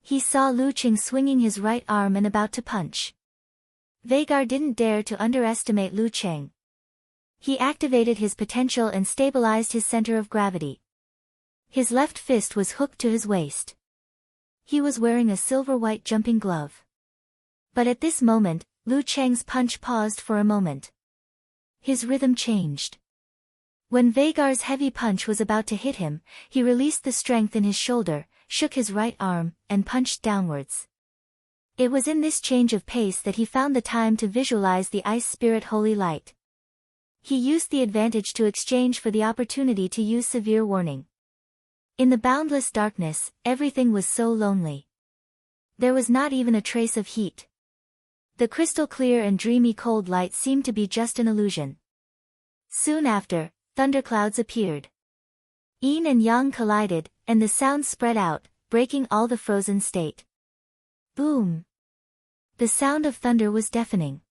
He saw Lu Cheng swinging his right arm and about to punch. Vhagar didn't dare to underestimate Lu Cheng. He activated his potential and stabilized his center of gravity. His left fist was hooked to his waist. He was wearing a silver-white jumping glove. But at this moment, Lu Cheng's punch paused for a moment. His rhythm changed. When Vhagar's heavy punch was about to hit him, he released the strength in his shoulder, shook his right arm, and punched downwards. It was in this change of pace that he found the time to visualize the ice spirit holy light. He used the advantage to exchange for the opportunity to use severe warning. In the boundless darkness, everything was so lonely. There was not even a trace of heat. The crystal clear and dreamy cold light seemed to be just an illusion. Soon after, thunderclouds appeared. Yin and yang collided, and the sound spread out, breaking all the frozen state. Boom! The sound of thunder was deafening.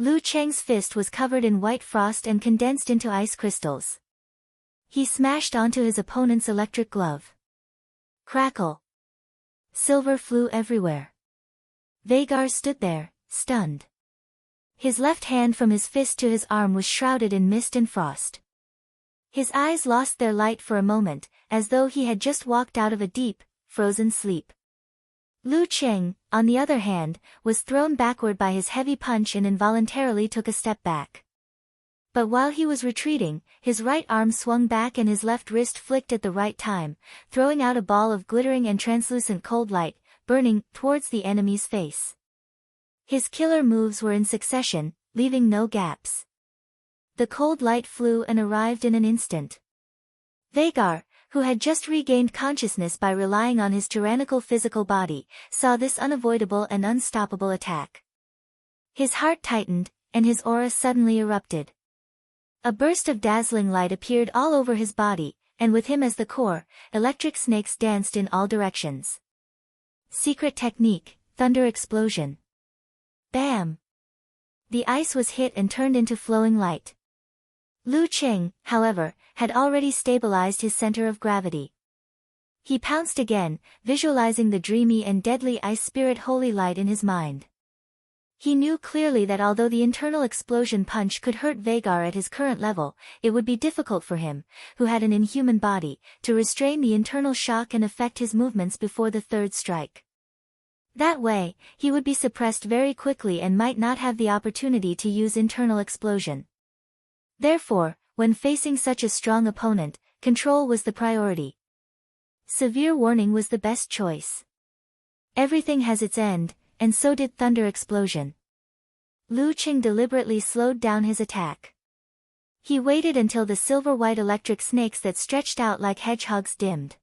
Lu Cheng's fist was covered in white frost and condensed into ice crystals. He smashed onto his opponent's electric glove. Crackle! Silver flew everywhere. Vhagar stood there, stunned. His left hand from his fist to his arm was shrouded in mist and frost. His eyes lost their light for a moment, as though he had just walked out of a deep, frozen sleep. Lu Cheng, on the other hand, was thrown backward by his heavy punch and involuntarily took a step back. But while he was retreating, his right arm swung back and his left wrist flicked at the right time, throwing out a ball of glittering and translucent cold light, burning, towards the enemy's face. His killer moves were in succession, leaving no gaps. The cold light flew and arrived in an instant. Vhagar, who had just regained consciousness by relying on his tyrannical physical body, saw this unavoidable and unstoppable attack. His heart tightened, and his aura suddenly erupted. A burst of dazzling light appeared all over his body, and with him as the core, electric snakes danced in all directions. Secret technique, thunder explosion. Bam! The ice was hit and turned into flowing light. Lu Qing, however, had already stabilized his center of gravity. He pounced again, visualizing the dreamy and deadly ice spirit holy light in his mind. He knew clearly that although the internal explosion punch could hurt Vagar at his current level, it would be difficult for him, who had an inhuman body, to restrain the internal shock and affect his movements before the third strike. That way, he would be suppressed very quickly and might not have the opportunity to use internal explosion. Therefore, when facing such a strong opponent, control was the priority. Severe warning was the best choice. Everything has its end, and so did thunder explosion. Lu Qing deliberately slowed down his attack. He waited until the silver-white electric snakes that stretched out like hedgehogs dimmed.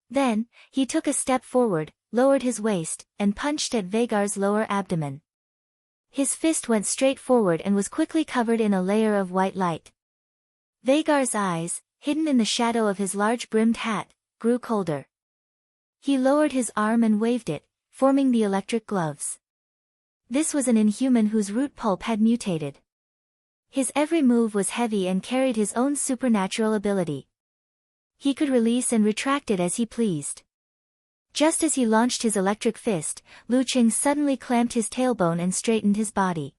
Then, he took a step forward, lowered his waist, and punched at Vagar's lower abdomen. His fist went straight forward and was quickly covered in a layer of white light. Vagar's eyes, hidden in the shadow of his large-brimmed hat, grew colder. He lowered his arm and waved it, forming the electric gloves. This was an inhuman whose root pulp had mutated. His every move was heavy and carried his own supernatural ability. He could release and retract it as he pleased. Just as he launched his electric fist, Lu Qing suddenly clamped his tailbone and straightened his body.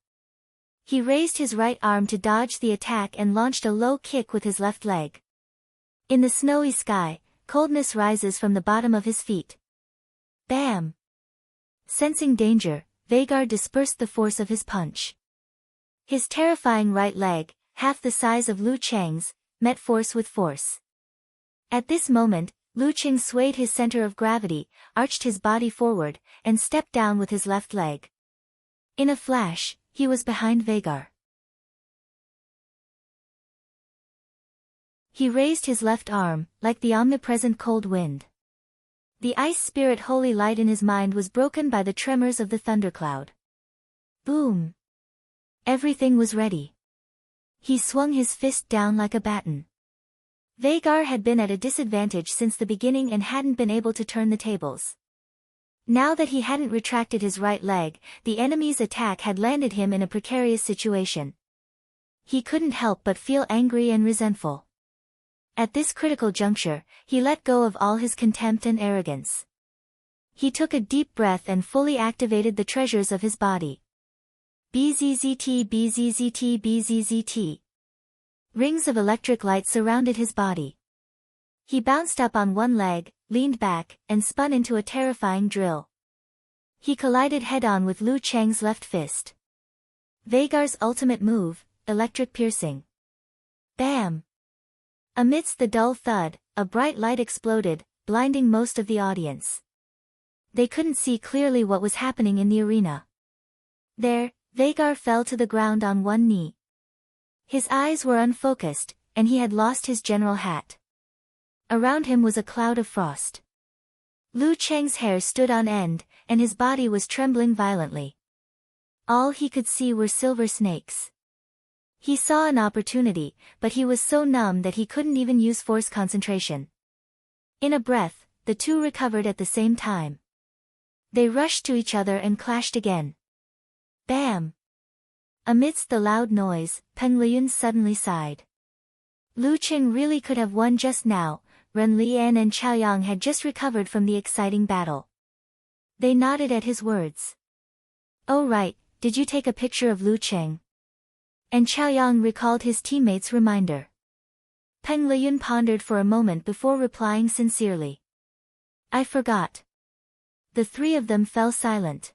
He raised his right arm to dodge the attack and launched a low kick with his left leg. In the snowy sky, coldness rises from the bottom of his feet. Bam! Sensing danger, Vagar dispersed the force of his punch. His terrifying right leg, half the size of Lu Qing's, met force with force. At this moment, Lu Qing swayed his center of gravity, arched his body forward, and stepped down with his left leg. In a flash, he was behind Vagar. He raised his left arm, like the omnipresent cold wind. The ice spirit holy light in his mind was broken by the tremors of the thundercloud. Boom! Everything was ready. He swung his fist down like a baton. Vagar had been at a disadvantage since the beginning and hadn't been able to turn the tables. Now that he hadn't retracted his right leg, the enemy's attack had landed him in a precarious situation. He couldn't help but feel angry and resentful. At this critical juncture, he let go of all his contempt and arrogance. He took a deep breath and fully activated the treasures of his body. BZZT BZZT BZZT. Rings of electric light surrounded his body. He bounced up on one leg, leaned back, and spun into a terrifying drill. He collided head-on with Lu Qing's left fist. Vagar's ultimate move, electric piercing. Bam! Amidst the dull thud, a bright light exploded, blinding most of the audience. They couldn't see clearly what was happening in the arena. There, Vagar fell to the ground on one knee. His eyes were unfocused, and he had lost his general hat. Around him was a cloud of frost. Lu Qing's hair stood on end, and his body was trembling violently. All he could see were silver snakes. He saw an opportunity, but he was so numb that he couldn't even use force concentration. In a breath, the two recovered at the same time. They rushed to each other and clashed again. Bam! Amidst the loud noise, Peng Liyun suddenly sighed. Lu Qing really could have won just now. Ren Lian and Chaoyang had just recovered from the exciting battle. They nodded at his words. Oh right, did you take a picture of Lu Qing? And Chaoyang recalled his teammate's reminder. Peng Liyun pondered for a moment before replying sincerely. I forgot. The three of them fell silent.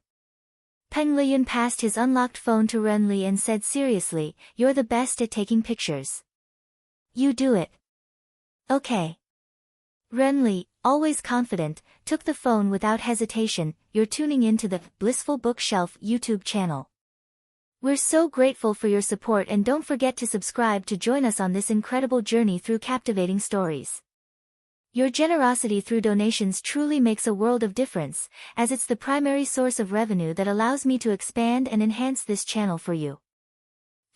Peng Liyun passed his unlocked phone to Ren Li and said seriously, you're the best at taking pictures. You do it. Okay. Ren Li, always confident, took the phone without hesitation. You're tuning into the Blissful Bookshelf YouTube channel. We're so grateful for your support and don't forget to subscribe to join us on this incredible journey through captivating stories. Your generosity through donations truly makes a world of difference, as it's the primary source of revenue that allows me to expand and enhance this channel for you.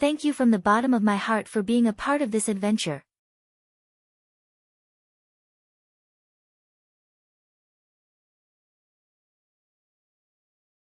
Thank you from the bottom of my heart for being a part of this adventure.